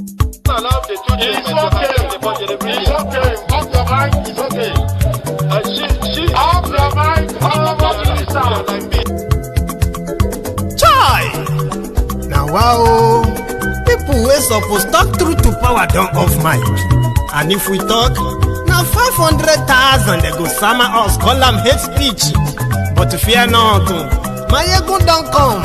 It's okay. Off your mind. It's okay. Off your mind. Chai! Now wow, people wey suppose talk truth to power don off mic. And if we talk, now 500,000 they go sama us, call them hate speech. But fear not, Mayegun don't come.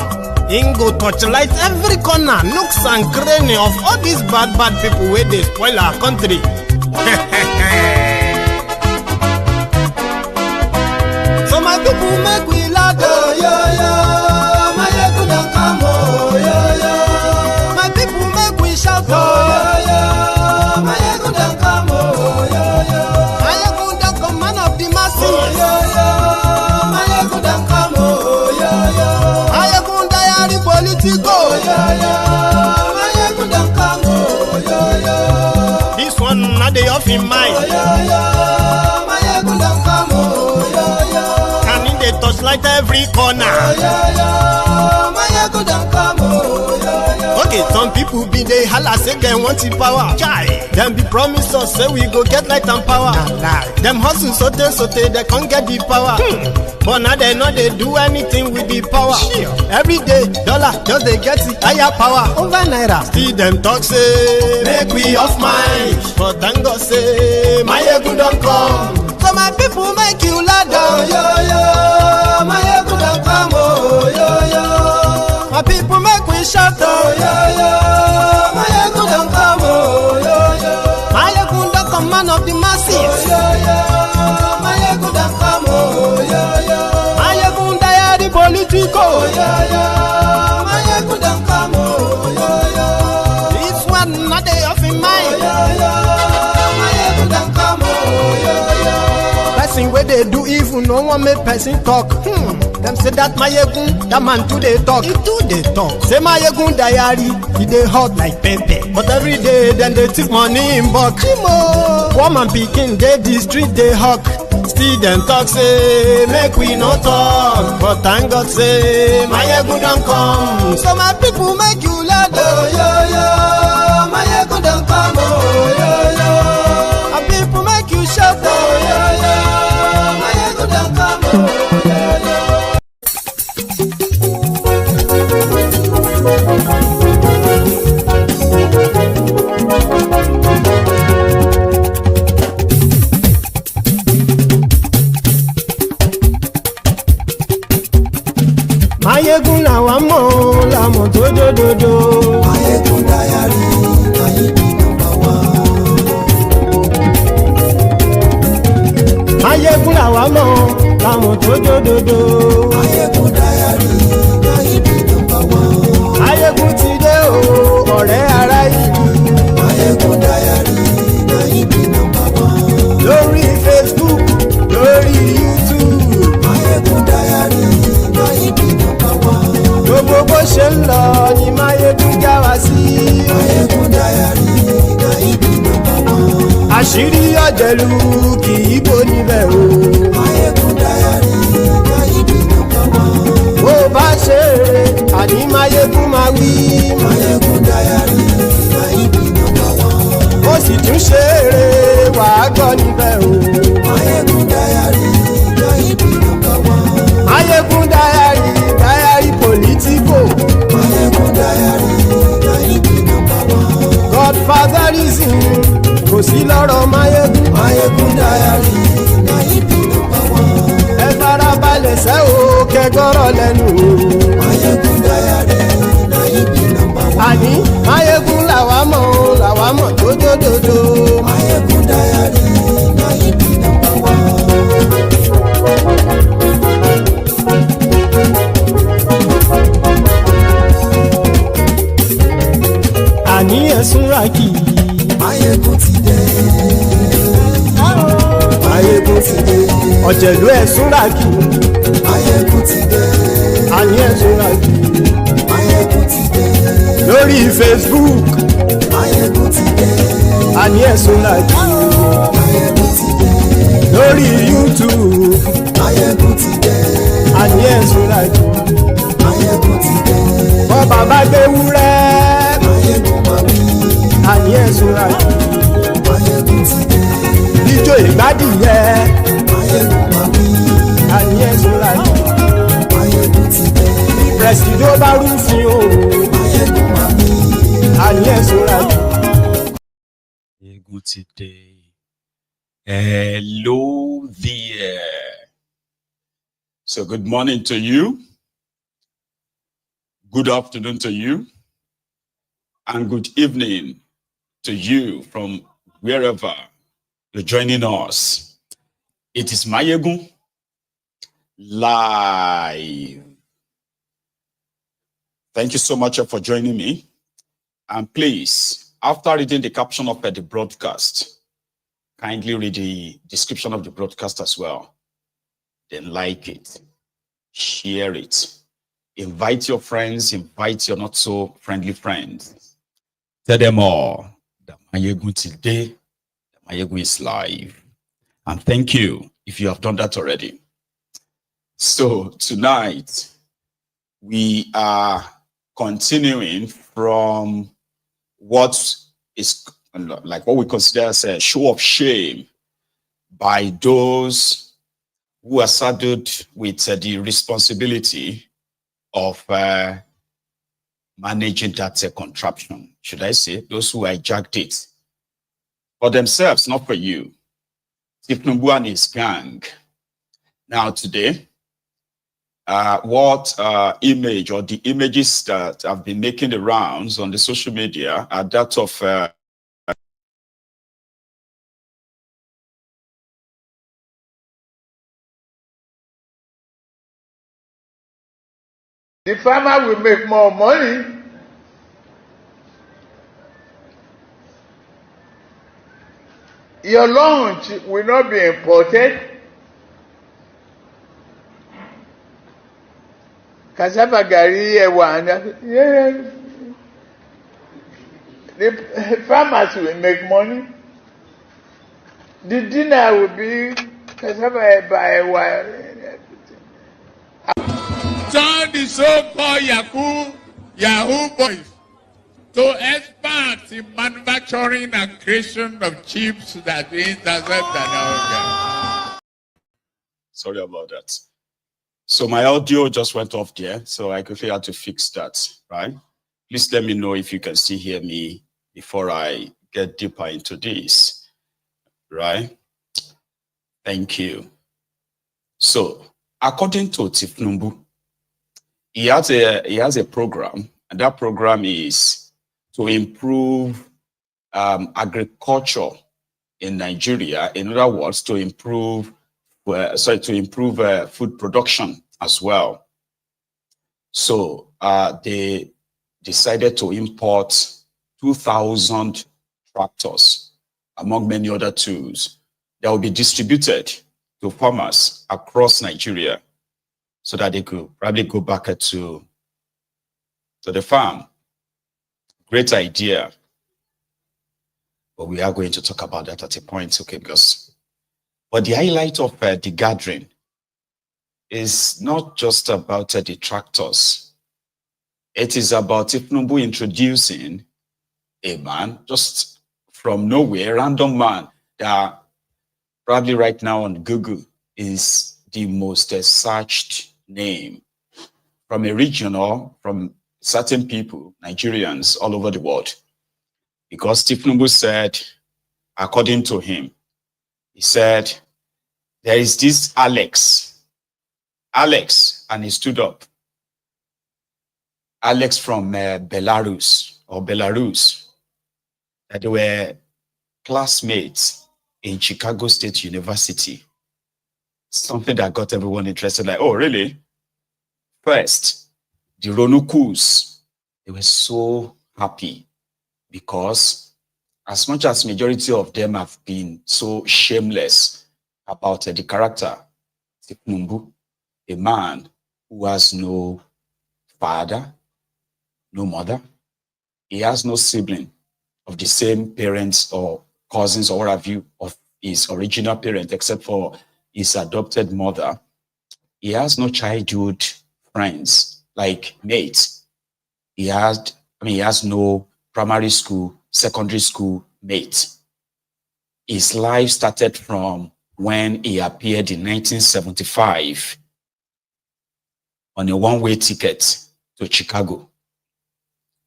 Him go torchlight every corner, nooks and cranny of all these bad people where they spoil our country. So my people make we laugh, oh, yo, yo. Mayegun don't come, oh, yo, yo. My people make we shout, oh, yo, yo. Mayegun don't come, oh, yo, yo. Mayegun don't come, man of the masses, oh, yo, yo. Mayegun don't come, oh, yo, yo. Mayegun diary politico, oh, yo, yo. Mayegun don't come, oh, yo, yo. This one not the off in mind, oh, yo, yo. Mayegun don't come, oh, yo, yo. Can in the touchlight every corner, oh, yo, yo. Mayegun don't come, oh, yo, yo. Okay, some people be they holla say they want the power. Chai, them be promise us say we go get light and power. Nah. Them hustle so they can't get the power. But now they know they do anything with the power. Sure. Every day, dollar just they get the higher power over naira. Still them talk say make we off mind. But thank God say Mayegun don't come. So my people make you laugh, oh, yo, yo. Mayegun don't come, oh, yo, yo. My people make we shout, oh, yo, yo. Mayegun don't come, oh, yo, yo. Mayegun don't come, man of the masses, oh, yo, yo. Mayegun don't come, oh, yo, yo. Mayegun diary politico, oh, yo, yo. Mayegun don't come, oh, yo, yo. This one not they off in mind, oh, yo, yo. Mayegun don't come, oh, yo, yo. Person where they do evil, no one make person talk. Them say that Mayegun, that man too they talk. He too they talk. Say Mayegun diary, he they hot like pepper. But every day then they take money in bulk. Woman picking, they the street they hawk. Still them talk say make we no talk. But thank God say Mayegun don't come. So my people make you laugh, oh, yo, yo. Mayegun don't come, oh, yo, yo. My people make you shout, oh, yo, yo. Mayegun don't come, oh, yo, yo. Mayegun làwa mọ̀ làmọ̀ tó dòdòdò. Mayegun diary, Mayegun number one. Mayegun làwa mọ̀ làmọ̀ tó dòdòdò. Mayegun diary, Mayegun number one. Mayegun ti dé o, ọ̀rẹ́ ara ìlú. Mayegun diary, Mayegun number one. Lórí Facebook, lórí YouTube. Mayegun diary, Mayegun number one. Gbogbo bó ṣe ń lọ ni Mayegun já wa sí. Mayegun diary, Mayegun number one. Àṣírí ọ̀jẹ̀lú kì í bò níbẹ̀ o. Mayegun diary, Mayegun number one. Bó bá ṣe eré, àní Mayegun máa wí. Mayegun diary, Mayegun number one. Ó sì tún ṣe eré, wàá gbọ́ níbẹ̀ o. Mayegun diary, Mayegun number one. Mayegun diary politico. Mayegun diary, Mayegun number one. Godfatherism kò sí lọ́rọ̀ Mayegun. Mayegun diary, Mayegun number one. Ẹ farabalẹ̀ sẹ́ o kẹgọ́rọ̀ lẹ́nu o. Mayegun diary, Mayegun number one. Àní Mayegun làwa mọ̀ tó dòdòdò. Mayegun diary, Mayegun number one. Àní ẹ̀sùn ràkì. Mayegun ti dé. Mayegun ti dé. Ọ̀jẹ̀lú ẹ̀sùn ràkì. Mayegun ti dé. Àní ẹ̀sùn ràkì. Mayegun ti dé. Lórí Facebook. Mayegun ti dé. Àní ẹ̀sùn ràkì. Mayegun ti dé. Lórí YouTube. Mayegun ti dé. Àní ẹ̀sùn ràkì. Mayegun ti dé. Bọ́ bàbá gbé wúrẹ́. Mayegun máa wí. sọ́ra jù. Máyégún ti dé. Ijó ìgbádìyẹ. Máyégún máa wí. Àníyẹ sọ́ra jù. Máyégún ti dé. Pẹ̀sìdó bá rúfin o. Máyégún máa wí. Àníyẹ sọ́ra jù. Máyégún ti dé. Hello there. So good morning to you. Good afternoon to you. And good evening to you from wherever you're joining us. It is Máyégún live. Thank you so much for joining me. And please, after reading the caption of the broadcast, kindly read the description of the broadcast as well. Then like it, share it, invite your friends, invite your not so friendly friends. Tell them all that Máyégún today, that Máyégún is live. And thank you if you have done that already. So tonight, we are continuing from what is like what we consider as a show of shame by those who are saddled with the responsibility of managing that contraption, should I say, those who hijacked it for themselves, not for you. Tinubu and his gang. Now today, what image or the images that have been making the rounds on the social media are that of The farmer will make more money. Your lunch will not be imported. Cassava gari, yeah. The farmers will make money. The dinner will be cassava by Turn the so-called Yahoo boys to experts in manufacturing and creation of chips that intercept and all. Sorry about that. So my audio just went off there, so I quickly had to fix that, right? Please let me know if you can still hear me before I get deeper into this, right? Thank you. So according to thiefnubu, he has a program, and that program is to improve agriculture in Nigeria. In other words, to improve food production as well. So they decided to import 2,000 tractors, among many other tools, that will be distributed to farmers across Nigeria, so that they could probably go back to the farm. Great idea. But we are going to talk about that at a point, okay? But the highlight of the gathering is not just about the tractors. It is about Tinubu introducing a man just from nowhere, a random man that probably right now on Google is the most searched name from a region or from certain people, Nigerians all over the world. Because Tinubu said, according to him, he said, there is this Alex, and he stood up. Alex from Belarus, that they were classmates in Chicago State University. Something that got everyone interested, like, oh, really? First, the Ronukus, they were so happy because as much as majority of them have been so shameless about the character, Tinubu, a man who has no father, no mother, he has no sibling of the same parents or cousins or what have you of his original parent, except for his adopted mother. He has no childhood friends, like mates. He has no primary school, secondary school, Schoolmate. His life started from when he appeared in 1975 on a one-way ticket to Chicago,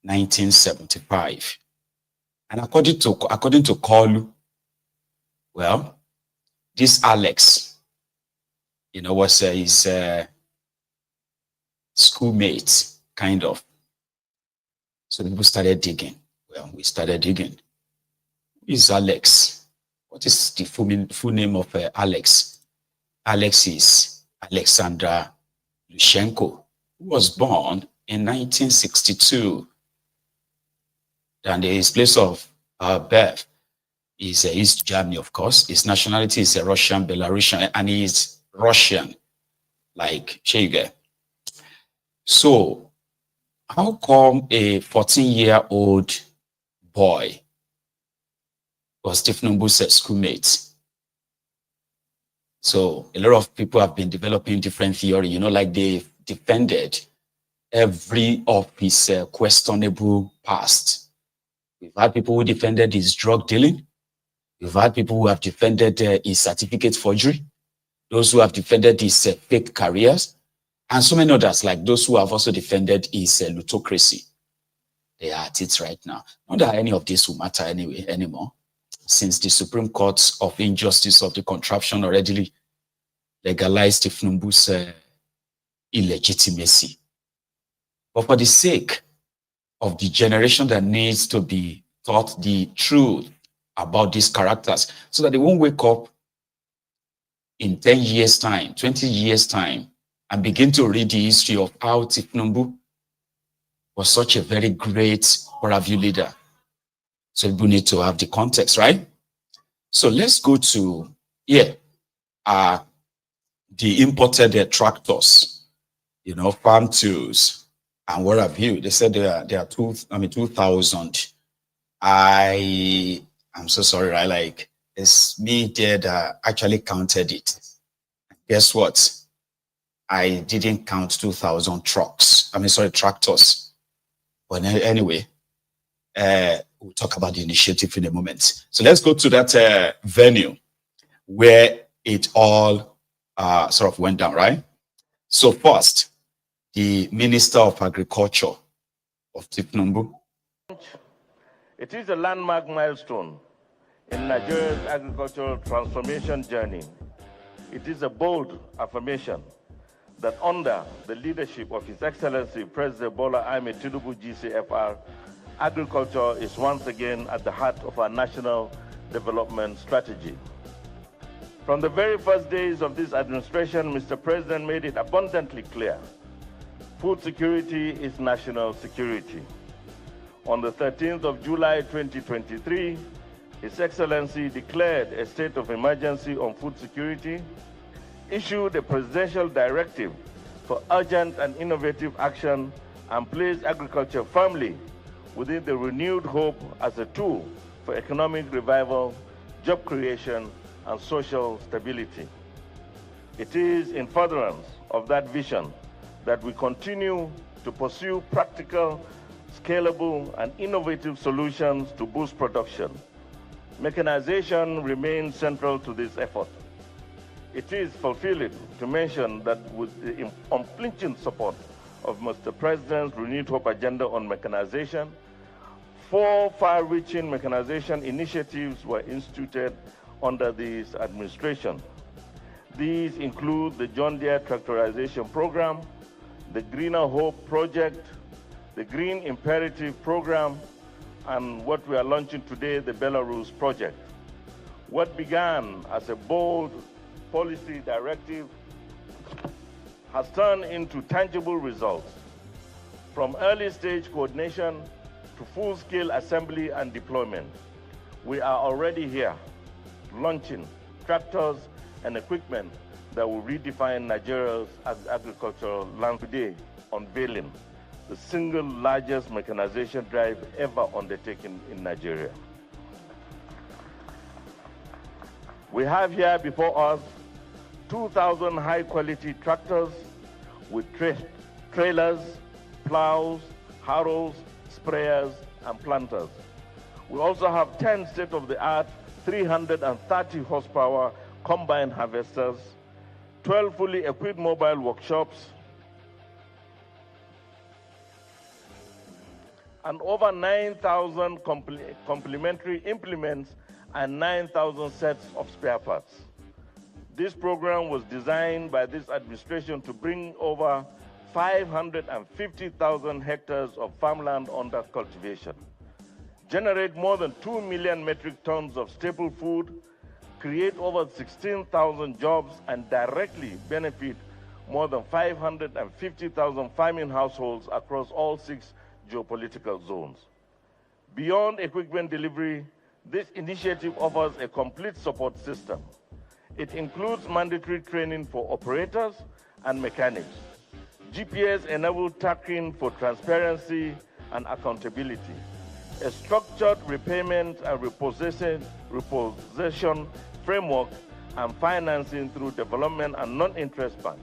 1975. And according to Koolu, well, this Alex, was his schoolmate, kind of. So people started digging. Well, we started digging. Who is Alex? What is the full name of Alex? Alex is Alexander Lutsenko, who was born in 1962. And his place of birth is East Germany, of course. His nationality is a Russian, Belarusian, and he is Russian, like Shege. So, how come a 14-year-old boy was thiefnubu's schoolmate? So, a lot of people have been developing different theory, like they defended every of his questionable past. We've had people who defended his drug dealing. We've had people who have defended his certificate forgery. Those who have defended his fake careers. And so many others, like those who have also defended his plutocracy. They are at it right now. Not that any of this will matter anymore, since the Supreme Court of Injustice of the Contraption already legalized thiefnubu's illegitimacy. But for the sake of the generation that needs to be taught the truth about these characters, so that they won't wake up in 10 years' time, 20 years' time, and begin to read the history of how thiefnubu was such a very great Bravu leader. So we need to have the context, right? So let's go to the imported tractors, farm tools, and what have you. They said there are 2,000. I'm so sorry, right? It's me there that actually counted it. Guess what? I didn't count 2,000 tractors. But anyway, we'll talk about the initiative in a moment. So let's go to that venue where it all sort of went down, right? So first, the Minister of Agriculture of thiefnubu. It is a landmark milestone in Nigeria's agricultural transformation journey. It is a bold affirmation that under the leadership of His Excellency President Bola Ahmed Tinubu GCFR, agriculture is once again at the heart of our national development strategy. From the very first days of this administration, Mr. President made it abundantly clear: food security is national security. On the 13th of July 2023, His Excellency declared a state of emergency on food security, issued a presidential directive for urgent and innovative action, and placed agriculture firmly within the renewed hope as a tool for economic revival, job creation, and social stability. It is in furtherance of that vision that we continue to pursue practical, scalable, and innovative solutions to boost production. Mechanization remains central to this effort. It is fulfilling to mention that with the unflinching support of Mr. President's renewed hope agenda on mechanization, 4 far-reaching mechanization initiatives were instituted under this administration. These include the John Deere Tractorization Program, the Greener Hope Project, the Green Imperative Program, and what we are launching today, the Belarus Project. What began as a bold policy directive has turned into tangible results. From early stage coordination to full-scale assembly and deployment, we are already here, launching tractors and equipment that will redefine Nigeria's agricultural land. Today, unveiling the single largest mechanization drive ever undertaken in Nigeria. We have here before us 2,000 high-quality tractors with trailers, plows, harrows, sprayers, and planters. We also have 10 state-of-the-art 330 horsepower combine harvesters, 12 fully equipped mobile workshops, and over 9,000 complementary implements and 9,000 sets of spare parts. This program was designed by this administration to bring over 550,000 hectares of farmland under cultivation, generate more than 2 million metric tons of staple food, create over 16,000 jobs, and directly benefit more than 550,000 farming households across all 6 geopolitical zones. Beyond equipment delivery, this initiative offers a complete support system. It includes mandatory training for operators and mechanics, GPS-enabled tracking for transparency and accountability, a structured repayment and repossession framework, and financing through development and non-interest banks.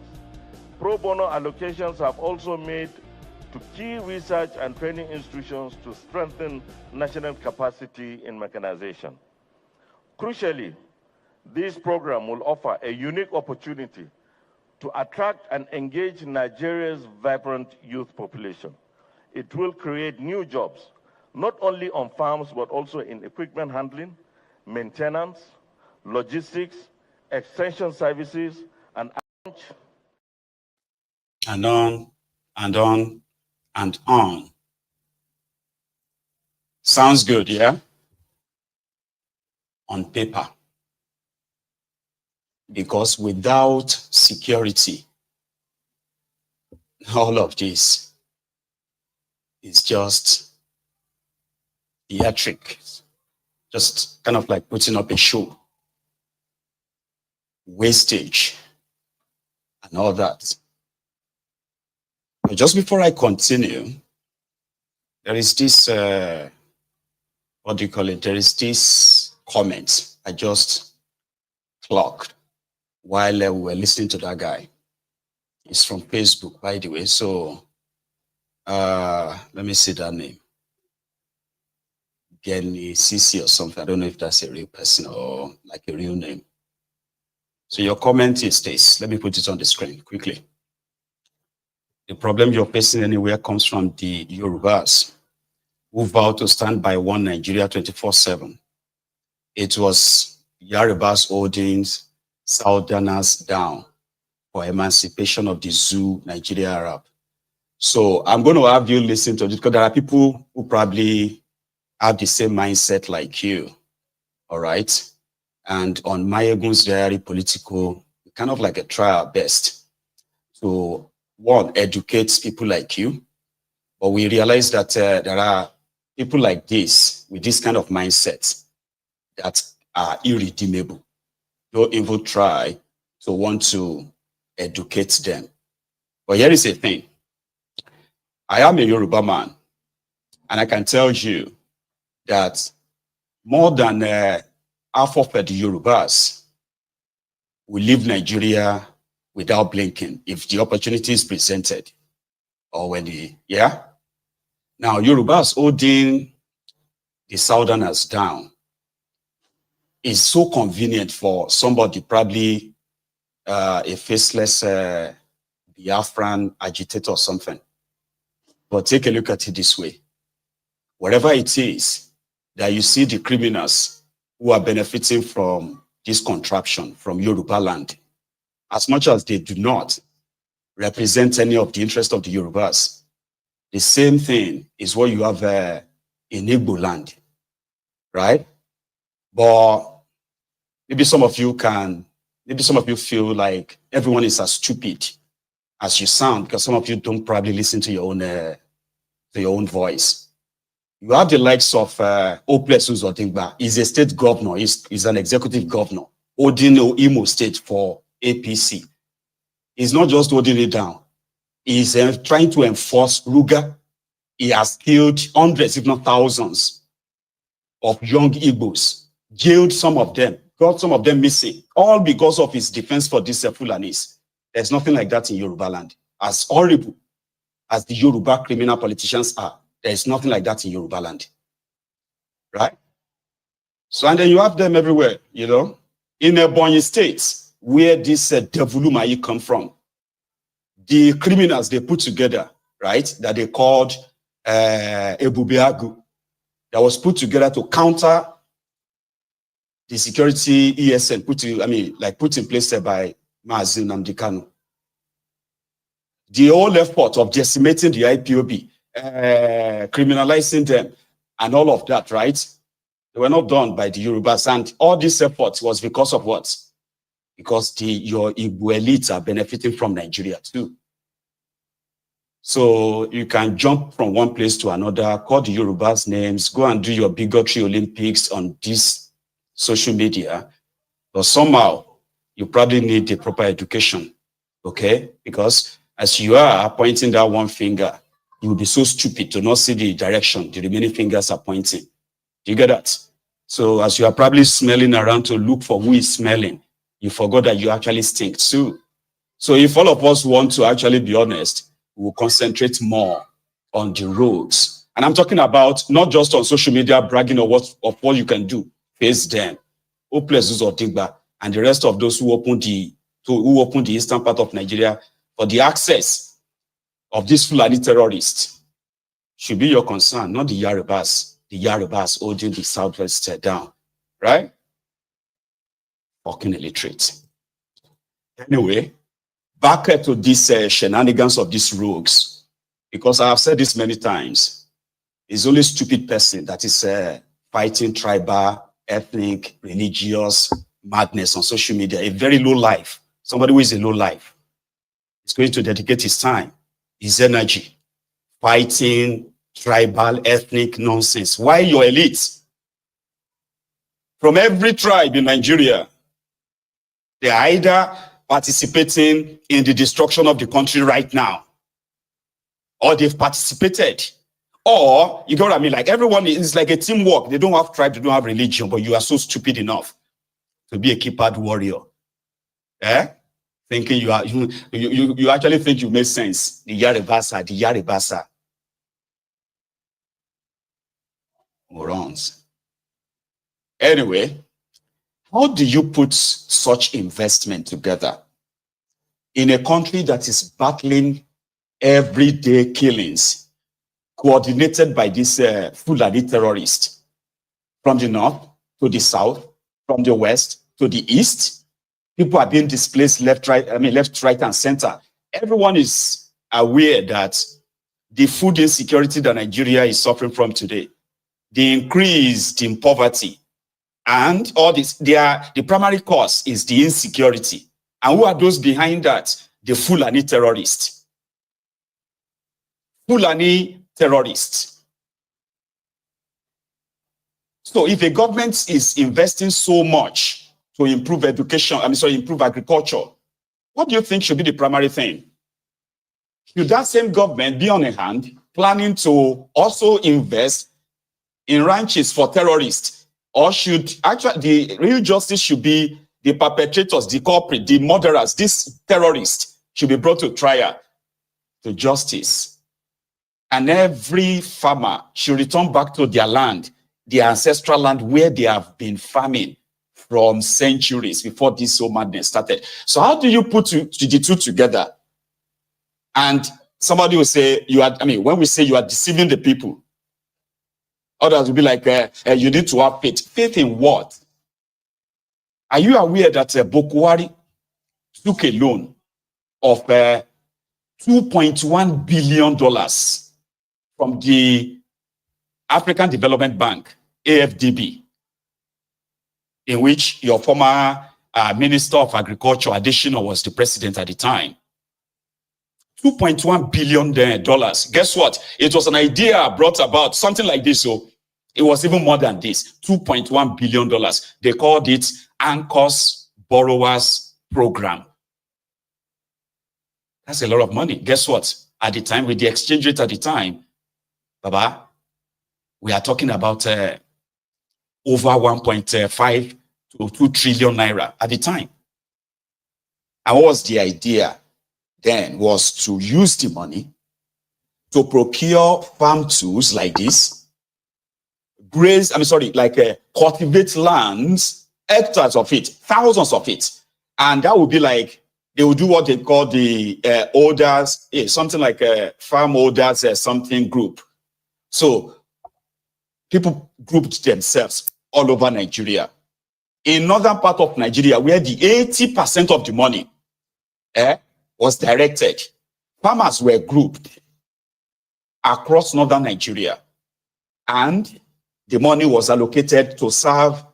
Pro bono allocations have also made to key research and training institutions to strengthen national capacity in mechanization. Crucially, this program will offer a unique opportunity to attract and engage Nigeria's vibrant youth population. It will create new jobs, not only on farms, but also in equipment handling, maintenance, logistics, extension services, and on and on and on. Sounds good, yeah? On paper. Because without security, all of this is just theatric, just kind of like putting up a show, wastage, and all that. But just before I continue, there is this, what do you call it? There is this comment I just clocked while we were listening to that guy. It's from Facebook, by the way. So let me see that name. Genny CC or something. I don't know if that's a real person or like a real name. So your comment is this. Let me put it on the screen quickly. The problem you're facing anywhere comes from the Yorubas who vow to stand by one Nigeria 24/7. It was Yorubas holding Southerners down for emancipation of the Zoo Nigeria Arab. So I'm going to have you listen to this because there are people who probably have the same mindset like you. All right. And on Mayegun's Diary Political, we kind of like try our best to, one, educate people like you. But we realize that there are people like this with this kind of mindset that are irredeemable. Don't even try to want to educate them. But here is the thing. I am a Yoruba man, and I can tell you that more than half of the Yorubas will leave Nigeria without blinking if the opportunity is presented. Or when the, yeah? Now, Yorubas holding the Southerners down is so convenient for somebody, probably a faceless Biafran agitator or something. But take a look at it this way. Whatever it is that you see the criminals who are benefiting from this contraption from Yoruba land, as much as they do not represent any of the interest of the Yorubas, the same thing is what you have in Igbo land, right? But maybe some of you feel like everyone is as stupid as you sound because some of you don't probably listen to your own voice. You have the likes of Oplesus Odingba. He's a state governor. He's an executive governor. Odino Imo State for APC. He's not just holding it down. He's trying to enforce Ruga. He has killed hundreds, if not thousands, of young Igbos, jailed some of them, got some of them missing, all because of his defense for these Fulanis. There's nothing like that in Yoruba land. As horrible as the Yoruba criminal politicians are, there is nothing like that in Yoruba land. right? So, and then you have them everywhere, you know. In Ebonyi State, where this Devulumayi come from, the criminals they put together, right, that they called Ebubeagu, that was put together to counter the security ESN put in place there by Mazi Nnamdi Kanu. The whole effort of decimating the IPOB, criminalizing them, and all of that, right? They were not done by the Yorubas, and all this effort was because of what? Because your Igbo elites are benefiting from Nigeria too. So you can jump from one place to another, call the Yorubas names, go and do your bigotry Olympics on this social media, but somehow you probably need the proper education, okay? Because as you are pointing that one finger, you will be so stupid to not see the direction the remaining fingers are pointing. Do you get that? So as you are probably smelling around to look for who is smelling, you forgot that you actually stink too. So if all of us want to actually be honest, we will concentrate more on the roads. And I'm talking about not just on social media bragging of what you can do. Face them. Oplus Otigba and the rest of those who opened the eastern part of Nigeria for the access of these Fulani terrorists should be your concern, not the Yarubas. The Yarubas holding the southwest down, right? Fucking illiterate. Anyway, back to these shenanigans of these rogues, because I have said this many times. It's only stupid person that is fighting tribal, ethnic, religious madness on social media. A very low life. Somebody who is a low life is going to dedicate his time, his energy, fighting tribal, ethnic nonsense. Why your elites from every tribe in Nigeria, they are either participating in the destruction of the country right now, or they've participated, or, you know what I mean, like everyone is like a teamwork. They don't have tribe, they don't have religion, but you are so stupid enough to be a keypad warrior. Thinking you actually think you make sense. The Yaribasa. Morons. Anyway, how do you put such investment together in a country that is battling everyday killings coordinated by this Fulani terrorists from the north to the south, from the west to the east? People are being displaced left, right, and center. Everyone is aware that the food insecurity that Nigeria is suffering from today, the increase in poverty, and all this, the primary cause is the insecurity. And who are those behind that? The Fulani terrorists. Fulani terrorists. So if a government is investing so much to improve education, improve agriculture, what do you think should be the primary thing? Should that same government be on a hand planning to also invest in ranches for terrorists? Or should actually the real justice should be the perpetrators, the culprit, the murderers, these terrorists should be brought to trial, to justice. And every farmer should return back to their land, their ancestral land where they have been farming from centuries before this whole madness started. So how do you put the two together? And somebody will say, when we say you are deceiving the people, others will be like, you need to have faith. Faith in what? Are you aware that Boko Haram took a loan of $2.1 billion from the African Development Bank, AFDB, in which your former Minister of Agriculture, Adesina, was the president at the time? $2.1 billion. Guess what? It was an idea brought about, something like this. So it was even more than this, $2.1 billion. They called it Anchor's Borrowers Program. That's a lot of money. Guess what? At the time, with the exchange rate at the time, Baba, we are talking about over 1.5 to 2 trillion naira at the time. And what was the idea then? Was to use the money to procure farm tools like this, cultivate lands, hectares of it, thousands of it. And that would be like, they would do what they call the holders, something like a farm holders, something group. So people grouped themselves all over Nigeria. In northern part of Nigeria, where the 80% of the money was directed, farmers were grouped across northern Nigeria. And the money was allocated to serve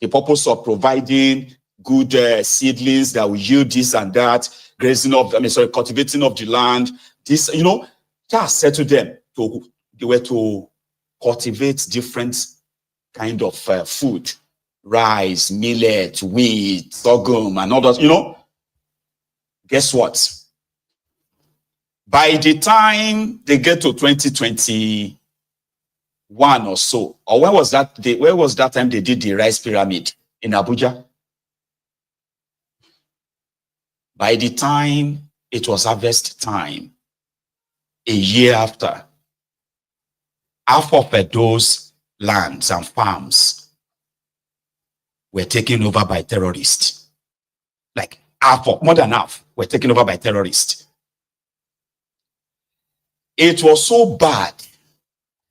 the purpose of providing good seedlings that will yield this and that, cultivating of the land. This, just said to them, they were to cultivate different kind of food, rice, millet, wheat, sorghum, and all that, Guess what? By the time they get to 2021 or so, or where was that time they did the rice pyramid in Abuja? By the time it was harvest time, a year after, half of those lands and farms were taken over by terrorists. Like more than half were taken over by terrorists. It was so bad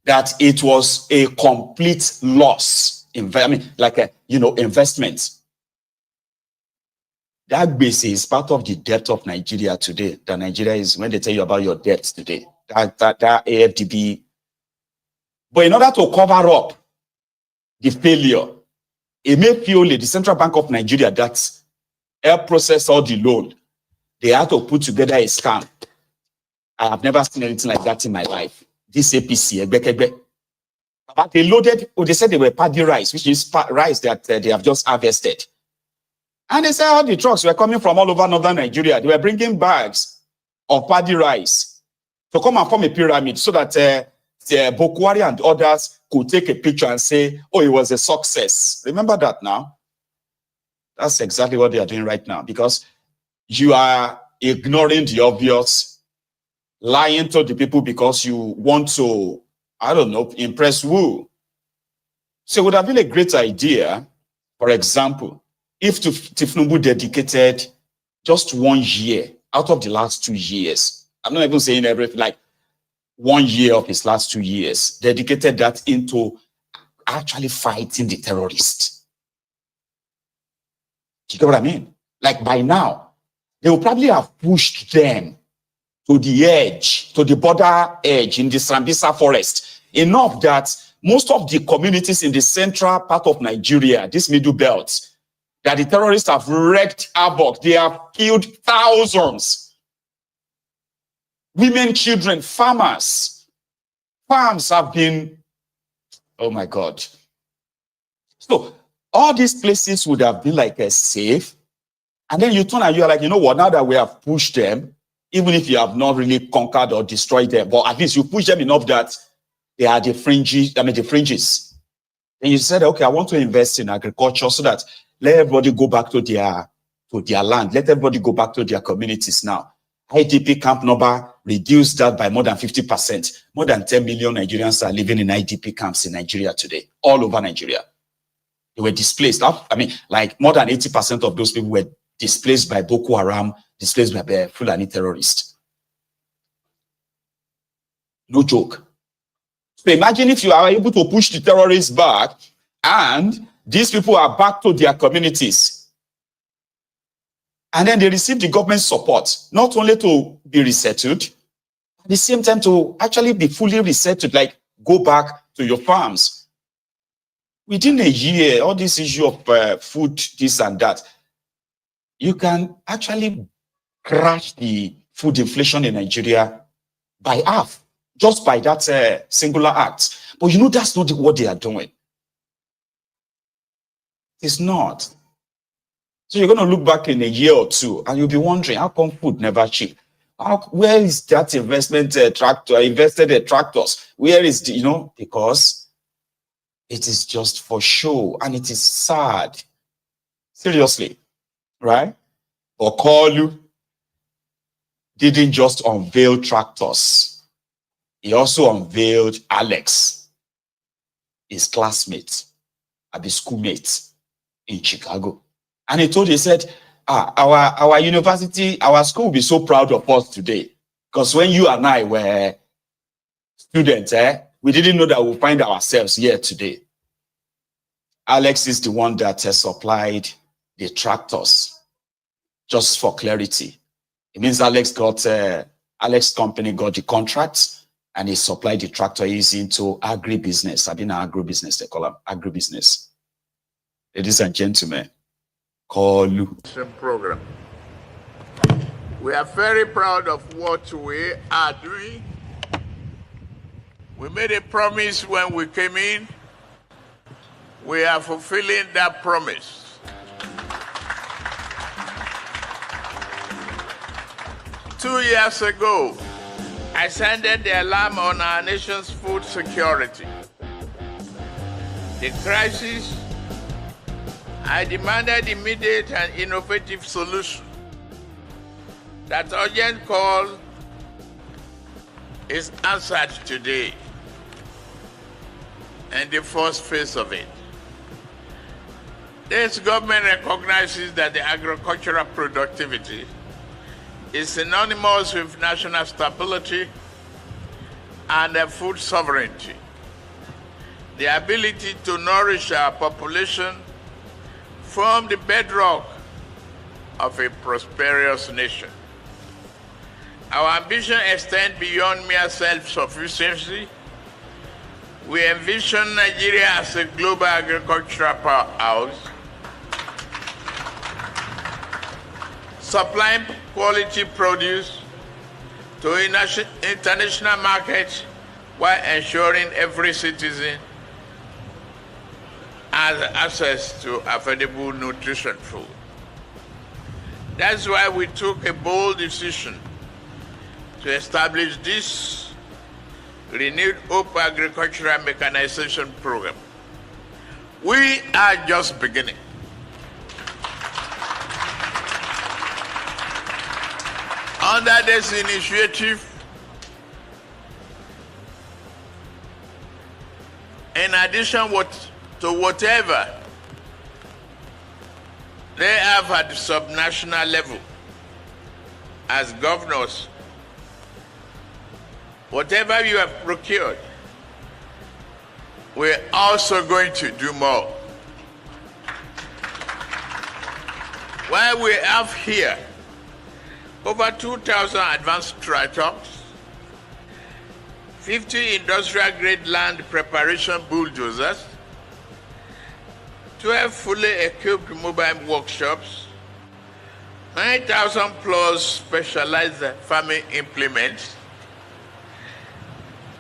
that it was a complete loss. Investment. That base is part of the debt of Nigeria today. That Nigeria is, when they tell you about your debts today, that AFDB. But in order to cover up the failure, the Central Bank of Nigeria, that helped process all the loan, they had to put together a scam. I have never seen anything like that in my life. This APC, but they said they were paddy rice, which is rice that they have just harvested. And they said all the trucks were coming from all over northern Nigeria. They were bringing bags of paddy rice to come and form a pyramid so that Boko Haram and others could take a picture and say, oh, it was a success. Remember that now? That's exactly what they are doing right now, because you are ignoring the obvious, lying to the people because you want to, impress who? So it would have been a great idea, for example, if thiefnubu dedicated just 1 year out of the last 2 years, I'm not even saying everything, like 1 year of his last 2 years, dedicated that into actually fighting the terrorists. You get what I mean? Like by now, they will probably have pushed them to the edge, to the border edge in the Sambisa forest, enough that most of the communities in the central part of Nigeria, this middle belt, that the terrorists have wreaked havoc. They have killed thousands. Women, children, farmers. Farms have been, oh my God. So all these places would have been like a safe. And then you turn and you're like, you know what, now that we have pushed them, even if you have not really conquered or destroyed them, but at least you push them enough that they are the fringes. And you said, okay, I want to invest in agriculture so that let everybody go back to their land. Let everybody go back to their communities now. IDP camp number reduced that by more than 50%. More than 10 million Nigerians are living in IDP camps in Nigeria today, all over Nigeria. They were displaced. Like more than 80% of those people were displaced by Boko Haram, displaced by the Fulani terrorists. No joke. So imagine if you are able to push the terrorists back and these people are back to their communities. And then they receive the government support, not only to be resettled, at the same time to actually be fully resettled, like go back to your farms. Within a year, all this issue of food, this and that, you can actually crash the food inflation in Nigeria by half, just by that singular act. But that's not what they are doing. It's not. So you're going to look back in a year or two and you'll be wondering, how come food never cheap? Where is that investment invested tractors? Where is the, because it is just for show and it is sad. Seriously, right? But Koolu didn't just unveil tractors. He also unveiled Alex. his classmate, his schoolmate in Chicago. And he said, our university, our school will be so proud of us today. Because when you and I were students, we didn't know that we'll find ourselves here today. Alex is the one that has supplied the tractors. Just for clarity, it means Alex company got the contract and he supplied the tractor. He's into agribusiness. I didn't know agribusiness, they call them agribusiness. Ladies and gentlemen, Koolu. Program. We are very proud of what we are doing. We made a promise when we came in. We are fulfilling that promise. Two years ago, I sounded the alarm on our nation's food security. The crisis, I demanded immediate and innovative solution. That urgent call is answered today, and the first phase of it. This government recognizes that the agricultural productivity is synonymous with national stability and food sovereignty. The ability to nourish our population form the bedrock of a prosperous nation. Our ambition extends beyond mere self-sufficiency. We envision Nigeria as a global agricultural powerhouse, supplying quality produce to international markets while ensuring every citizen has access to affordable nutrition food. That's why we took a bold decision to establish this renewed Hope Agricultural Mechanization Program. We are just beginning. Under this initiative, in addition to whatever they have at the subnational level as governors, whatever you have procured, we're also going to do more. While we have here over 2,000 advanced tractors, 50 industrial-grade land preparation bulldozers, 12 fully equipped mobile workshops, 9,000 plus specialized farming implements.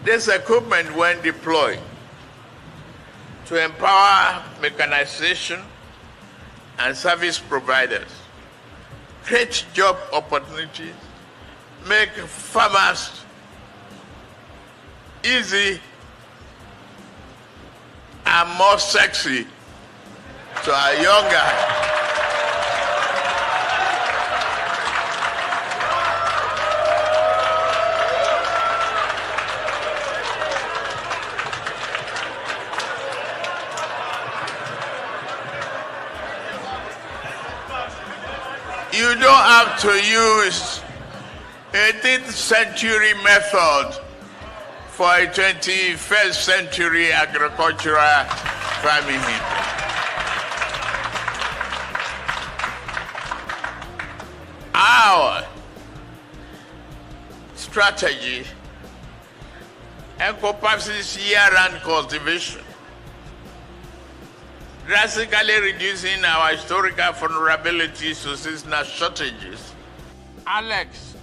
This equipment, when deployed, to empower mechanization and service providers, create job opportunities, make farmers easy and more sexy to our younger. You don't have to use 18th century method for a 21st century agricultural farming. Our strategy encompasses year-round cultivation, drastically reducing our historical vulnerabilities to seasonal shortages. Alex,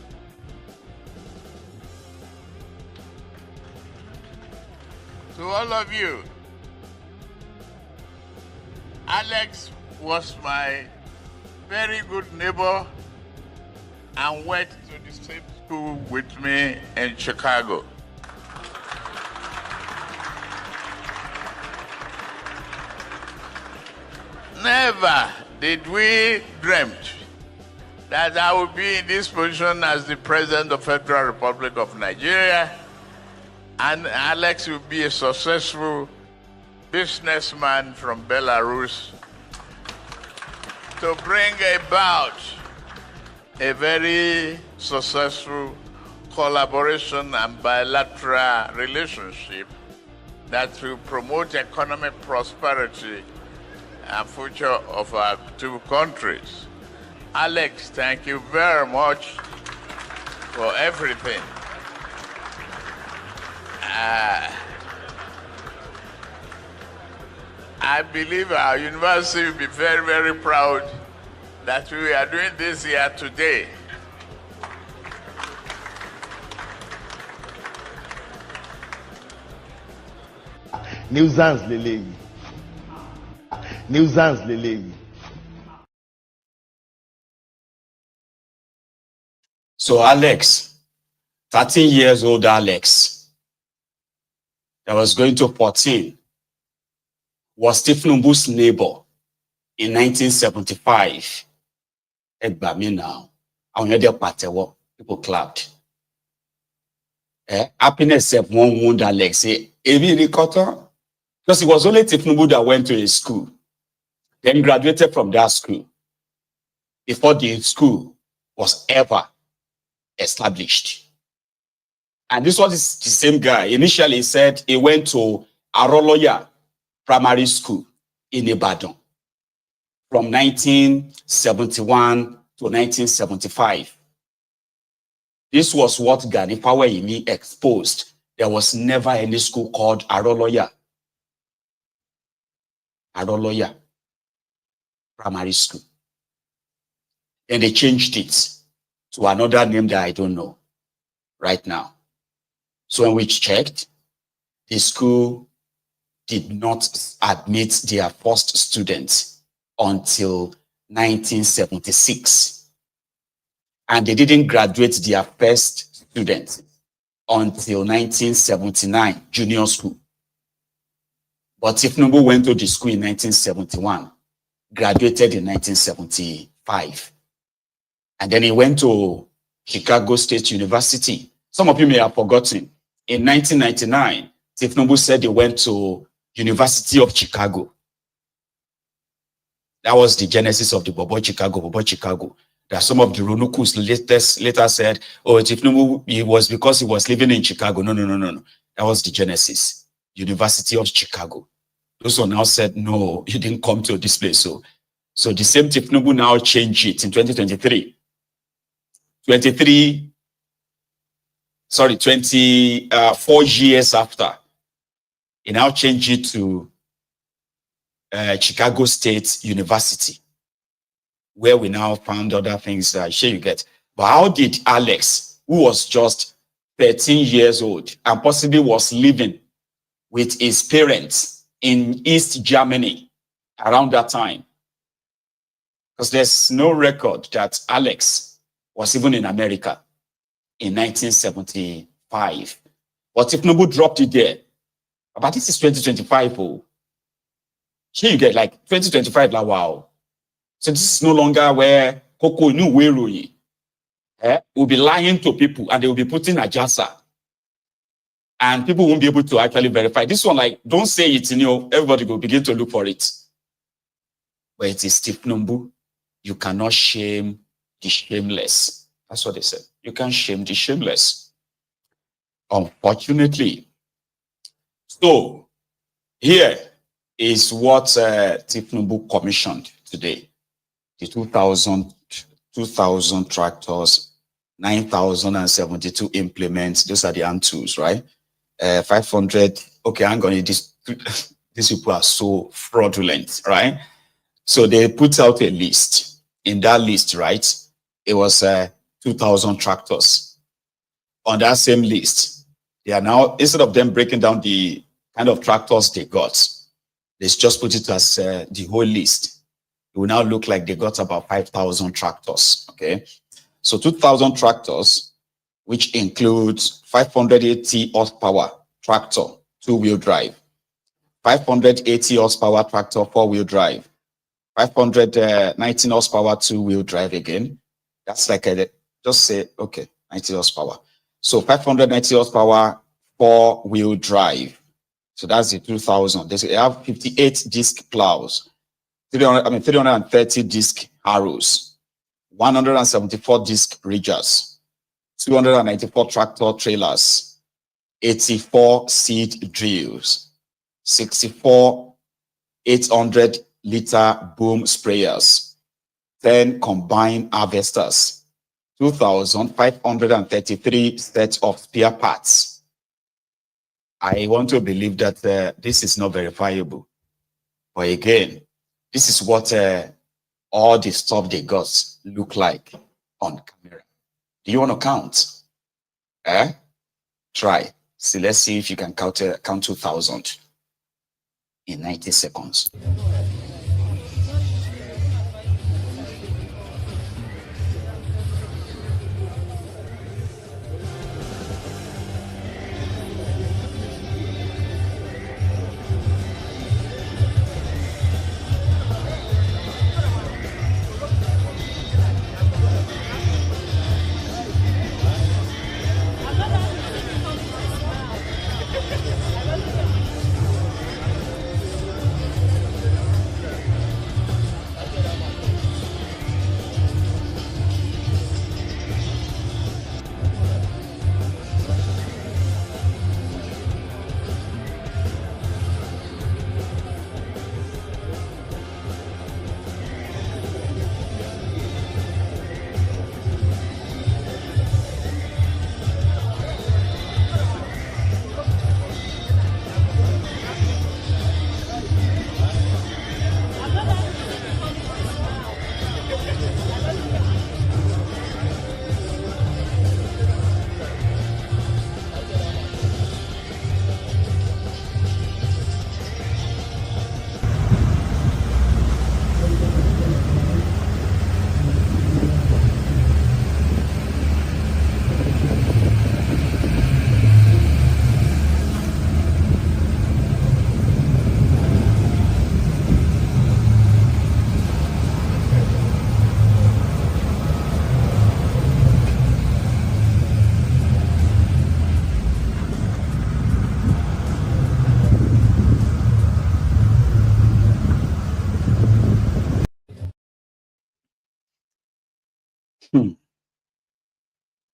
to all of you, Alex was my very good neighbor and went to the same school with me in Chicago. Never did we dream that I would be in this position as the President of the Federal Republic of Nigeria, and Alex will be a successful businessman from Belarus to bring about a very successful collaboration and bilateral relationship that will promote economic prosperity and future of our two countries. Alex, thank you very much for everything. I believe our university will be very, very proud that we are doing this here today. Nuisance leleyi. Nuisance leleyi. So Alex, 13 years old Alex, that was going to 14, was thiefnubu's neighbor in 1975. Me now. People clapped. Happiness of one wound Alex. Because it was only thiefnubu that went to a school, then graduated from that school before the school was ever established. And this was the same guy. Initially, he said he went to Aroloya Primary School in Ibadan from 1971 to 1975. This was what Gani Faweyimi exposed. There was never any school called Aroloya Primary School. And they changed it to another name that I don't know right now. So when we checked, the school did not admit their first students until 1976. And they didn't graduate their first students until 1979, junior school. But thiefnubu went to the school in 1971, graduated in 1975. And then he went to Chicago State University. Some of you may have forgotten. In 1999, thiefnubu said he went to University of Chicago. That was the genesis of the Bobo Chicago. That some of the Ronukus later said, oh, thiefnubu, it was because he was living in Chicago. No. That was the genesis. University of Chicago. Those one now said, no, you didn't come to this place. So the same thiefnubu now changed it in 2023. 24 years after, he now changed it to Chicago State University, where we now found other things that sure you get. But how did Alex, who was just 13 years old and possibly was living with his parents in East Germany around that time? Because there's no record that Alex was even in America in 1975. But thiefnubu dropped it there. But this is 2025. Oh. Here you get like 2025, like wow. So this is no longer where Koko knew where will be lying to people and they will be putting a jasa. And people won't be able to actually verify. This one, like, don't say it, everybody will begin to look for it. But it is thiefnubu. You cannot shame the shameless. That's what they said. You can't shame the shameless. Unfortunately. So, here is what thiefnubu commissioned today. The 2,000 tractors, 9,072 implements. Those are the hand tools, right? 500. Okay, I'm going to these people are so fraudulent, right? So they put out a list. In that list, right, it was 2,000 tractors. On that same list, they are now, instead of them breaking down the kind of tractors they got, they just put it as the whole list. It will now look like they got about 5,000 tractors, okay? So 2,000 tractors, which includes 580 horsepower tractor, two-wheel drive, 580 horsepower tractor, four-wheel drive, 519 horsepower two-wheel drive again. That's like just say, okay, 90 horsepower. So 590 horsepower four-wheel drive, So that's the 2,000. They have 58 disc plows, 330 disc harrows, 174 disc ridgers, 294 tractor trailers, 84 seed drills, 64 800-liter boom sprayers, 10 combine harvesters, 2,533 sets of spare parts. I want to believe that this is not verifiable. But again, this is what all the stuff they got look like on camera. Do you want to count? Try. See, let's see if you can count 2,000 in 90 seconds.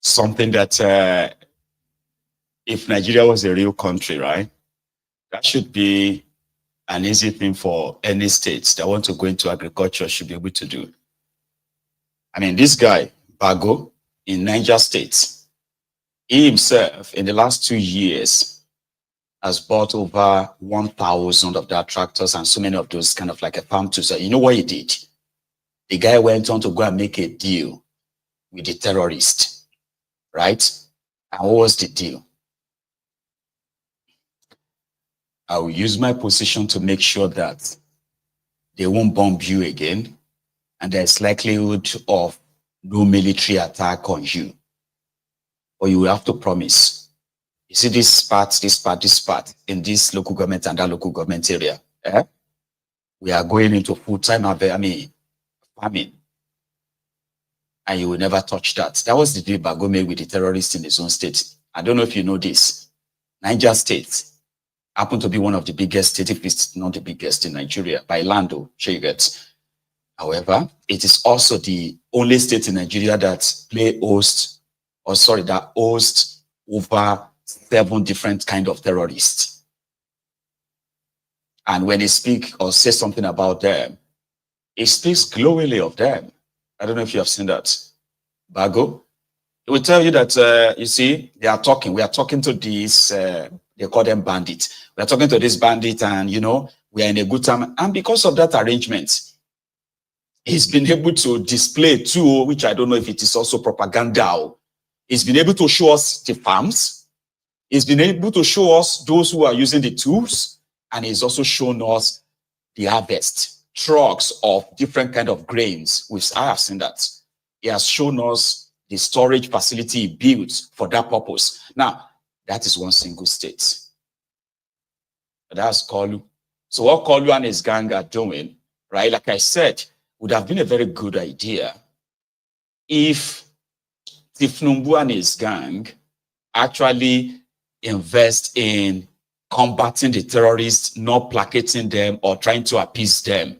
Something that if Nigeria was a real country, right, that should be an easy thing for any states that want to go into agriculture should be able to do. I mean, this guy, Bago, in Niger State, he himself, in the last 2 years, has bought over 1,000 of that tractors and so many of those kind of like a farm tools. You know what he did? The guy went on to go and make a deal with the terrorist, right? And what was the deal? I will use my position to make sure that they won't bomb you again, and there's likelihood of no military attack on you. But you will have to promise. You see this part in this local government and that local government area. We are going into full-time farming. And you will never touch that. That was the deal Bago made with the terrorists in his own state. I don't know if you know this. Niger State happened to be one of the biggest states, if it's not the biggest in Nigeria, by land, you get. However, it is also the only state in Nigeria that hosts over 7 different kind of terrorists. And when they speak or say something about them, it speaks glowingly of them. I don't know if you have seen that. Bago, it will tell you that, you see, we are talking to these, they call them bandits. We are talking to this bandit and, you know, we are in a good time. And because of that arrangement, he's been able to display too, which I don't know if it is also propaganda. He's been able to show us the farms. He's been able to show us those who are using the tools. And he's also shown us the harvest. Trucks of different kind of grains, which I have seen that. He has shown us the storage facility he built for that purpose. Now, that is one single state. That's Koolu. So what Koolu and his gang are doing, right, like I said, would have been a very good idea if thiefnubu and his gang actually invest in combating the terrorists, not placating them or trying to appease them.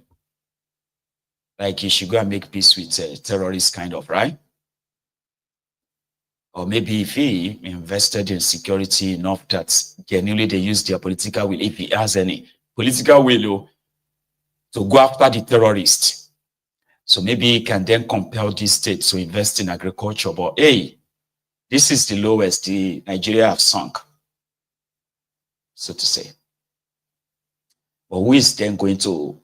Like you should go and make peace with terrorists, kind of, right? Or maybe if he invested in security enough that genuinely they use their political will, if he has any political will to go after the terrorists. So maybe he can then compel this state to invest in agriculture. But hey, this is the lowest the Nigeria have sunk, so to say. But who is then going to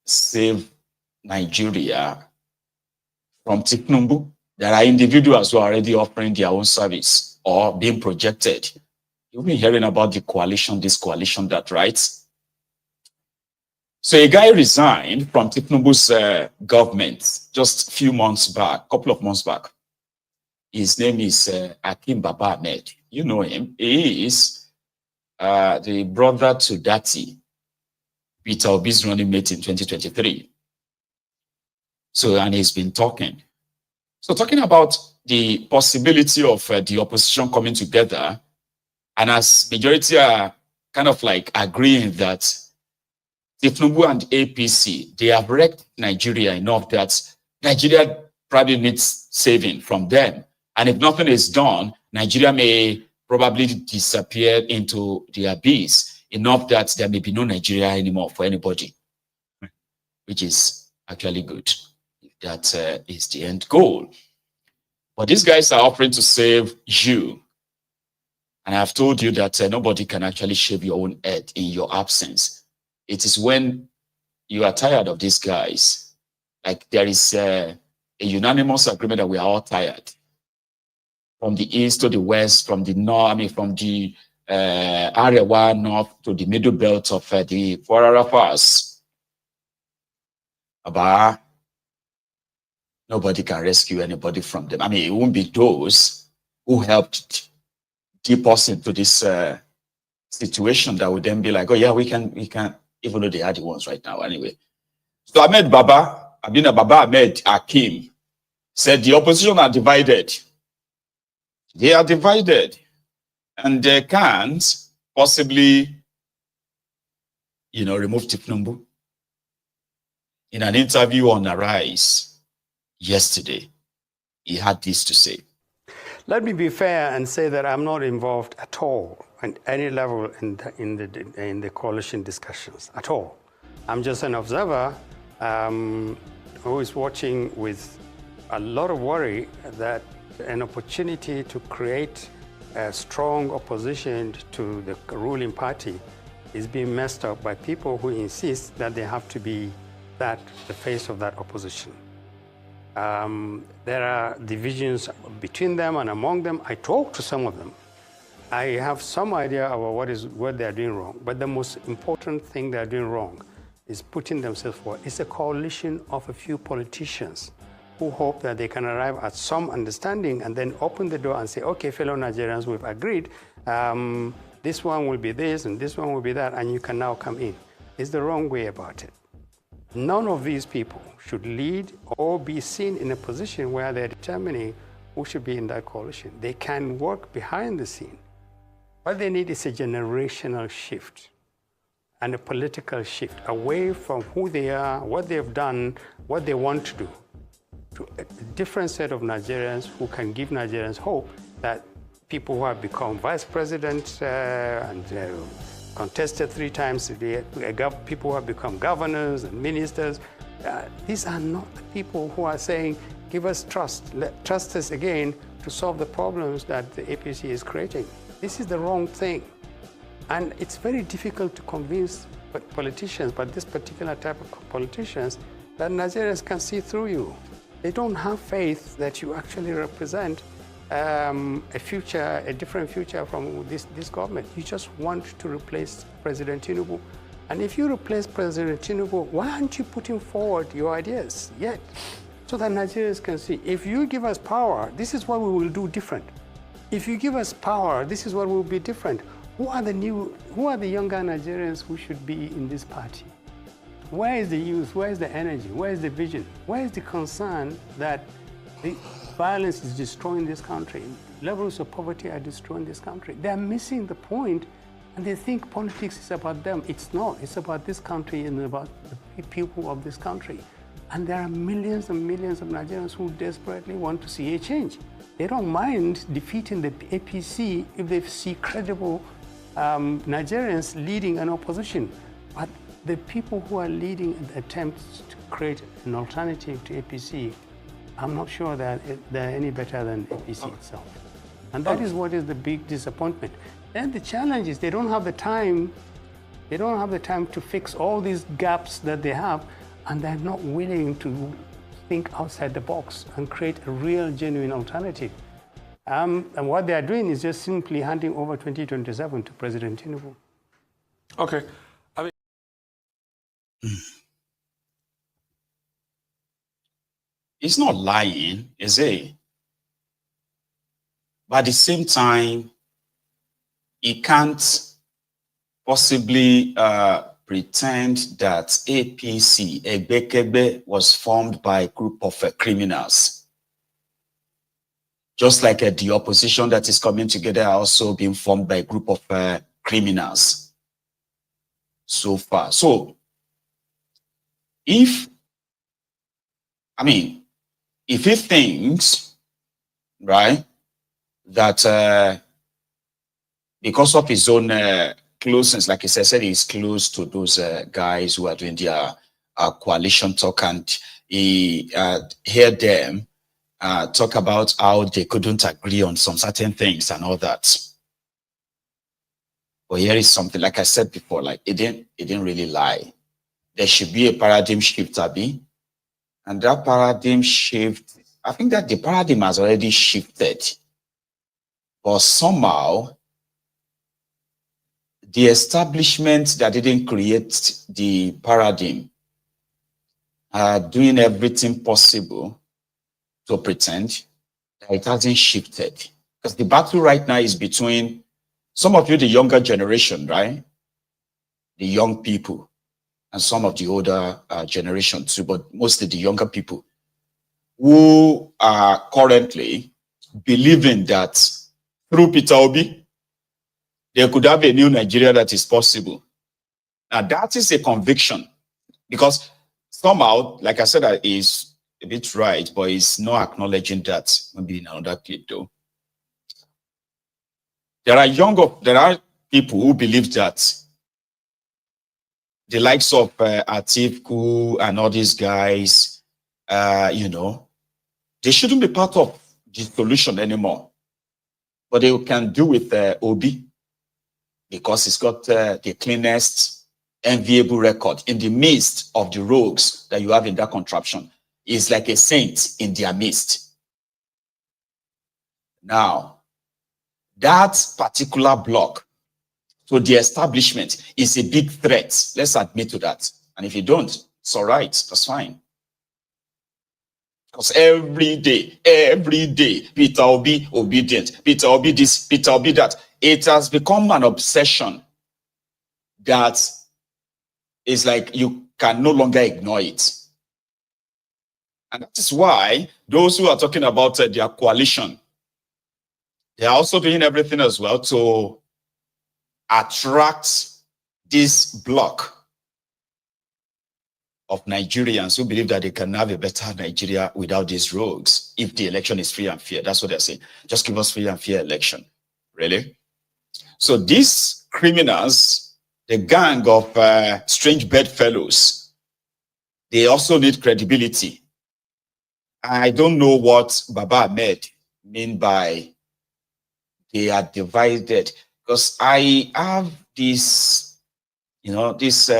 save Nigeria from thiefnubu? There are individuals who are already offering their own service or being projected. You've been hearing about the coalition, this coalition, that, right? So a guy resigned from thiefnubu's government just a few months back, couple of months back. His name is Akim Baba Ahmed. You know him. He is the brother to Dati, Peter Obi's running mate in 2023. So, and he's been talking. So talking about the possibility of the opposition coming together, and as majority are kind of like agreeing that thiefnubu and APC, they have wrecked Nigeria enough that Nigeria probably needs saving from them. And if nothing is done, Nigeria may probably disappear into the abyss enough that there may be no Nigeria anymore for anybody, which is actually good. That is the end goal. But these guys are offering to save you. And I've told you that nobody can actually shave your own head in your absence. It is when you are tired of these guys, like there is a unanimous agreement that we are all tired. From the east to the west, from the north, I mean, from the Arewa north to the middle belt of the Forarafas. About nobody can rescue anybody from them. I mean, it won't be those who helped dip us into this situation that would then be like, oh yeah, we can, even though they are the ones right now anyway. So Ahmed Akim said the opposition are divided. They are divided, and they can't possibly, remove thiefnubu. In an interview on Arise yesterday, he had this to say. Let me be fair and say that I'm not involved at all at any level in the coalition discussions at all. I'm just an observer who is watching with a lot of worry that an opportunity to create a strong opposition to the ruling party is being messed up by people who insist that they have to be the face of that opposition. There are divisions between them and among them. I talk to some of them. I have some idea about what they're doing wrong, but the most important thing they're doing wrong is putting themselves forward. It's a coalition of a few politicians who hope that they can arrive at some understanding and then open the door and say, okay, fellow Nigerians, we've agreed. This one will be this and this one will be that, and you can now come in. It's the wrong way about it. None of these people should lead or be seen in a position where they're determining who should be in that coalition. They can work behind the scene. What they need is a generational shift and a political shift away from who they are, what they've done, what they want to do, to a different set of Nigerians who can give Nigerians hope that people who have become vice president and contested 3 times, people who have become governors and ministers, these are not the people who are saying, give us trust, trust us again to solve the problems that the APC is creating. This is the wrong thing. And it's very difficult to convince politicians, but this particular type of politicians, that Nigerians can see through you. They don't have faith that you actually represent a different future from this government. You just want to replace President Tinubu. And if you replace President Tinubu, why aren't you putting forward your ideas yet? So that Nigerians can see, if you give us power, this is what we will do different. If you give us power, this is what will be different. Who are the younger Nigerians who should be in this party? Where is the youth? Where is the energy? Where is the vision? Where is the concern that the violence is destroying this country? Levels of poverty are destroying this country. They are missing the point And they think politics is about them. It's not. It's about this country and about the people of this country. And there are millions and millions of Nigerians who desperately want to see a change. They don't mind defeating the APC if they see credible Nigerians leading an opposition. But the people who are leading attempts to create an alternative to APC, I'm not sure that they're any better than APC itself. And that is what is the big disappointment. And the challenge is they don't have the time. They don't have the time to fix all these gaps that they have, and they're not willing to think outside the box and create a real, genuine alternative. And what they are doing is just simply handing over 2027 to President Tinubu. Okay. He's not lying, is he? But at the same time, he can't possibly pretend that APC, Egbekebe, was formed by a group of criminals. Just like the opposition that is coming together are also being formed by a group of criminals so far. So, if he thinks, right, that because of his own closeness, like I said, he's close to those guys who are doing their coalition talk, and he heard them talk about how they couldn't agree on some certain things and all that. But here is something, like I said before, like it didn't really lie. There should be a paradigm shift, Abi, and that paradigm shift, I think that the paradigm has already shifted, but somehow the establishment that didn't create the paradigm are doing everything possible to pretend that it hasn't shifted. Because the battle right now is between some of you, the younger generation, right? The young people, and some of the older generation too, but mostly the younger people who are currently believing that through Peter Obi, there could have a new Nigeria that is possible. Now, that is a conviction, because somehow, like I said, that is a bit right, but it's not acknowledging that. Maybe in another clip, though. There are people who believe that the likes of Atiku and all these guys, they shouldn't be part of the solution anymore. But they can do with Obi, because it's got the cleanest, enviable record in the midst of the rogues that you have in that contraption. It's like a saint in their midst. Now, that particular block to the establishment is a big threat. Let's admit to that. And if you don't, it's all right. That's fine. Because every day, Peter Obi obedient, Peter Obi this, Peter Obi that. It has become an obsession that is like you can no longer ignore it. And that is why those who are talking about their coalition, they are also doing everything as well to attract this block of Nigerians who believe that they can have a better Nigeria without these rogues if the election is free and fair. That's what they're saying. Just give us free and fair election. Really? So these criminals, the gang of strange bedfellows, they also need credibility. I don't know what Baba Ahmed mean by they are divided, because I have this, this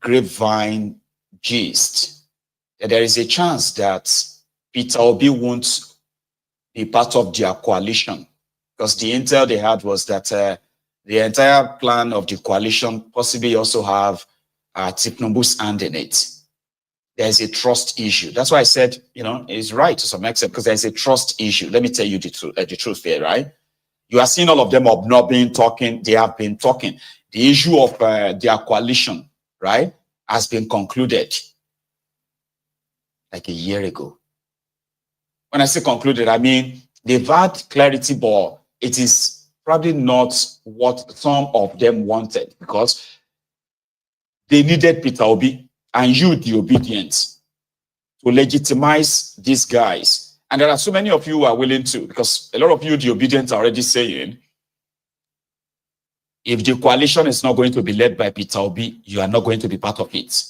grapevine gist that there is a chance that Peter Obi won't be part of their coalition, because the intel they had was that the entire plan of the coalition possibly also have thiefnubu's hand in it. There's a trust issue. That's why I said, it's right to some extent, because there's a trust issue. Let me tell you the truth here, right? You are seeing all of them obnobbing, talking. They have been talking. The issue of their coalition, right, has been concluded like a year ago. When I say concluded, I mean they've had clarity, but it is probably not what some of them wanted, because they needed Peter Obi and you, the obedient, to legitimize these guys. And there are so many of you who are willing to, because a lot of you, the obedient, are already saying, if the coalition is not going to be led by Peter Obi, you are not going to be part of it.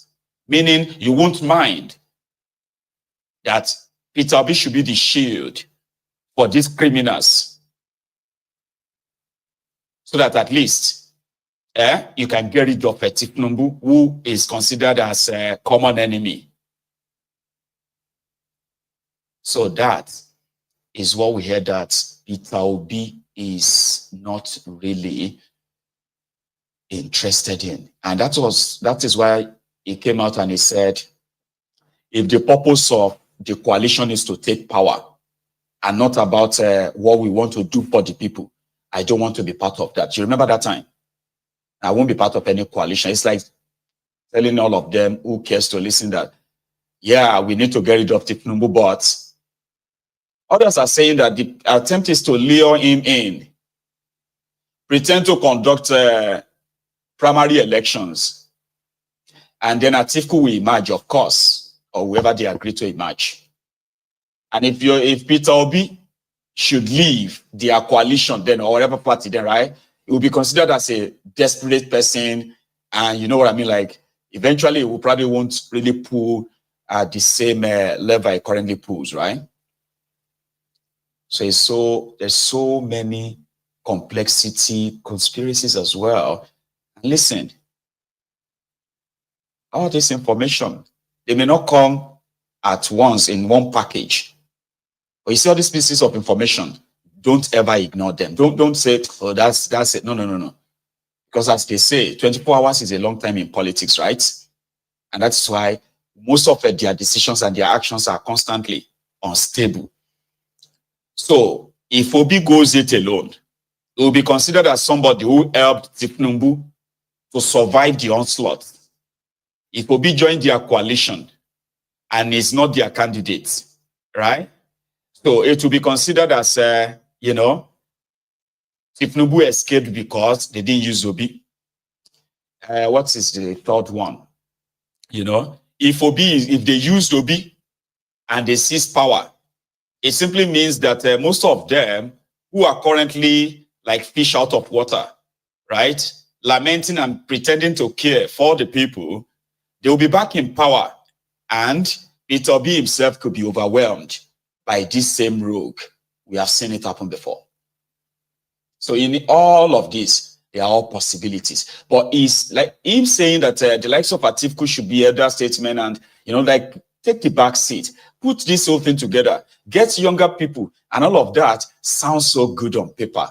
Meaning you won't mind that Peter Obi should be the shield for these criminals, so that at least you can get rid of thiefnubu, who is considered as a common enemy. So that is what we heard, that Peter Obi is not really interested in. And that is why he came out and he said, if the purpose of the coalition is to take power and not about what we want to do for the people, I don't want to be part of that. You remember that time? I won't be part of any coalition. It's like telling all of them who cares to listen that, yeah, we need to get rid of thiefnubu, but others are saying that the attempt is to lure him in, pretend to conduct primary elections, and then Atiku will emerge, of course, or whoever they agree to emerge. And if Peter Obi should leave their coalition then, or whatever party then, right, it will be considered as a desperate person. And you know what I mean? Like, eventually it will probably won't really pull at the same level it currently pulls, right? So there's so many complexity, conspiracies as well. And listen, all this information, they may not come at once in one package. But you see all these pieces of information, don't ever ignore them. Don't say, oh, that's it. No. Because as they say, 24 hours is a long time in politics, right? And that's why most of their decisions and their actions are constantly unstable. So if Obi goes it alone, it will be considered as somebody who helped thiefnubu to survive the onslaught. If Obi joined their coalition and is not their candidate, right? So it will be considered as, thiefnubu escaped because they didn't use Obi. What is the third one? If they used Obi and they seized power, it simply means that most of them who are currently like fish out of water, right, lamenting and pretending to care for the people, they will be back in power, and Peter Obi himself could be overwhelmed by this same rogue. We have seen it happen before. So in all of this, there are all possibilities. But it's like him saying that the likes of Atiku should be elder statesmen and, take the back seat, put this whole thing together, get younger people, and all of that sounds so good on paper.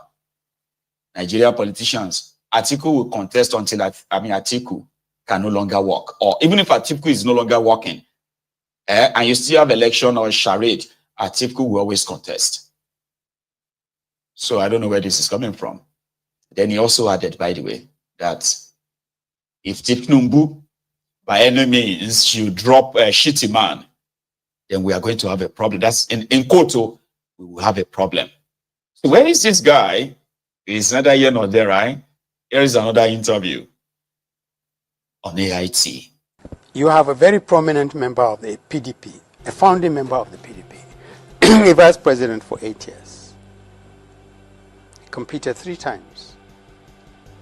Nigeria politicians, Atiku will contest until Atiku can no longer work. Or even if Atiku is no longer working, and you still have election or charade, Atiku will always contest. So I don't know where this is coming from. Then he also added, by the way, that if thiefnubu by any means should drop a shitty man, then we are going to have a problem. That's in Koolu, we will have a problem. So where is this guy? He's neither here nor there, right? Here is another interview on AIT. You have a very prominent member of the PDP, a founding member of the PDP, a vice president for 8 years. He competed 3 times,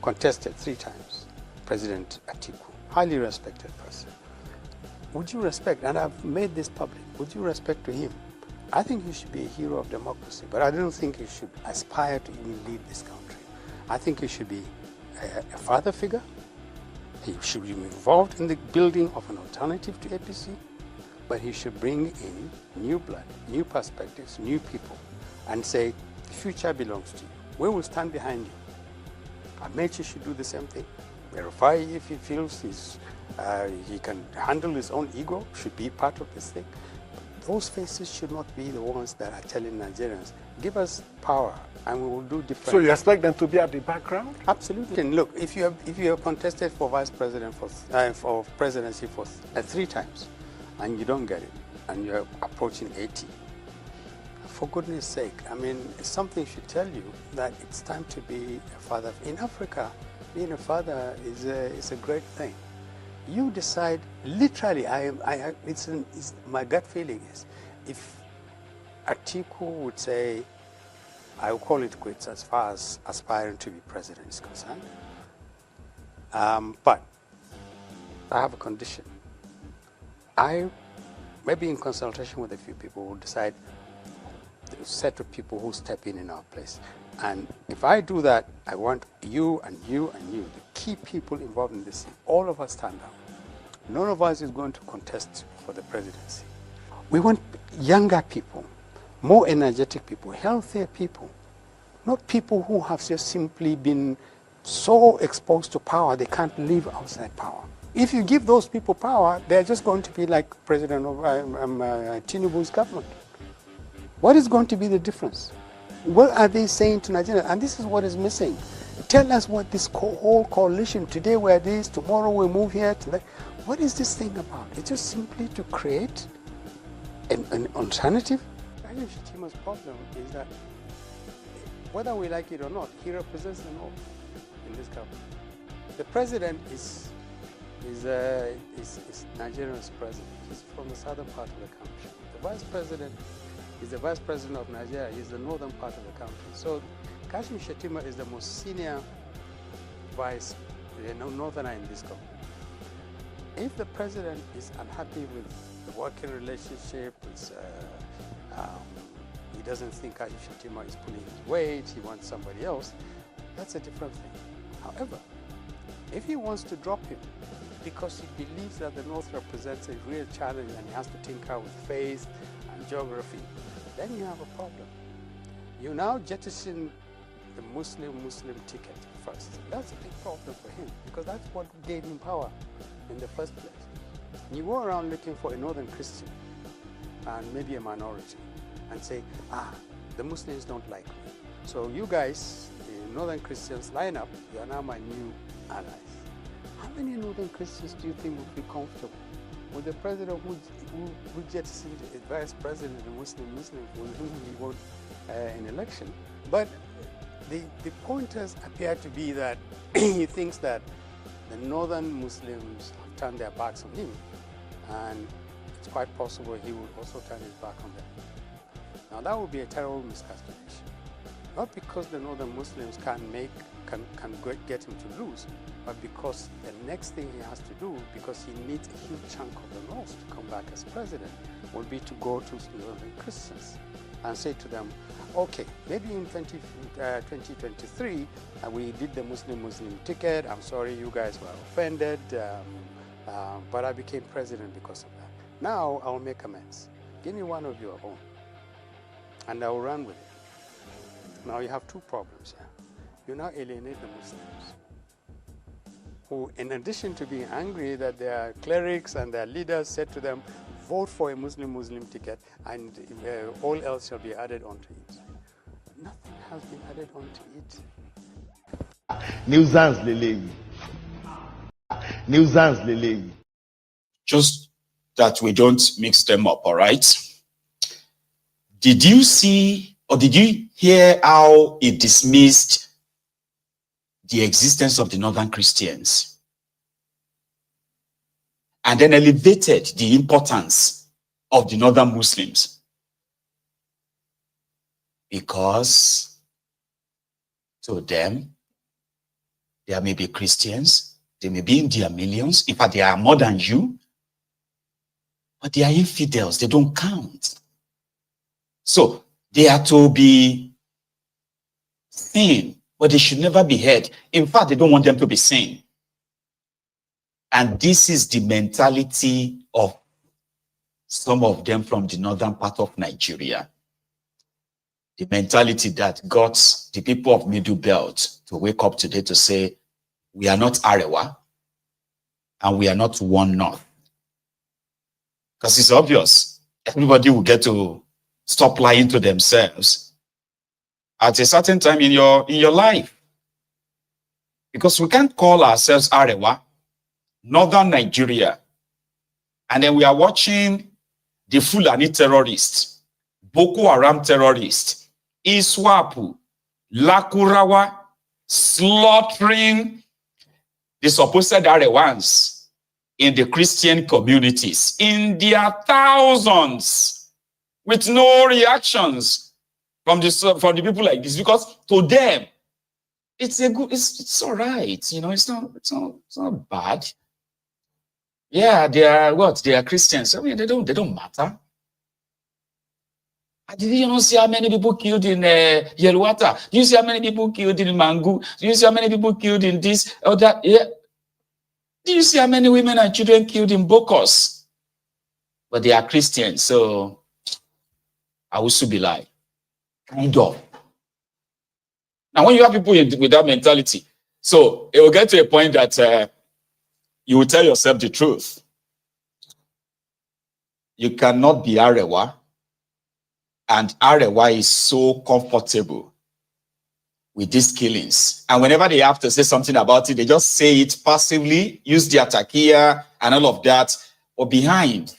contested 3 times, President Atiku. Highly respected person. Would you respect, and I've made this public, would you respect to him? I think he should be a hero of democracy, but I don't think he should aspire to even lead this country. I think he should be a father figure. He should be involved in the building of an alternative to APC, but he should bring in new blood, new perspectives, new people, and say, the future belongs to you. We will stand behind you. Amechi should do the same thing. Verify if he feels he can handle his own ego, should be part of this thing. But those faces should not be the ones that are telling Nigerians, give us power and we will do different. So you expect them to be at the background? Absolutely. And look, if you have contested for vice president for presidency for 3 times and you don't get it, and you're approaching 80, for goodness sake, I mean, something should tell you that it's time to be a father. In Africa, being a father is a great thing. You decide, literally, my gut feeling is, if Atiku would say, I will call it quits as far as aspiring to be president is concerned. But I have a condition. I, maybe in consultation with a few people, will decide the set of people who step in our place. And if I do that, I want you and you and you, the key people involved in this thing, all of us stand up. None of us is going to contest for the presidency. We want younger people, more energetic people, healthier people, not people who have just simply been so exposed to power they can't live outside power. If you give those people power, they're just going to be like President of Tinubu's government. What is going to be the difference? What are they saying to Nigeria? And this is what is missing. Tell us what this whole coalition, today we're this, tomorrow we move here, today. What is this thing about? It's just simply to create an alternative. President Shitima's problem is that whether we like it or not, he represents the North in this government. The president is Nigeria's president. He's from the southern part of the country. The vice president is the vice president of Nigeria. He's the northern part of the country. So Kashim Shettima is the most senior northerner in this government. If the president is unhappy with the working relationship, he doesn't think Kashim Shettima is pulling his weight, he wants somebody else, that's a different thing. However, if he wants to drop him because he believes that the North represents a real challenge and he has to tinker with faith and geography, then you have a problem. You now jettison the Muslim ticket first. That's a big problem for him because that's what gave him power in the first place. You go around looking for a northern Christian and maybe a minority and say, the Muslims don't like me. So you guys, the northern Christians, line up, you are now my new allies. How many northern Christians do you think would be comfortable with the president who jettisoned a vice president, a Muslim with whom he won an election? But the pointers appear to be that he thinks that the northern Muslims have turned their backs on him, and it's quite possible he would also turn his back on them. Now that would be a terrible miscalculation. Not because the northern Muslims can get him to lose, but because the next thing he has to do, because he needs a huge chunk of the North to come back as president, will be to go to northern Christians and say to them, okay, maybe in 2023 we did the Muslim ticket, I'm sorry you guys were offended, but I became president because of that. Now I'll make amends. Give me one of your own, and I'll run with it. Now you have two problems here. You now alienate the Muslims, who, in addition to being angry that their clerics and their leaders said to them, vote for a Muslim ticket and all else shall be added onto it. Nothing has been added onto it. Nuisance Lele. Nuisance Lele. Just that we don't mix them up, all right? Did you see or did you hear how he dismissed the existence of the northern Christians and then elevated the importance of the northern Muslims? Because to them, there may be Christians, they may be in their millions, in fact, they are more than you, but they are infidels, they don't count. So they are to be seen, but they should never be heard. In fact, they don't want them to be seen. And this is the mentality of some of them from the northern part of Nigeria. The mentality that got the people of Middle Belt to wake up today to say, we are not Arewa and we are not one North. Because it's obvious, everybody will get to stop lying to themselves at a certain time in your life. Because we can't call ourselves Arewa, Northern Nigeria, and then we are watching the Fulani terrorists Boko Haram terrorists, Iswapu, Lakurawa, slaughtering the supposed Arewans in the Christian communities in their thousands with no reactions from the people like this, because to them it's all right, you know, it's not bad. Yeah, they are Christians. I mean, they don't matter. Did you not see how many people killed in Yelwata? Do you see how many people killed in Mangu? Do you see how many people killed in this or that? Yeah. Do you see how many women and children killed in Bokos? But they are Christians, so I will still be like, kind of. Now, when you have people with that mentality, so it will get to a point that you will tell yourself the truth. You cannot be Arewa, and Arewa is so comfortable with these killings. And whenever they have to say something about it, they just say it passively, use their takia and all of that. But behind,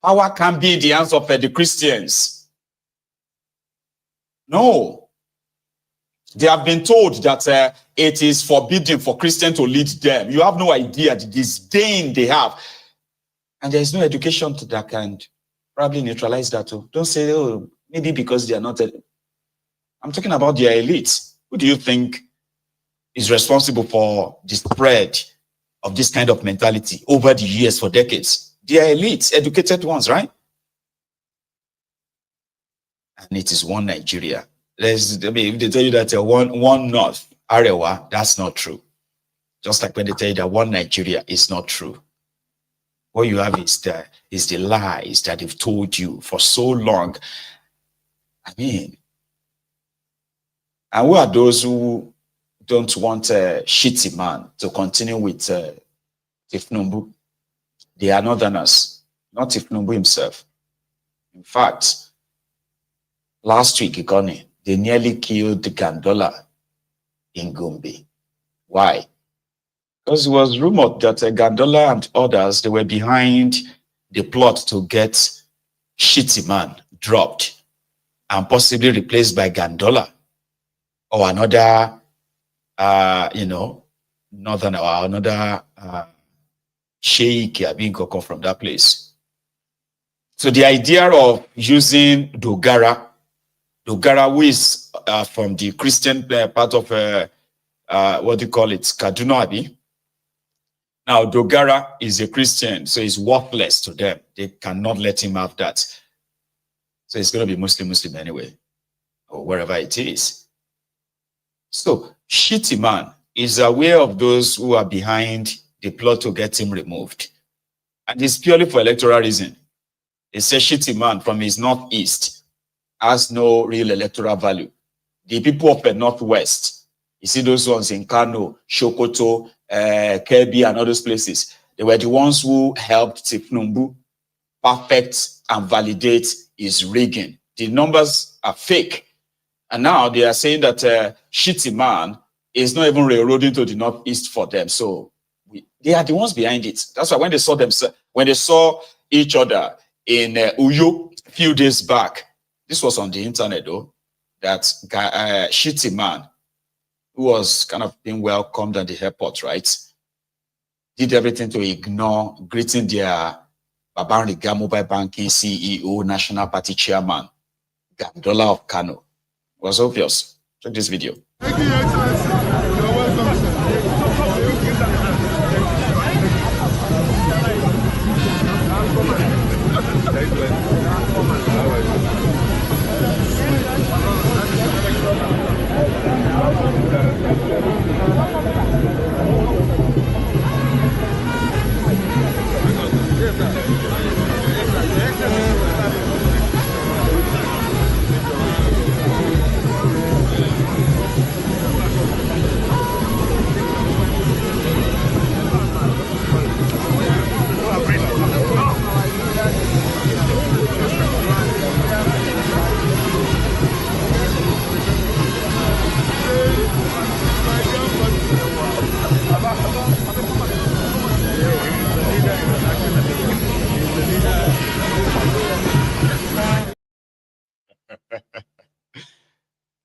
power can't be in the hands of the Christians. No. They have been told that it is forbidden for Christians to lead them. You have no idea the disdain they have. And there is no education that can probably neutralize that too. Don't say, oh, maybe because they are not. I'm talking about their elites. Who do you think is responsible for the spread of this kind of mentality over the years for decades? They are elites, educated ones, right? And it is one Nigeria. If they tell you that one North, Arewa, that's not true. Just like when they tell you that one Nigeria is not true. What you have is the lies that they've told you for so long. I mean, and who are those who don't want a shitty man to continue with thiefnubu? They are northerners, not thiefnubu himself. In fact, last week, Igoni, they nearly killed the Gandola in Gombe. Why? Because it was rumored that Gandola and others, they were behind the plot to get shitty man dropped and possibly replaced by Gandola or another, northern or another sheikh being come from that place. So the idea of using Dogara, who is from the Christian part of, what do you call it, Kaduna Abi. Now, Dogara is a Christian, so he's worthless to them. They cannot let him have that. So it's going to be Muslim anyway, or wherever it is. So, shitty man is aware of those who are behind the plot to get him removed. And it's purely for electoral reason. It's a shitty man from his northeast has no real electoral value. The people of the northwest, you see those ones in Kano, Sokoto, Kebbi, and other places, they were the ones who helped thiefnubu perfect and validate his rigging. The numbers are fake. And now they are saying that shitty man is not even railroading to the northeast for them. So they are the ones behind it. That's why when they saw each other in Uyo a few days back, this was on the internet though, that shitty man who was kind of being welcomed at the airport, right? Did everything to ignore greeting their Babariga Mobile Banking CEO, National Party Chairman, Gandola of Kano. It was obvious. Check this video. Thank you, Your Excellency. You're welcome, sir.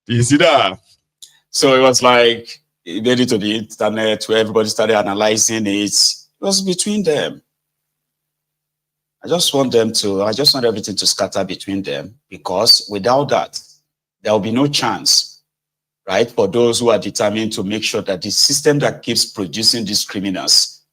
You see that? So it was like, it made it to the internet where everybody started analyzing it. It was between them. I just want everything to scatter between them, because without that, there will be no chance, right, for those who are determined to make sure that the system that keeps producing these criminals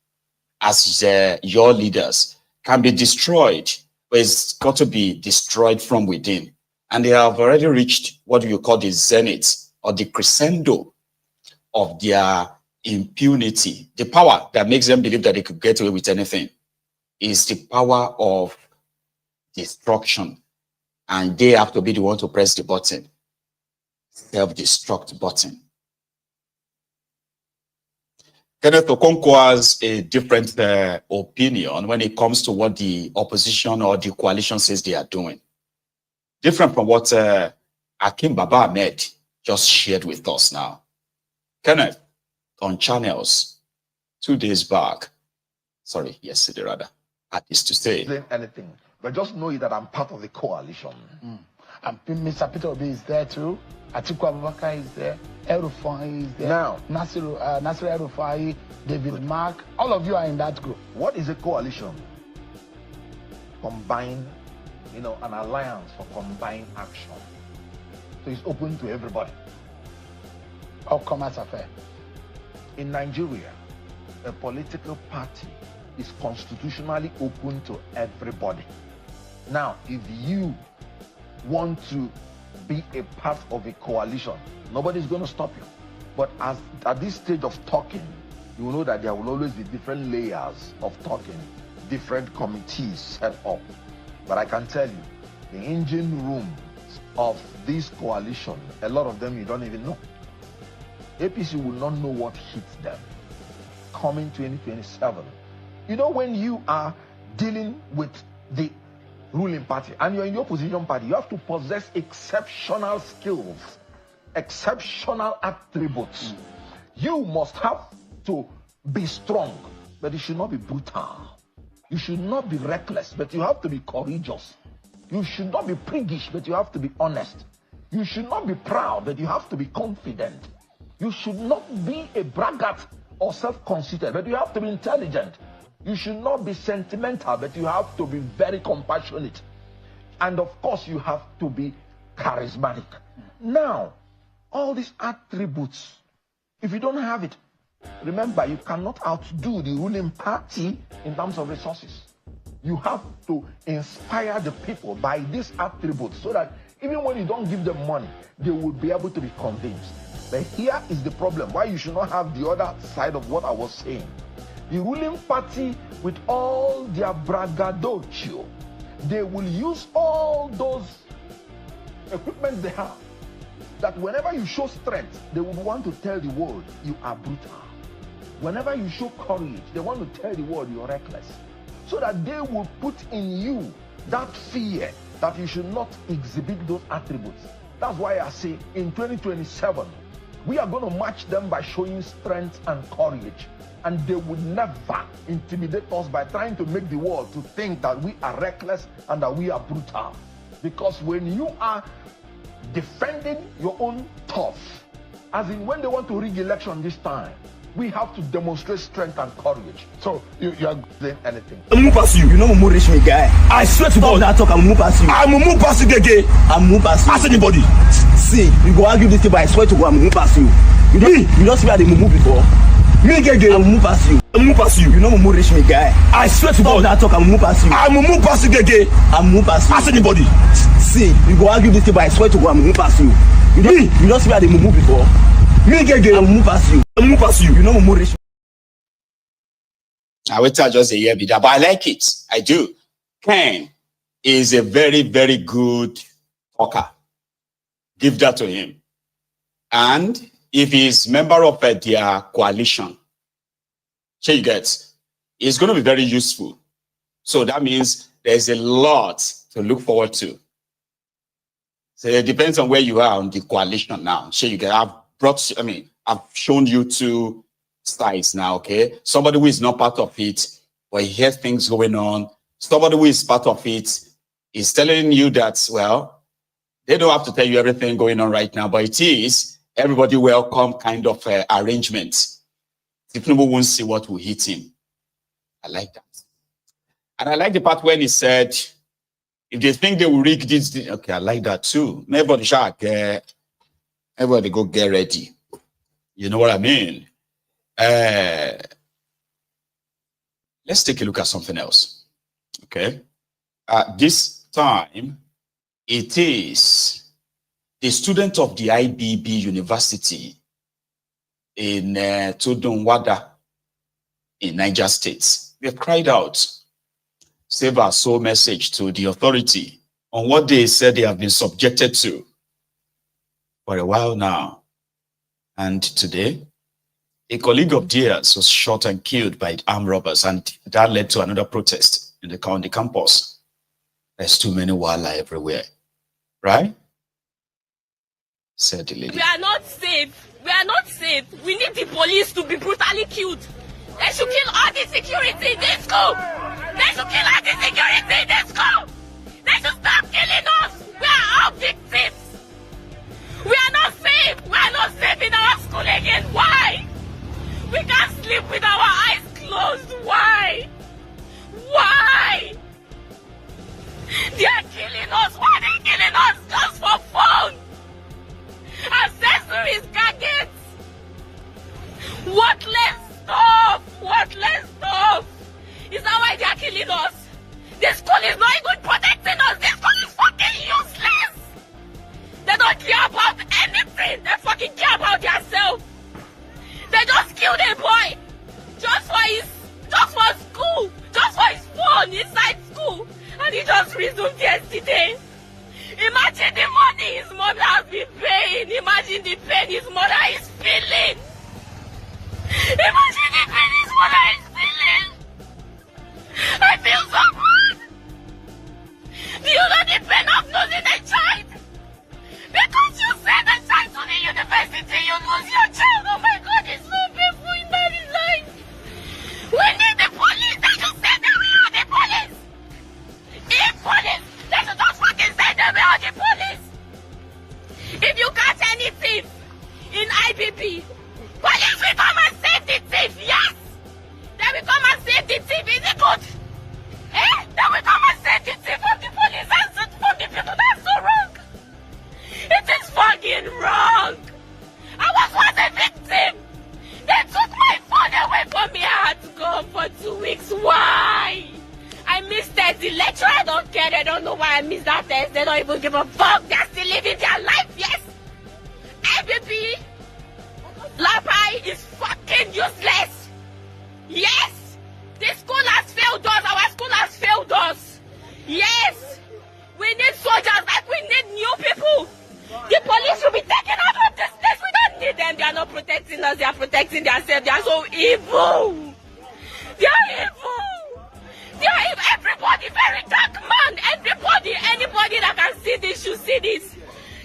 as your leaders can be destroyed, but it's got to be destroyed from within. And they have already reached what you call the zenith or the crescendo of their impunity. The power that makes them believe that they could get away with anything is the power of destruction. And they have to be the one to press the button, self-destruct button. Kenneth Okonkwo has a different opinion when it comes to what the opposition or the coalition says they are doing. Different from what Akim Baba Ahmed just shared with us now. Kenneth, on channels 2 days back, sorry, yesterday rather, had this to say. Anything, but just know that I'm part of the coalition. And Mr. Peter Obi is there too. Atiku Abubakar is there. El-Rufai is there. Now, Nasir El-Rufai, David Mark, all of you are in that group. What is a coalition? Combine, an alliance for combined action. So it's open to everybody. Or commerce affair. In Nigeria, a political party is constitutionally open to everybody. Now, if you want to be a part of a coalition, nobody's going to stop you. But at this stage of talking, you will know that there will always be different layers of talking, different committees set up. But I can tell you, the engine rooms of this coalition, a lot of them you don't even know. APC will not know what hits them coming 2027. When you are dealing with the ruling party and you're in the opposition party, you have to possess exceptional skills, exceptional attributes. You must have to be strong, but you should not be brutal. You should not be reckless, but you have to be courageous. You should not be priggish, but you have to be honest. You should not be proud, but you have to be confident. You should not be a braggart or self-conceited, but you have to be intelligent. You should not be sentimental, but you have to be very compassionate. And of course, you have to be charismatic. Now, all these attributes, if you don't have it, remember, you cannot outdo the ruling party in terms of resources. You have to inspire the people by these attributes so that even when you don't give them money, they will be able to be convinced. But here is the problem, why you should not have the other side of what I was saying. The ruling party, with all their braggadocio, they will use all those equipment they have, that whenever you show strength, they will want to tell the world you are brutal. Whenever you show courage, they want to tell the world you're reckless. So that they will put in you that fear that you should not exhibit those attributes. That's why I say in 2027, we are going to match them by showing strength and courage. And they would never intimidate us by trying to make the world to think that we are reckless and that we are brutal. Because when you are defending your own turf, as in when they want to rig election this time, we have to demonstrate strength and courage. So you are doing anything. I'm move past you. You know I'm rich me guy. I swear to God that talk. I'm move past you. I'm move past you, Gege. I'm move past you. Ask anybody. See, you go argue this thing, but I swear to God I'm move past you. You don't see where they move before. Me Gege. I'm move past you. I'm move past you. You know I'm rich me guy. I swear to God that talk. I'm move past you. I'm move past you, Gege. I'm move past you. Ask anybody. See, you go argue this thing, but I swear to God I'm move past you. You don't see where they move before. Me Gege. I'm move past you. I'm move past you. You know I'm rich. I will tell just a year bit, but I like it. I do. Ken is a very, very good talker. Give that to him. And if he's member of their coalition, you get, it's going to be very useful. So that means there's a lot to look forward to. So it depends on where you are on the coalition now. You get, I've shown you two sides now, okay? Somebody who is not part of it, but he hears things going on. Somebody who is part of it is telling you that, well, They don't have to tell you everything going on right now, but it is everybody welcome kind of arrangement. Tinubu won't see what will hit him. I like that. And I like the part when he said, if they think they will rig this, okay, I like that too. Everybody go get ready. You know what I mean? Let's take a look at something else. Okay. This time, it is the student of the IBB University in Tudunwada in Niger State. They have cried out, save our soul message to the authority on what they said they have been subjected to for a while now. And today, a colleague of theirs was shot and killed by armed robbers, and that led to another protest in the county campus. There's too many wildlife everywhere, right? Said the lady. We are not safe. We are not safe. We need the police to be brutally killed. They should kill all the security in this school. They should kill all the security in this school. They should stop killing us. We are all victims. We are not safe. We are not safe in our school again. Why? We can't sleep with our eyes closed. Why? Why? They are killing us. Why are they killing us? Just for fun. Accessories, gadgets. Worthless stuff. Worthless stuff. Is that why they are killing us? The school is not even protecting us. The school is fucking useless. They don't care about anything. They fucking care about themselves. They just killed a boy just for school, just for his phone inside school, and he just resumed yesterday. Imagine the money his mother has been paying. Imagine the pain his mother is feeling. Imagine the pain his mother is feeling. I feel so bad. Do you know the pain of losing a child? Because you send a child to the university, you lose your child. Oh my God, it's so painful in my life. We need the police. They should send them out, the police. If police, they should just fucking send them out, the police. If you catch any thief in IBB, police will come and save the thief, yes. They will come and save the thief, is it good? Eh? They will come and save the thief from the police and from the people. That's so wrong. It is fucking wrong. I was once a victim. They took my phone away from me. I had to go home for 2 weeks. Why? I missed it. The lecturer don't care. They don't know why I missed that test. They don't even give a fuck. They're still living their life. Yes. ABB, Lapai is fucking useless. Yes. The school has failed us. Our school has failed us. Yes. We need soldiers like we need new people. The police should be taken out of this place. We don't need them. They are not protecting us. They are protecting themselves. They are so evil. They are evil. They are evil. Everybody, very dark man. Everybody, anybody that can see this should see this.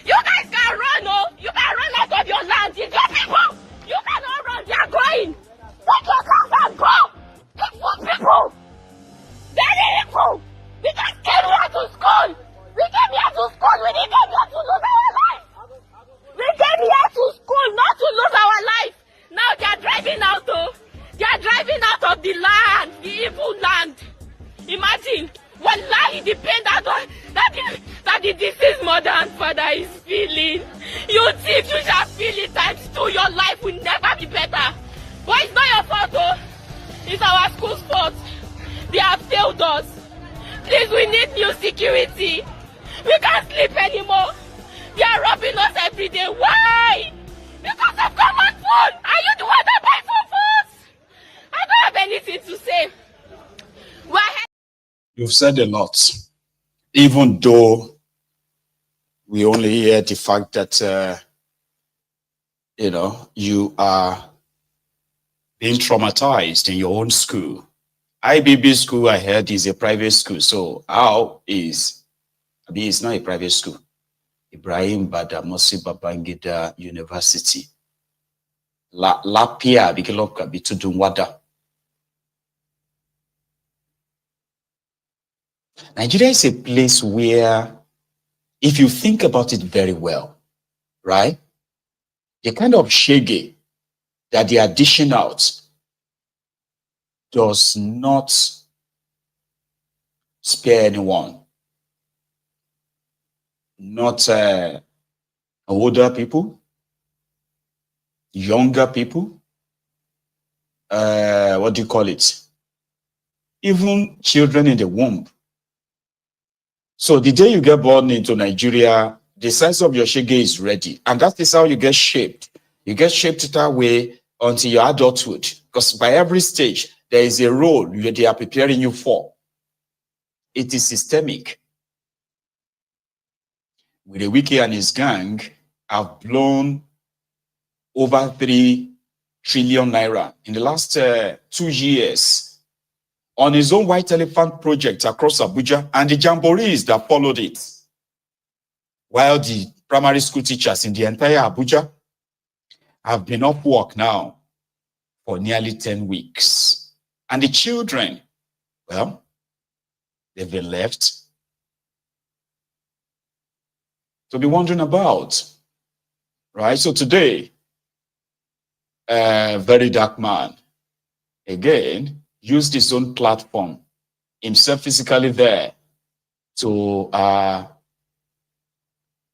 You guys can run, oh. You can run out of your land. You get people. You cannot run. They are going. Take yourself and go. Evil people. Very evil. We just came here to school. We came here to school. We didn't come here to lose our life. We came here to school not to lose our life. Now they are driving out though. They are driving out of the land, the evil land. Imagine, wallahi, the pain that the deceased mother and father is feeling. You thief, you shall feel it times 2. Your life will never be better. But it's not your fault though. It's our school's fault. They have failed us. Please, we need new security. We can't sleep anymore. They are robbing us every day. Why? Because of common food. Are you the one that buy food for us? I don't have anything to say. You've said a lot. Even though we only hear the fact that, you are being traumatized in your own school. IBB school, I heard, is a private school. So it's not a private school. Ibrahim Badamasi Babangida University. Lapia Bikiloka Bitudunwada. Nigeria is a place where if you think about it very well, right? The kind of shege that they are dishing out does not spare anyone. Not older people, younger people, what do you call it? Even children in the womb. So the day you get born into Nigeria, the size of your shege is ready. And that is how you get shaped. You get shaped that way until your adulthood. Because by every stage, there is a role they are preparing you for. It is systemic. With a Wiki and his gang have blown over 3 trillion naira in the last 2 years on his own white elephant project across Abuja and the jamborees that followed it. While the primary school teachers in the entire Abuja have been off work now for nearly 10 weeks. And the children, well, they've been left to be wondering about, right? So today, a very dark man, again, used his own platform, himself physically there, to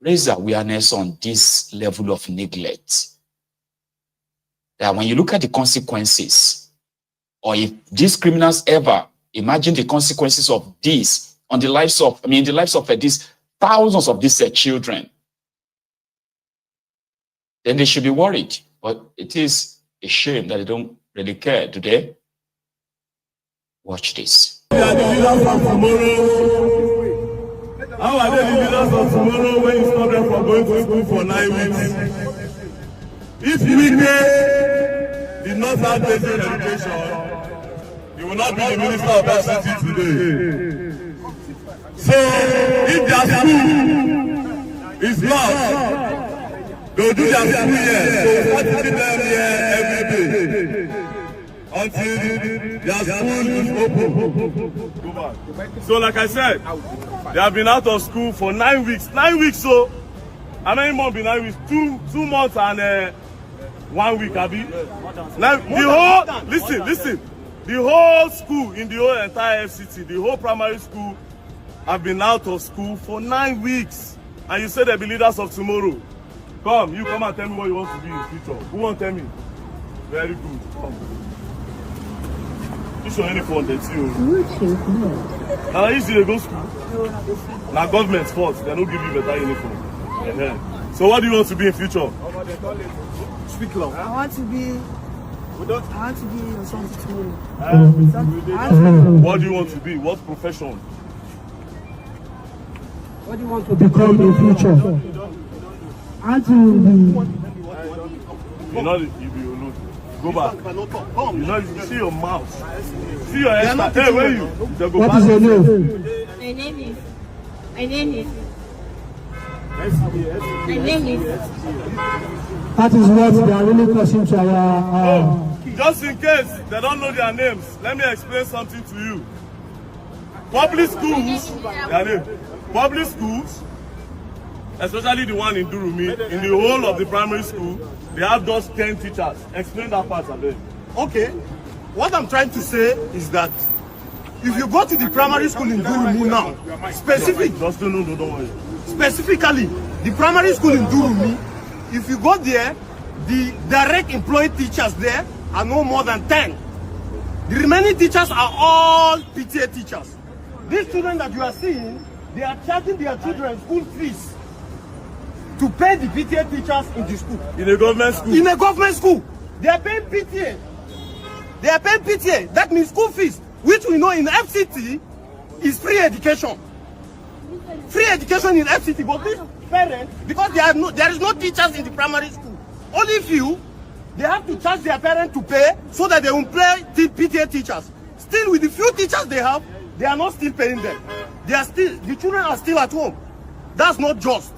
raise awareness on this level of neglect. That when you look at the consequences, or if these criminals ever imagine the consequences of this on the lives of, the lives of these thousands of these children, then they should be worried. But it is a shame that they don't really care, do they? Watch this. They are the leaders of tomorrow. How are they the leaders of tomorrow when you stop them from going to school for 9 weeks? If Wike did not have basic education, he will not be the minister of FCT today. So, if their school is locked, they'll do their school here. So, start teaching them here every day until their school is open. So, like I said, they have been out of school for 9 weeks. 9 weeks, so how many months been 9 weeks? 2 months and 1 week, Abi. Now, the whole, listen. The whole school in the whole entire FCT, the whole primary school, have been out of school for 9 weeks. And you say they'll be leaders of tomorrow. Come and tell me what you want to be in the future. Who won't tell me? Very good. Come. You show any phone that's you. Now, you see they go school. Now, government's fault. They don't give you better uniform. So, what do you want to be in future? Speak loud. I want to be something tomorrow. What do you want to be? What profession? What do you want to become in the future? I want to be... You know, you be alone. Go back. You know, you see your mouth. See your head. Hey, where are you? What is your name? My name is... That is what they are really causing to our... Just in case they don't know their names, let me explain something to you. Public schools, public schools, especially the one in Durumi, in the whole of the primary school, they have just 10 teachers. Explain that part of it. Okay. What I'm trying to say is that if you go to the primary school in Durumi now, specifically, the primary school in Durumi, if you go there, the direct employed teachers there are no more than 10. The remaining teachers are all PTA teachers. These children that you are seeing, they are charging their children school fees to pay the PTA teachers in the school. In a government school? In a government school. They are paying PTA. They are paying PTA. That means school fees, which we know in FCT is free education. Free education in FCT, but these parents, because there is no teachers in the primary school, only few, they have to charge their parents to pay so that they will employ PTA teachers. Still, with the few teachers they have, they are not still paying them. The children are still at home. That's not just.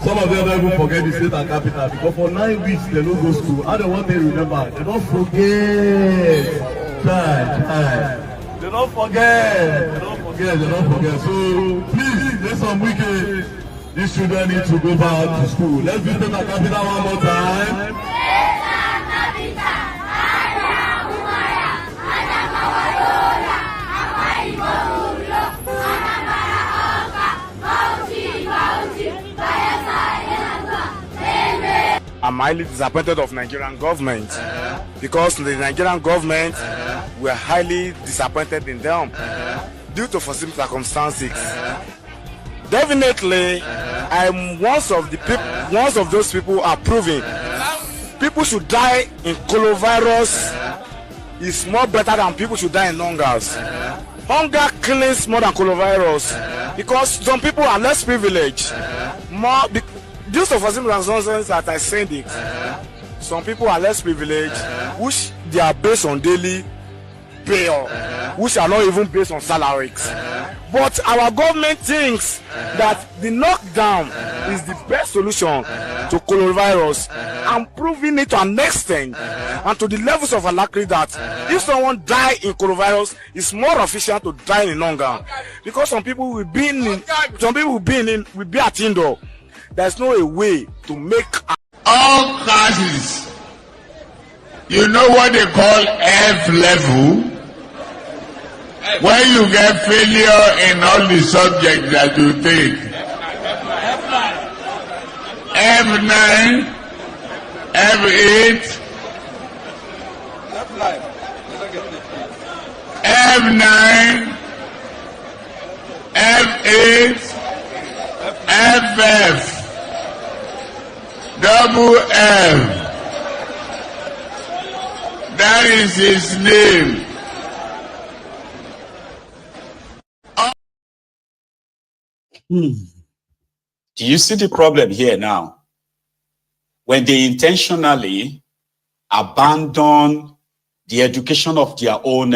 Some of them don't even forget the state and capital because for 9 weeks they don't go to school. How they want to remember? They don't forget. They don't forget. So please, there's some wicked. These children need to go back to school. Let's visit the capital one more time. I'm highly disappointed of Nigerian government because the Nigerian government were highly disappointed in them due to foreseen circumstances. Definitely, I'm one of those people who are proving people should die in coronavirus is more better than people should die in hungers. Hunger kills more than coronavirus because some people are less privileged. Due to foreseen circumstances that I said it, some people are less privileged, which they are based on daily pay, which are not even based on salaries. But our government thinks that the lockdown is the best solution to coronavirus and proving it to an extent and to the levels of alacrity that if someone die in coronavirus, it's more efficient to die in hunger because some people will be at indoor. There's no way to make all classes. You know what they call F level? When you get failure in all the subjects that you take. F9, F8, F9, F8, FF. Double F. That is his name. Do you see the problem here now? When they intentionally abandon the education of their own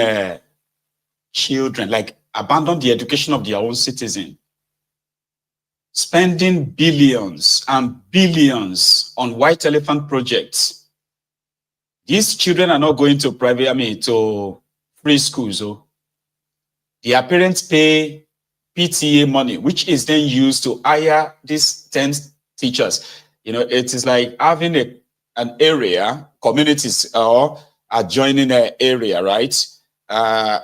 children, like abandon the education of their own citizen, spending billions and billions on white elephant projects. These children are not going to to free schools. Oh. Their parents pay PTA money, which is then used to hire these 10 teachers. You know, it is like having an area, communities or adjoining an area, right?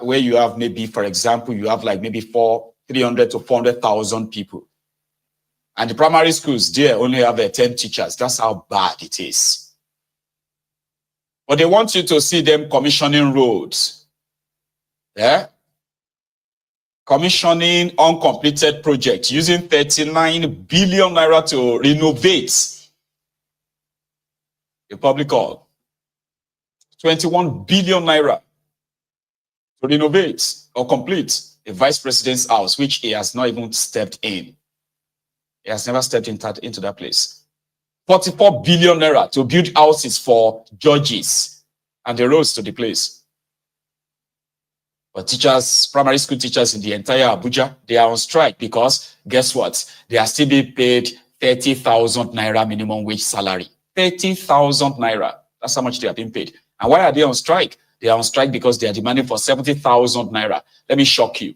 Where you have maybe, for example, you have like maybe 300 to 400,000 people. And the primary schools there only have 10 teachers. That's how bad it is. But they want you to see them commissioning roads. Yeah? Commissioning uncompleted projects using 39 billion naira to renovate a public hall. 21 billion naira to renovate or complete a vice president's house, which he has not even stepped in. He has never stepped into that place. 44 billion naira to build houses for judges and the roads to the place. But teachers, primary school teachers in the entire Abuja, they are on strike because guess what? They are still being paid 30,000 naira minimum wage salary. 30,000 naira. That's how much they are being paid. And why are they on strike? They are on strike because they are demanding for 70,000 naira. Let me shock you.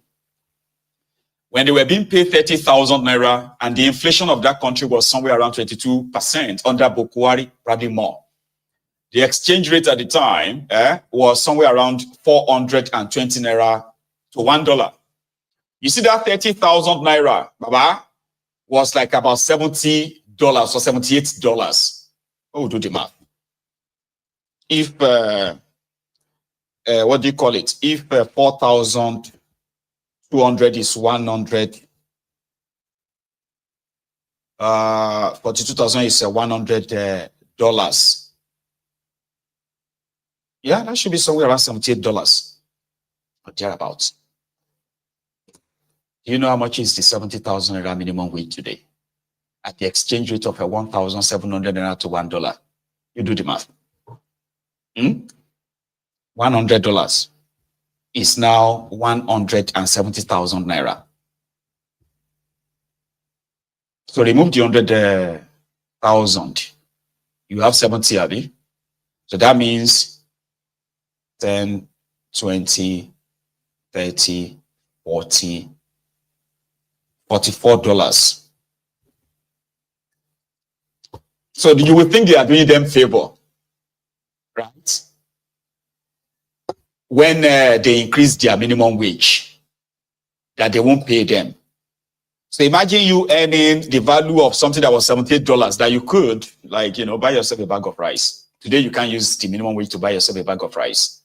When they were being paid 30,000 naira and the inflation of that country was somewhere around 22% under Boko Haram, probably more. The exchange rate at the time was somewhere around 420 naira to $1. You see that 30,000 naira, Baba, was like about $70 or $78. Oh, do the math. If what do you call it? If 4,200 is 100, 42,000 is $100. Yeah, that should be somewhere around $78 or thereabouts. Do you know how much is the 70,000 naira minimum wage today? At the exchange rate of 1,700 naira to $1. You do the math. $100 is now 170,000 naira. So remove the 100,000. You have 70, Abby. So that means 10, 20, 30, 40, $44. So you would think they are doing them favor, right? When they increase their minimum wage, that they won't pay them. So imagine you earning the value of something that was $78 that you could, like, buy yourself a bag of rice. Today, you can't use the minimum wage to buy yourself a bag of rice.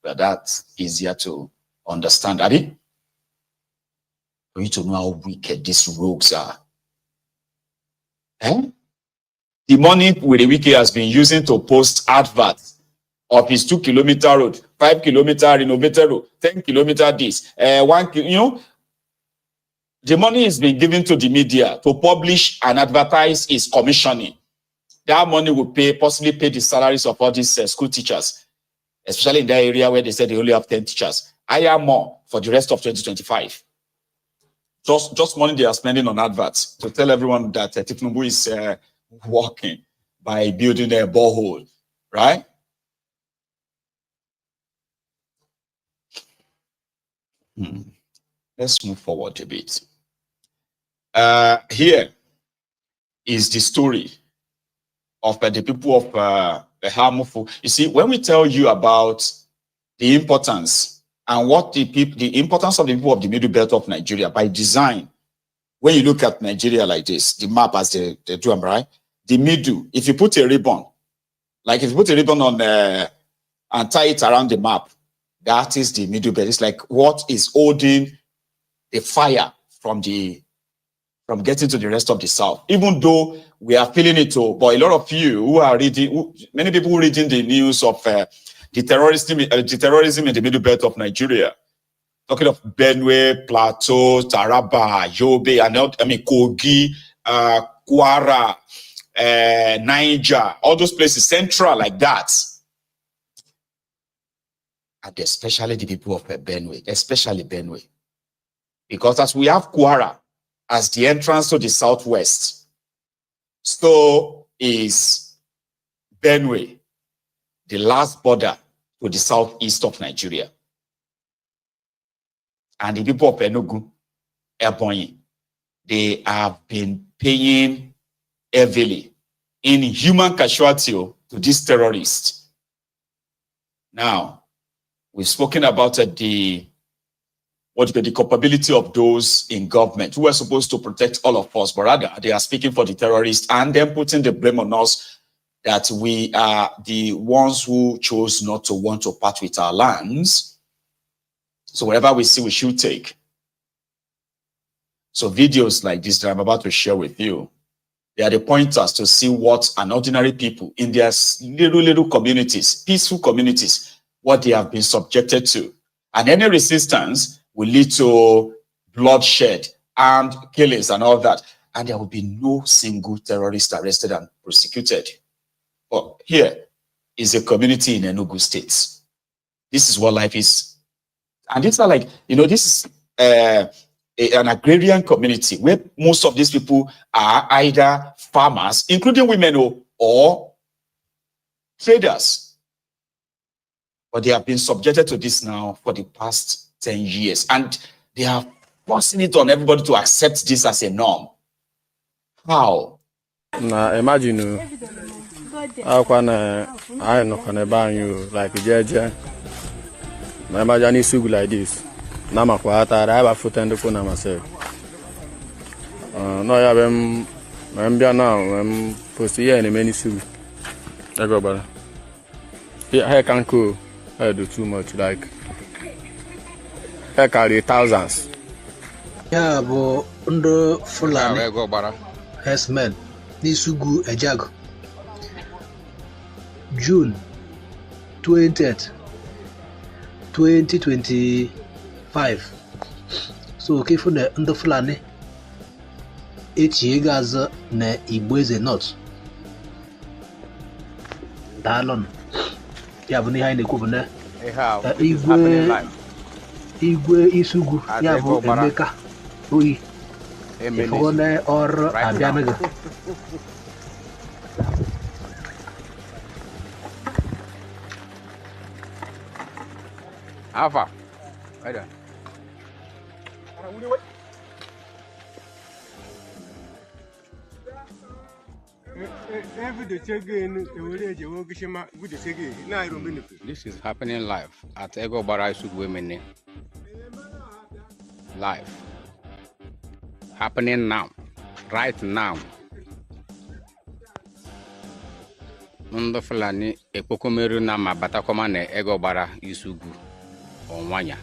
But that's easier to understand, Abby. For you to know how wicked these rogues are. The money with the wicked has been using to post adverts of his 2-kilometer road, 5-kilometer renovated road, 10-kilometer this, 1 kilo, the money is being given to the media to publish and advertise his commissioning. That money will possibly pay the salaries of all these school teachers, especially in that area where they said they only have 10 teachers. Hire more for the rest of 2025. Just money they are spending on adverts to tell everyone that thiefnubu is working by building a borehole, right? Let's move forward a bit. Here is the story of the people of the harmful. You see, when we tell you about the importance and what the importance of the people of the middle belt of Nigeria by design, when you look at Nigeria like this, the map as they do them, right? The middle, if you put a ribbon, like if you put a ribbon on and tie it around the map, that is the middle belt. It's like what is holding the fire from getting to the rest of the South. Even though we are feeling it too, but a lot of you who are reading, many people reading the news of the terrorism in the middle belt of Nigeria, talking of Benue, Plateau, Taraba, Yobe, and Kogi, Kwara, Niger, all those places, central like that. And especially the people of Benue, especially Benue. Because as we have Kwara as the entrance to the southwest, so is Benue, the last border to the southeast of Nigeria. And the people of Enugu, Ebonyi, they have been paying heavily in human casualty to these terrorists. Now, we've spoken about the culpability of those in government who are supposed to protect all of us, but rather they are speaking for the terrorists and then putting the blame on us that we are the ones who chose not to want to part with our lands. So whatever we see, we should take. So videos like this that I'm about to share with you, they are the pointers to see what an ordinary people in their little communities, peaceful communities, what they have been subjected to. And any resistance will lead to bloodshed, armed killings and all that. And there will be no single terrorist arrested and prosecuted. But here is a community in Enugu State. This is what life is. And it's not like, this is an agrarian community where most of these people are either farmers, including women, or traders. But they have been subjected to this now for the past 10 years. And they are forcing it on everybody to accept this as a norm. How? Imagine I know can buy you like JJ. My journey sugu like this. Now my quarter, I have a foot and the phone myself. No, I am now. I'm supposed to hear any many sugu. I go better. Yeah, I can't go. I do too much. Like I carry thousands. Yeah, but under Fulani, herdsmen, Nisugu Ejago, June 20th, 2025. So, okay, for the under Fulani, 8 years na Ibweze not. Dalon, you have behind the governor. Igwe Isugu, ya bụ Emeka oyi ifogone ọrụ abịanago Alpha, right there. This is happening live at Ego Bara Women. Live. Happening now. Right now. Mundo Fulani Epokomeru na Mabatakoma ne Ego Bara Isugu Onwanya.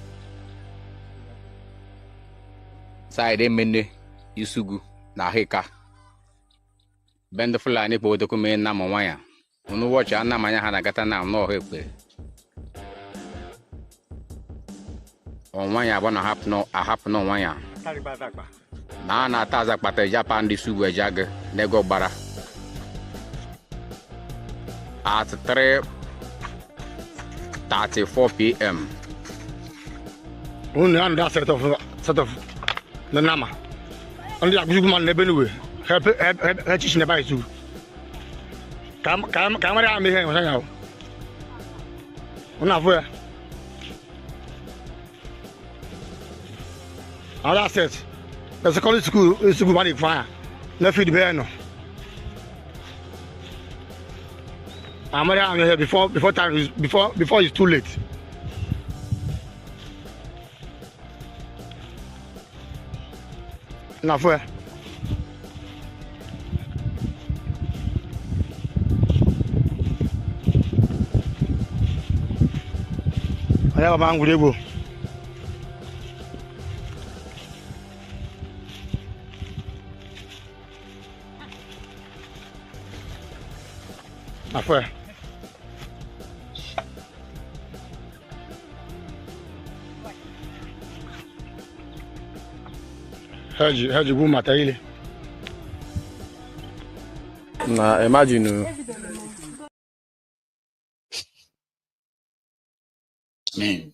Side Mene Isugu na Heka. Bend Fulani Podokome na Mwanya. Unu watch Anna Manya Hanagata na no hepe. Onwanya bona happen no wanya. Na taza pata Japan di sugu ejage nego bara. At 3:34 p.m. Only on that set of the nama. Only a good man never help teaching the bike too. Camera me here now. Una all set. The secondary school is to go money fire. No feed bear no. I'm here before time is before it's too late. Now for I have a man with you. After heard you go materially. Nah, imagine. I mean,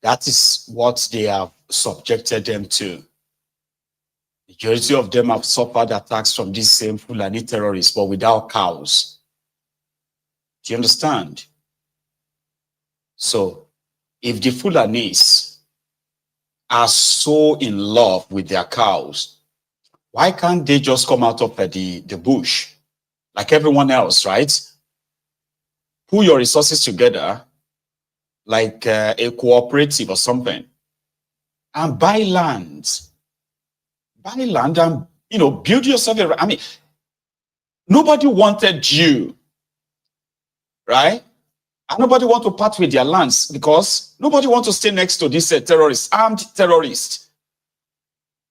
that is what they have subjected them to. The majority of them have suffered attacks from these same Fulani terrorists, but without cows. Do you understand? So, if the Fulanis are so in love with their cows, why can't they just come out of the bush like everyone else, right? Pull your resources together like a cooperative or something and buy land. Buy land and, build yourself. I mean, nobody wanted you, right? And nobody want to part with their lands because nobody want to stay next to this armed terrorist.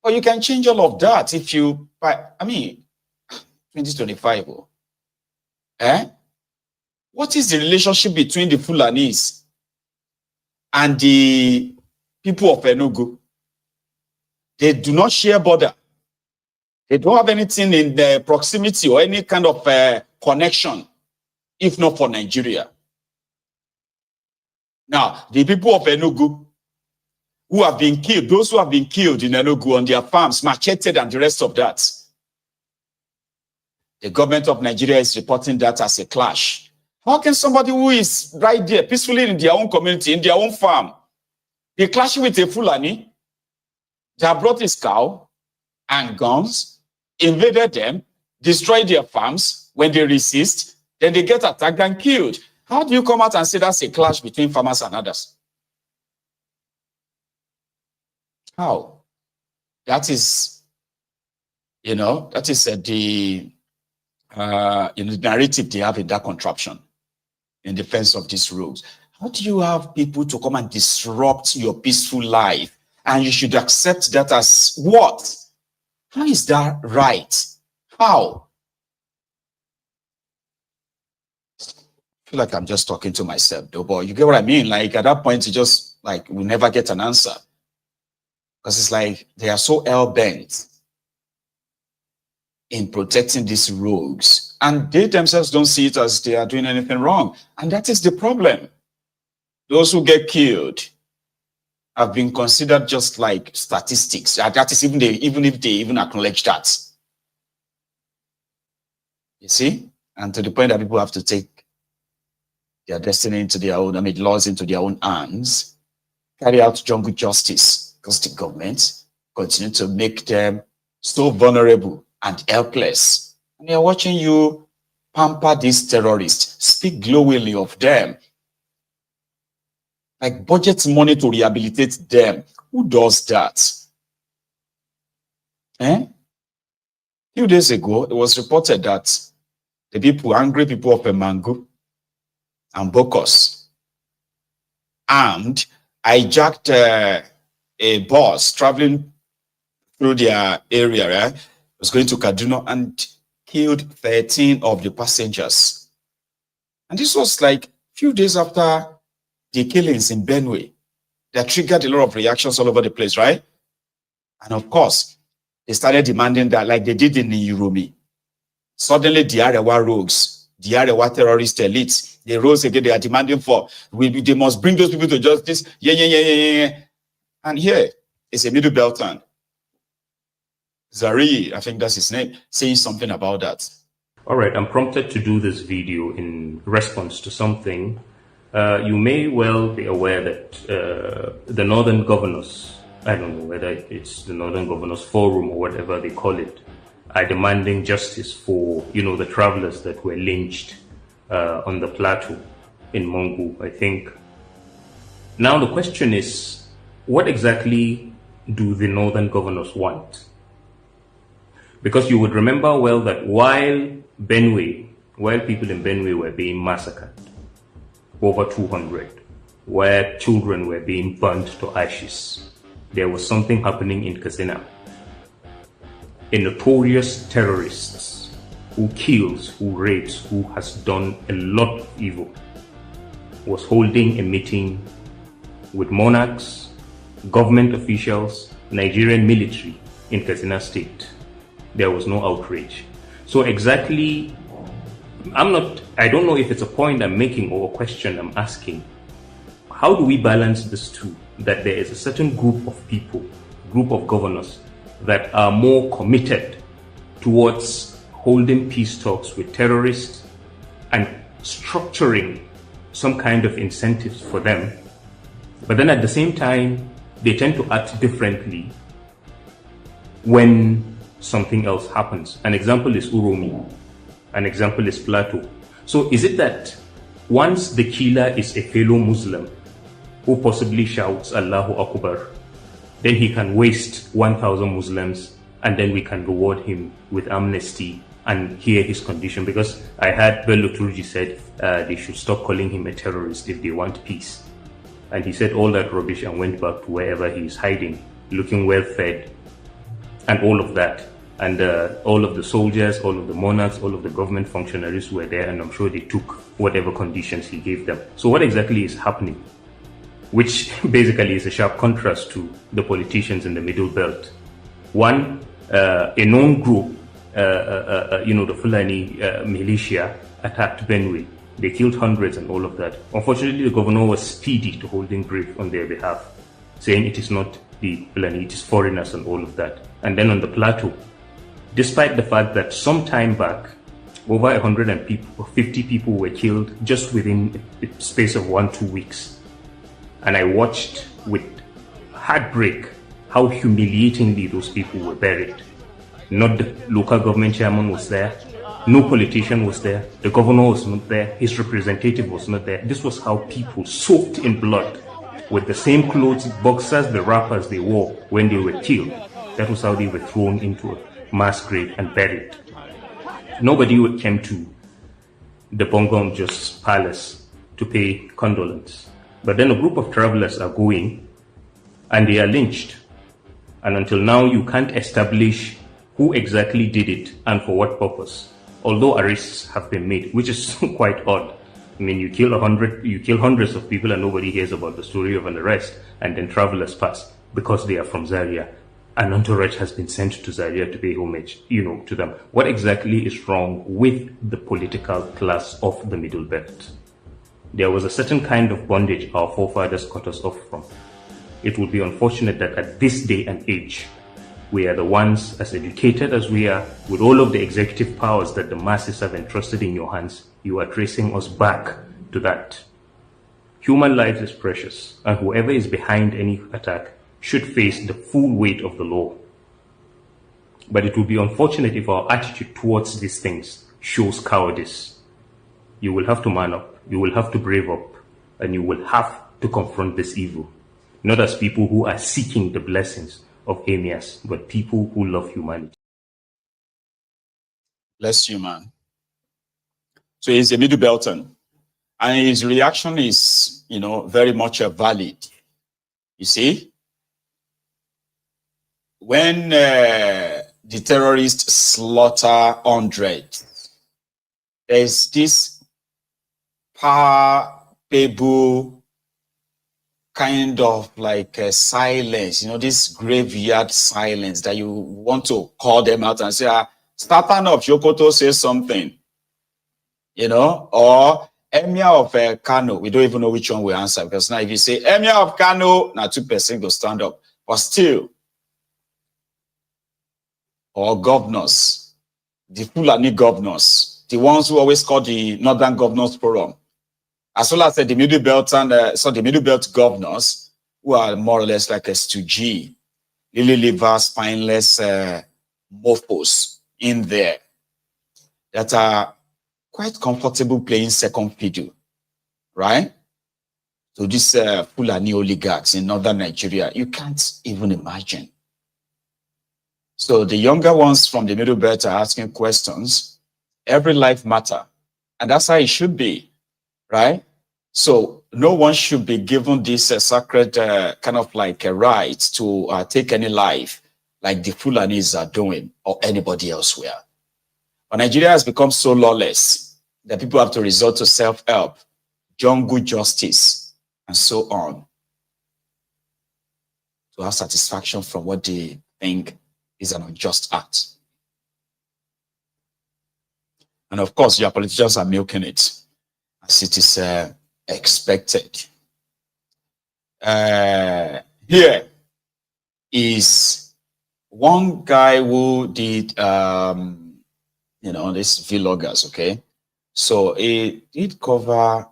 But you can change all of that if you, 2025. What is the relationship between the Fulanis and the people of Enugu? They do not share border. They don't have anything in the proximity or any kind of connection, if not for Nigeria. Now, the people of Enugu who have been killed, those who have been killed in Enugu on their farms, macheted and the rest of that, the government of Nigeria is reporting that as a clash. How can somebody who is right there peacefully in their own community, in their own farm, be clashing with a Fulani that brought his cow and guns, invaded them, destroyed their farms when they resist, Then they get attacked and killed. How do you come out and say that's a clash between farmers and others? How? That is, that is the narrative they have in that contraption in defense of these rules. How do you have people to come and disrupt your peaceful life? And you should accept that as what? How is that right? How? I feel like I'm just talking to myself, though, but you get what I mean? Like, at that point, you just, like, we never get an answer. Because it's like they are so hell-bent in protecting these rogues. And they themselves don't see it as they are doing anything wrong. And that is the problem. Those who get killed have been considered just like statistics. That is even if they even acknowledge that. You see? And to the point that people have to take their destiny into their own, laws into their own hands, carry out jungle justice, because the government continue to make them so vulnerable and helpless. And they're watching you pamper these terrorists, speak glowingly of them, like budget money to rehabilitate them. Who does that? A few days ago, it was reported that the people, angry people of Emangu and Bokos, armed, hijacked a bus traveling through their area, was going to Kaduna, and killed 13 of the passengers. And this was like a few days after the killings in Benue. That triggered a lot of reactions all over the place, right? And of course, they started demanding that, like they did in Urumi. Suddenly, the Arewa rogues, the Arewa terrorist elites, they rose again. They are demanding for, they must bring those people to justice. Yeah. And here is a Middle Beltman, Zari, I think that's his name, saying something about that. All right, I'm prompted to do this video in response to something. You may well be aware that the Northern Governors, I don't know whether it's the Northern Governors Forum or whatever they call it, are demanding justice for, the travelers that were lynched on the plateau in Mongu, I think. Now the question is, what exactly do the Northern Governors want? Because you would remember well that while people in Benue were being massacred, over 200, where children were being burnt to ashes, there was something happening in Katsina. A notorious terrorist who kills, who rapes, who has done a lot of evil, was holding a meeting with monarchs, government officials, Nigerian military in Katsina State. There was no outrage. So exactly, I don't know if it's a point I'm making or a question I'm asking. How do we balance this two? That there is a certain group of people, group of governors that are more committed towards holding peace talks with terrorists and structuring some kind of incentives for them. But then at the same time, they tend to act differently when something else happens. An example is Uromi. An example is Plateau. So is it that once the killer is a fellow Muslim who possibly shouts Allahu Akbar, then he can waste 1,000 Muslims and then we can reward him with amnesty and hear his condition? Because I heard Bello Turji said they should stop calling him a terrorist if they want peace. And he said all that rubbish and went back to wherever he is hiding, looking well fed and all of that. And all of the soldiers, all of the monarchs, all of the government functionaries were there, and I'm sure they took whatever conditions he gave them. So what exactly is happening? Which basically is a sharp contrast to the politicians in the Middle Belt. One, a known group, the Fulani militia attacked Benue. They killed hundreds and all of that. Unfortunately, the governor was speedy to holding brief on their behalf, saying it is not the Fulani, it is foreigners and all of that. And then on the plateau, despite the fact that some time back, over 150 people were killed just within a space of 1-2 weeks. And I watched with heartbreak how humiliatingly those people were buried. Not the local government chairman was there, No politician was there. The governor was not there. His representative was not there. This was how people soaked in blood with the same clothes, boxers, the wrappers they wore when they were killed. That was how they were thrown into a mass grave and buried. Nobody came to the Bongomjos palace to pay condolence. But then a group of travelers are going and they are lynched. And until now, you can't establish who exactly did it and for what purpose. Although arrests have been made, which is quite odd. I mean, you kill hundreds of people and nobody hears about the story of an arrest, and then travelers pass because they are from Zaria. An entourage has been sent to Zaria to pay homage, to them. What exactly is wrong with the political class of the Middle Belt? There was a certain kind of bondage our forefathers cut us off from. It would be unfortunate that at this day and age, we are the ones, as educated as we are, with all of the executive powers that the masses have entrusted in your hands, you are tracing us back to that. Human life is precious, and whoever is behind any attack should face the full weight of the law. But it would be unfortunate if our attitude towards these things shows cowardice. You will have to man up, you will have to brave up, and you will have to confront this evil. Not as people who are seeking the blessings of emirs, but people who love humanity. Bless you, man. So he's a Middle Belton, and his reaction is, very much valid. You see, when the terrorists slaughter hundreds, there's this palpable kind of like a silence, this graveyard silence that you want to call them out and say, starting up, Yokoto says something, or Emir of Kano. We don't even know which one we answer, because now if you say Emir of Kano, now 2% go stand up. But still, or governors, the Fulani governors, the ones who always call the Northern Governors Forum, as well as the Middle Belt the Middle Belt governors, who are more or less like a stooge, lily liver, spineless mofos in there that are quite comfortable playing second fiddle, right? So these Fulani oligarchs in northern Nigeria, you can't even imagine. So the younger ones from the Middle Belt are asking questions. Every life matter, and that's how it should be, right? So no one should be given this sacred kind of like a right to take any life like the Fulanis are doing or anybody elsewhere. But Nigeria has become so lawless that people have to resort to self-help, jungle justice, and so on to have satisfaction from what they think is an unjust act. And of course, your politicians are milking it as it is expected. Here is one guy who did, these vloggers, okay? So it did cover,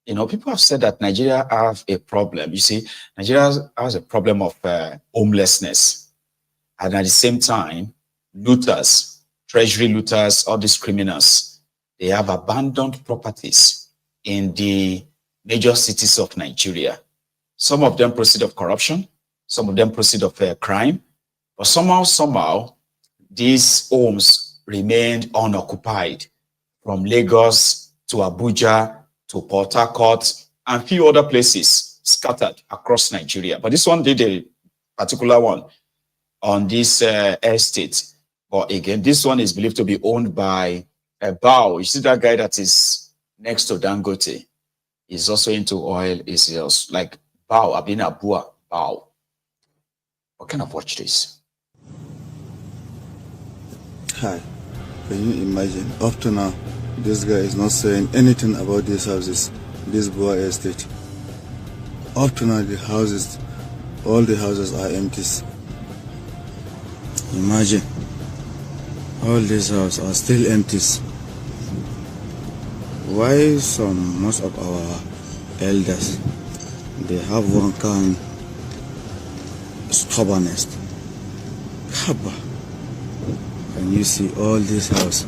people have said that Nigeria have a problem. You see, Nigeria has a problem of homelessness. And at the same time, looters, treasury looters, all these criminals, they have abandoned properties in the major cities of Nigeria. Some of them proceed of corruption, some of them proceed of crime, but somehow, these homes remained unoccupied from Lagos to Abuja to Port Harcourt and a few other places scattered across Nigeria. But this one did a particular one on this estate. But again, this one is believed to be owned by a Bao. You see that guy that is next to Dangote? Is also into oil. Is like Bao, Abin Abua Bao. What kind of watch this? Hi. Can you imagine? Up to now, this guy is not saying anything about these houses, this Boa estate. Up to now, all the houses are empty. Imagine, all these houses are still empty. Why most of our elders, they have one kind of stubbornness. Can you see all this house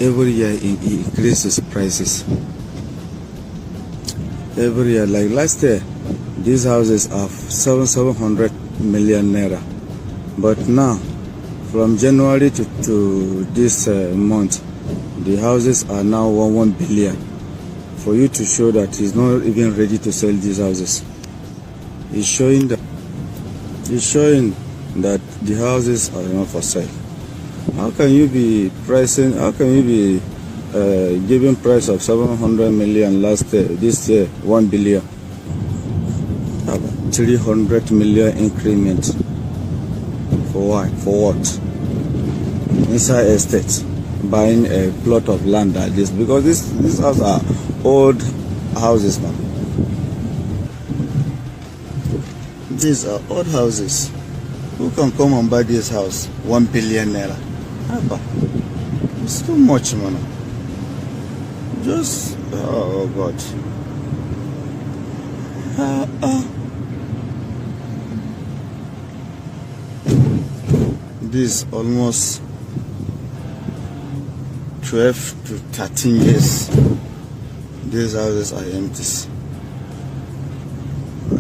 every year it increases prices. Every year, like last year, these houses are 700 million naira. But now, from January to this month, the houses are now 1 billion. For you to show that he's not even ready to sell these houses, it's showing that the houses are not for sale. How can you be pricing? How can you be giving price of 700 million last year? This year 1 billion. 300 million increment. For what? For what? Inside estate, buying a plot of land like this, because these houses are old houses now. These are old houses. Who can come and buy this house? 1 billion naira. It's too much money. Just oh God. This almost 12 to 13 years. These houses are empty.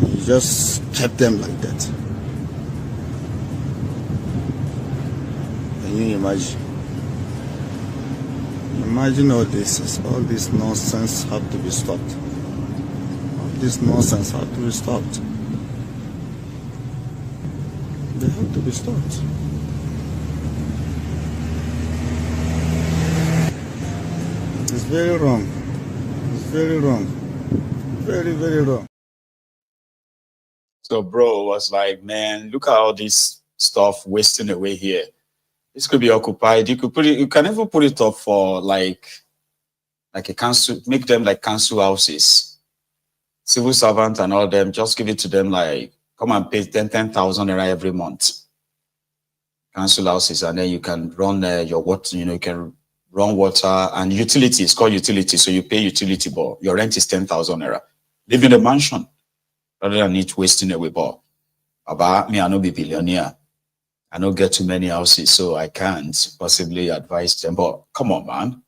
You just kept them like that. Can you imagine? Imagine all this nonsense have to be stopped. All this nonsense have to be stopped. They have to be stopped. It's very wrong. It's very wrong. Very, very wrong. So bro was like, man, look at all this stuff wasting away here. This could be occupied. You could put it, you can even put it up for like a council, make them like council houses. Civil servants and all them, just give it to them like, come and pay 10,000 naira every month. Council houses, and then you can run your water, you can run water and utility. It's called utility. So you pay utility bill. Your rent is 10,000 naira. Live in a mansion rather than it wasting away. But about me, I know be billionaire. I don't get too many houses, so I can't possibly advise them. But come on, man.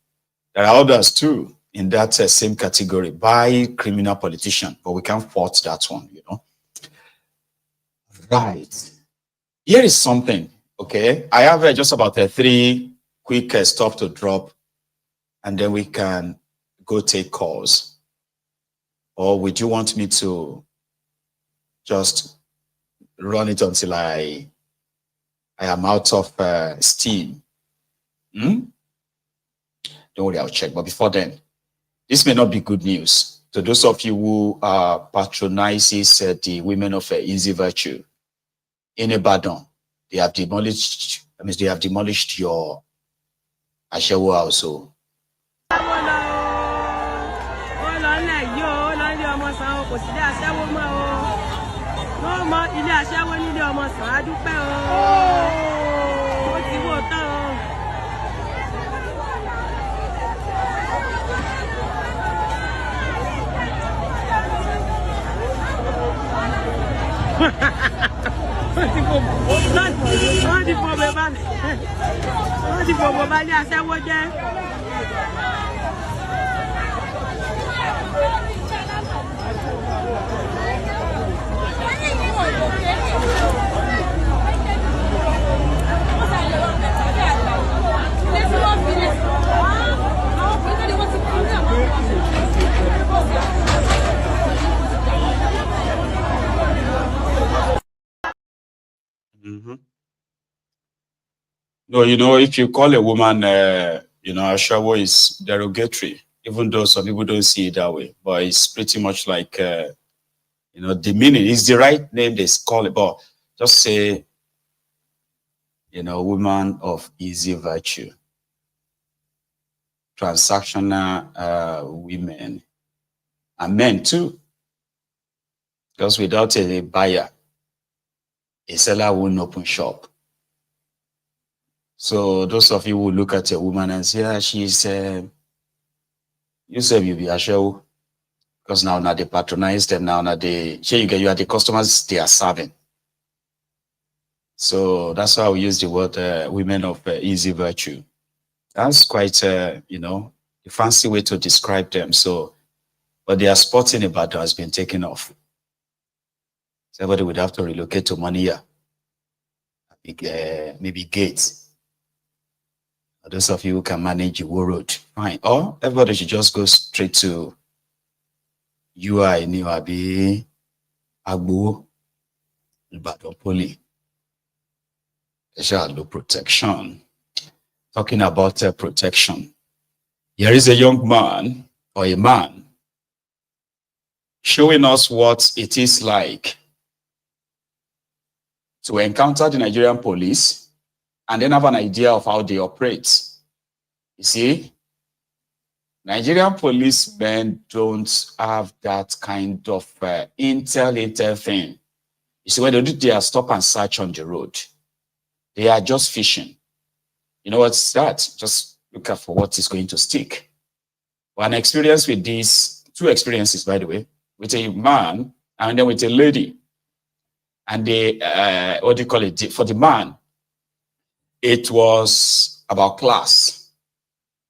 There are others too in that same category. By criminal politician, but we can't fault that one, Right. Here is something, okay? I have just about 3 quick stuff to drop, and then we can go take calls. Or would you want me to just run it until I am out of steam? Don't worry, I'll check. But before then, this may not be good news. To those of you who patronizes the women of Easy Virtue in Ibadan, they have demolished. They have demolished your Ashewo household. No, if you call a woman, Ashawo is derogatory, even though some people don't see it that way. But it's pretty much like, the meaning is the right name they call it. But just say, woman of easy virtue, transactional women, and men too. Because without a buyer, a seller won't open shop. So those of you who look at a woman and say, she's, you say you be a show, because now they patronize them, now you are the customers they are serving. So that's why we use the word women of easy virtue. That's quite, you know, a fancy way to describe them. So, but their sporting Ibadan has been taken off. So everybody would have to relocate to Mania, maybe Gates. Those of you who can manage Iwo Road, fine. Or everybody should just go straight to UI, New Abi, Agbo, Ibadan Poli. Low protection. Talking about protection. Here is a young man or a man showing us what it is like to encounter the Nigerian police and then have an idea of how they operate. You see, Nigerian policemen don't have that kind of intel thing. You see, when they do their stop and search on the road, they are just fishing. You know what's that? Just look out for what is going to stick. One experience with these, two experiences, by the way, with a man and then with a lady. And they, what do you call it? For the man, it was about class.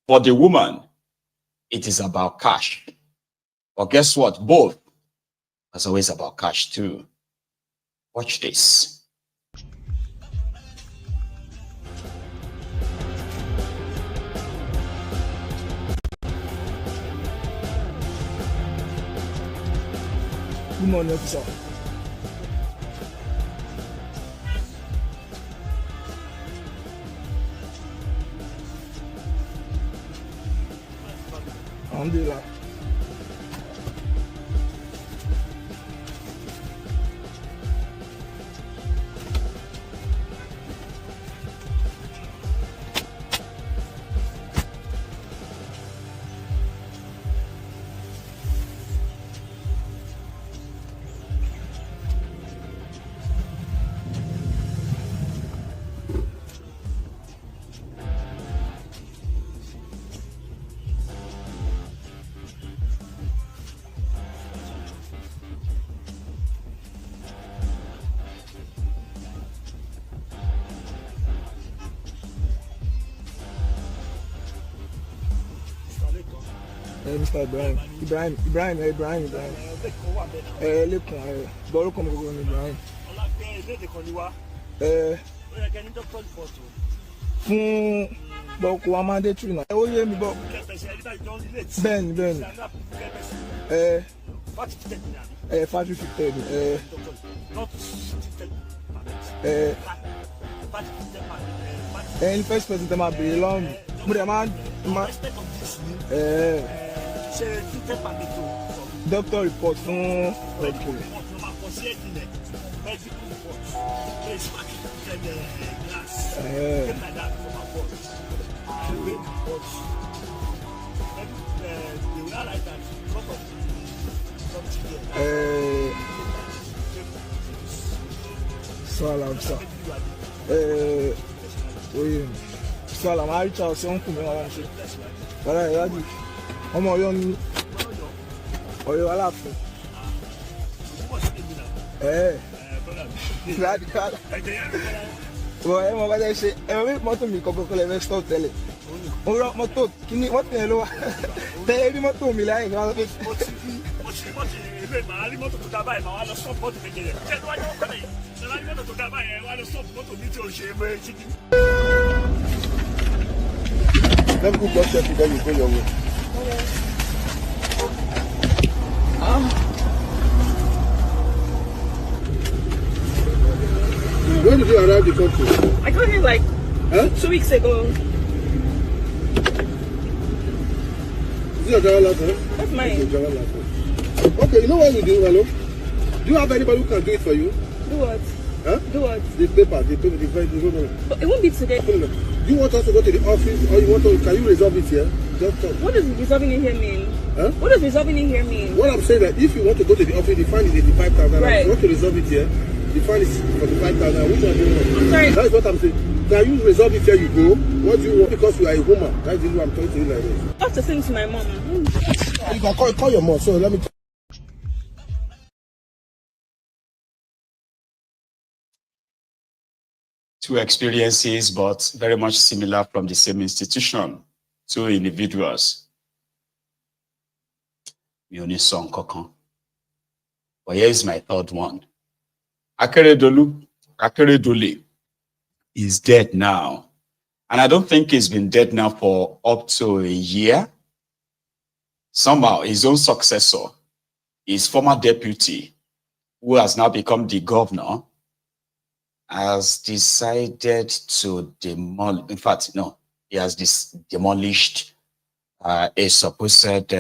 For the woman, it is about cash. But guess what? Both. It's always about cash too. Watch this. Good morning, officer. Alhamdulillah. Mr. Ibrahim. Lekun, borúkọ mi gbogbo ni Ibrahim. Fún bọ́ọ̀kù wa máa dé tù náà. Ó yé mi bọ́. Bẹ́ẹ̀ni. 550. Ẹni first person tẹ́ máa bèèrè lọ́rùn. Mo dẹ̀ máa. Doctor report fún ọ̀gbìn. Salam sa. Salam, I reach out to Uncle Mela. But I had it. I'm a young. Or you are laughing. Radical. Well, I'm over there. Say, every motor me come to the stop tell it. Ora motor, kini what the hello? Every motor me like. Let me go blood test then you go your way. When did you arrive the country? I got here like 2 weeks ago. Is this your driver license? That's mine. Okay, driver license. Okay, you know what you do, hello? Do you have anybody who can do it for you? Do what? Huh? Do what? The paper, the But it won't be today. No. Do you want us to go to the office or you want to, can you resolve it here? Just talk. What does resolving it here mean? Huh? What does resolving it here mean? What I'm saying that if you want to go to the office, the fine is 85,000. Right. If you want to resolve it here, the fine is 45,000. Which one do you want? I'm sorry. That is what I'm saying. Can you resolve it here you go? What do you want? Because you are a woman. That's the reason I'm talking to you like this. I have to send to my mom. You can call your mom. So let me. Two experiences, but very much similar from the same institution. Two individuals. We only saw Kokon. But here is my third one. Akeredolu is dead now. And I don't think he's been dead now for up to a year. Somehow, his own successor, his former deputy, who has now become the governor, has decided to demolish, in fact, no, he has demolished a supposed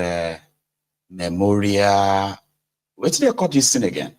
memorial. What do they call this thing again?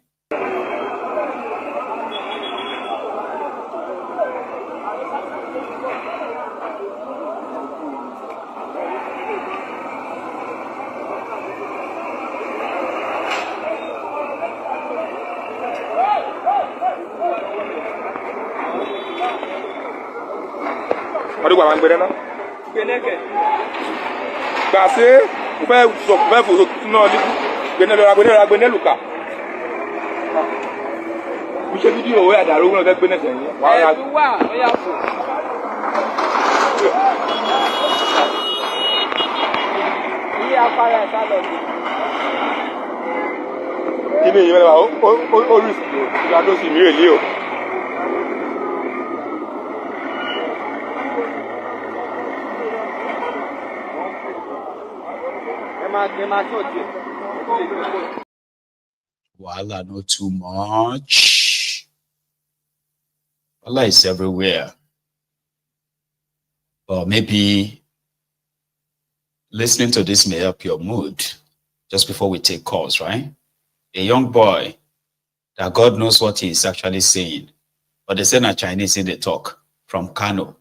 Voila, not too much. Allah is everywhere. Or maybe listening to this may help your mood just before we take calls, right? A young boy that God knows what he is actually saying, but they say in Chinese in the talk from Kano.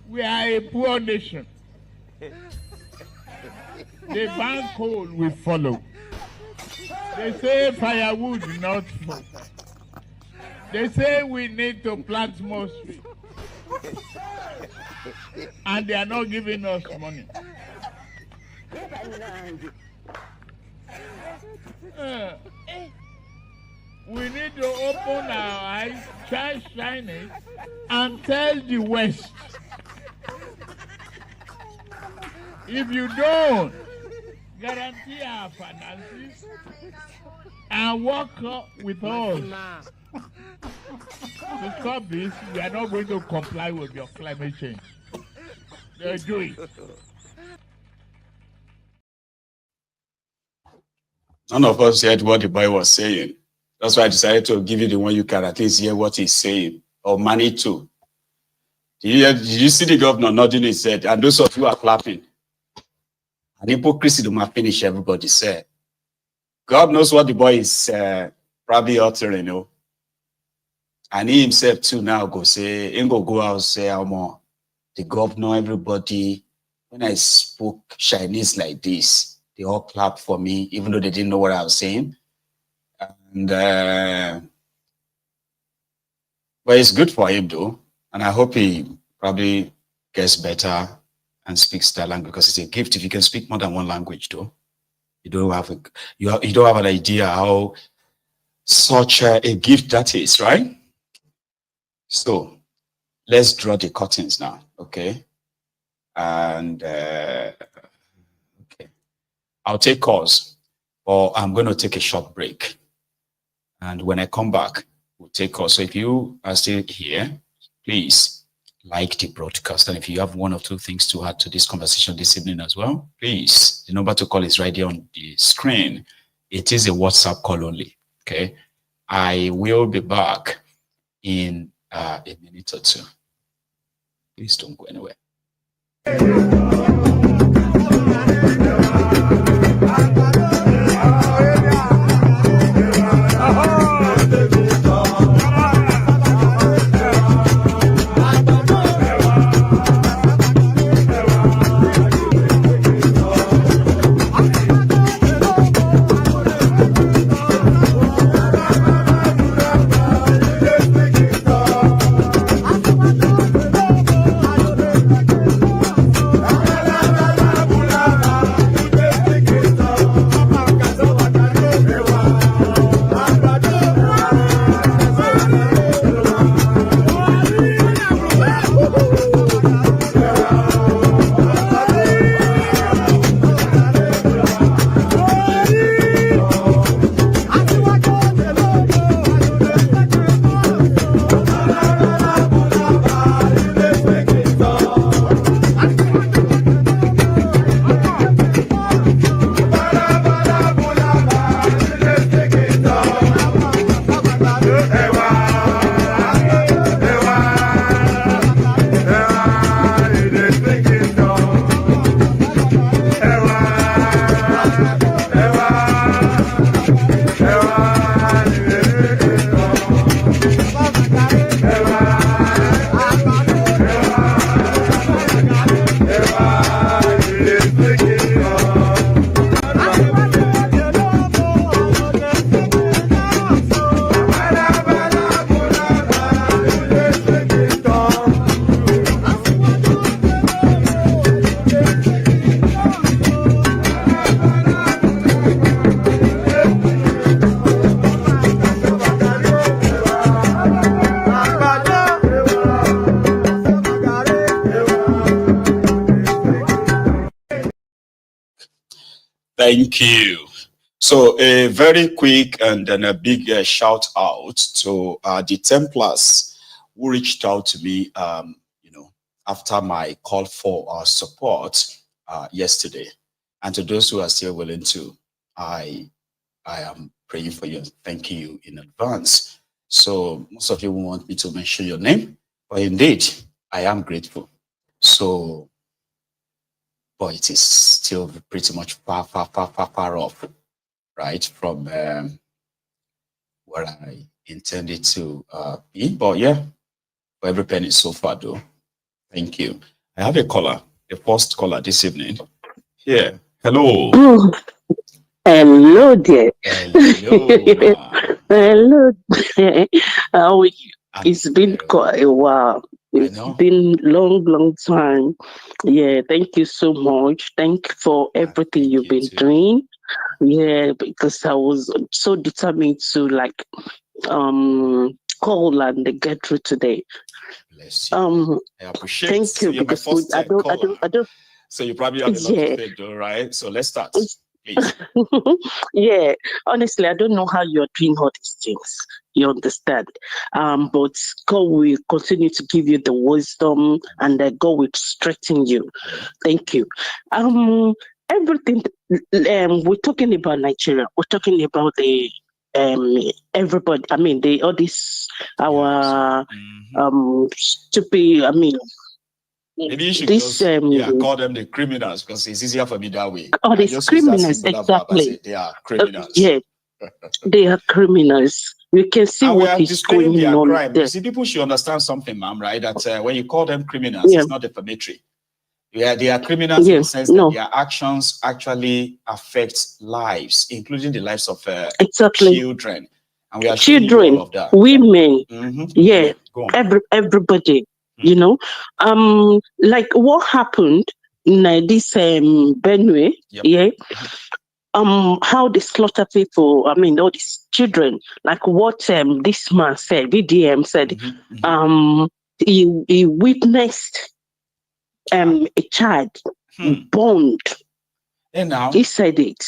We are a poor nation. The ban coal will follow. They say firewood not full. They say we need to plant more trees. And they are not giving us money. We need to open our eyes, try shining, and tell the West. If you don't guarantee our finances and work with us to stop this, we are not going to comply with your climate change. They'll do it. None of us heard what the boy was saying. That's why I decided to give you the one you can at least hear what he's saying, or money too. Did you see the governor nodding his head? And those of you are clapping. And hypocrisy do not finish, everybody said. God knows what the boy is probably uttering, you know. And he himself too now go say, he go out say, the governor, everybody, when I spoke Chinese like this, they all clapped for me, even though they didn't know what I was saying. And but it's good for him though. And I hope he probably gets better and speaks that language, because it's a gift if you can speak more than one language though. You don't have you don't have an idea how such a gift that is, right? So let's draw the curtains now, okay? And okay, I'll take calls, or I'm going to take a short break. And when I come back, we'll take calls. So if you are still here, please like the broadcast. And if you have one or two things to add to this conversation this evening as well, please, the number to call is right here on the screen. It is a WhatsApp call only. Okay. I will be back in a minute or two. Please don't go anywhere. Thank you. So a very quick and then a big shout out to the Templars who reached out to me, after my call for support yesterday, and to those who are still willing to, I am praying for you and thanking you in advance. So most of you want me to mention your name, but indeed I am grateful. So, but it is still pretty much far off, right, from where I intended to be. But yeah, for every penny so far, though. Thank you. I have a caller, the first caller this evening. Here. Hello. Oh, hello there. Hello. Hello there. How are you? It's been quite a while. It's been long time. Yeah, thank you so much. Thank you for everything you've been doing. Yeah, because I was so determined to call and get through today. Bless you. I appreciate. Thank you. You're my first I don't. So you probably have a lot to say, though, right? So let's start, please. Yeah, honestly, I don't know how you're doing all these things. You understand? But God will continue to give you the wisdom, and God will strengthen you. Thank you. Everything we're talking about Nigeria. We're talking about the everybody. I mean, all this stupid. Maybe you should call them the criminals, because it's easier for me that way. Oh, these criminals, exactly. They are criminals. Yeah, they are criminals. You can see what is going on crime. there. You see, people should understand something, ma'am, right? That when you call them criminals, it's not defamatory. Yeah, they are criminals in the sense that their actions actually affect lives, including the lives of children. And we are children, all of that. women, everybody. You know, like what happened in this Benue, how they slaughter people. I mean, all these children. Like what this man said, VDM said, he witnessed a child burned. And now he said it,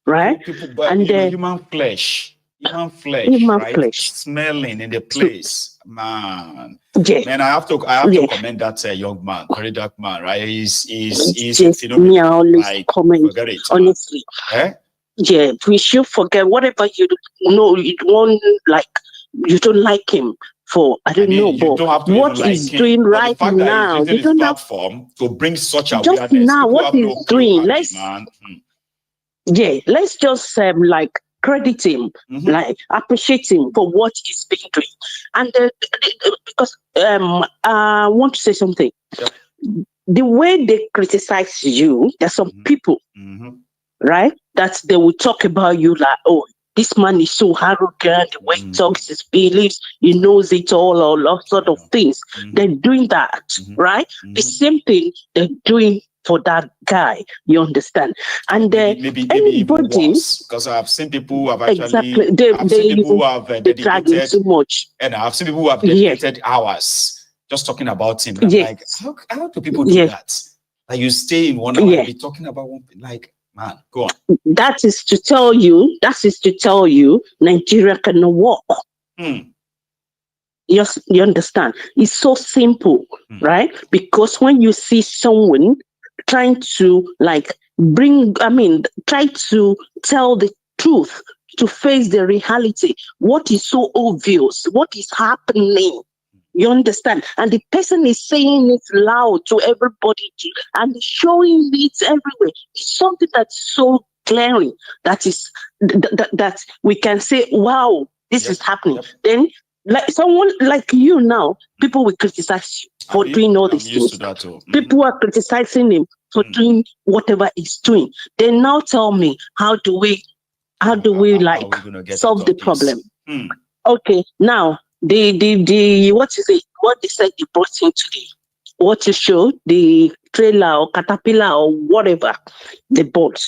right? People, and human flesh, right? Smelling in the place. Man, man, I have to commend that young man, very dark man, right? He's I always comment, forget it, honestly. Yeah, we should forget whatever you know you don't like. You don't like him for I don't know, you but don't have to what even like he's him. doing But right the fact that he's now, using you his don't have platform to bring such just awareness, now people what have he's no clue doing. about it, Let's man. yeah, let's just like credit him, like appreciate him for what he's been doing, and because I want to say something. Yep. The way they criticize you, there's some people, right, that they will talk about you like, oh, this man is so arrogant, the way he talks, his beliefs, he knows it all sort of things. They're doing that, right? The same thing they're doing for that guy, you understand? And maybe even worse, because I've seen people who have actually exactly I've seen people who have dedicated too much, and I've seen people who have dedicated hours just talking about him. And I'm like, how do people do that? Like you stay in 1 hour and be talking about one thing, like, man, go on. That is to tell you Nigeria cannot work. Yes, you understand? It's so simple, right? Because when you see someone trying to try to tell the truth, to face the reality, what is so obvious, what is happening, you understand? And the person is saying it loud to everybody and showing it everywhere. It's something that's so glaring that is that we can say, wow, this is happening. Then like someone like you now, people will criticize you for doing all these things. People are criticizing him for doing whatever he's doing. They now tell me, how do we solve the problem? Okay, now the what they said they brought in today, what you show, the trailer or caterpillar or whatever they brought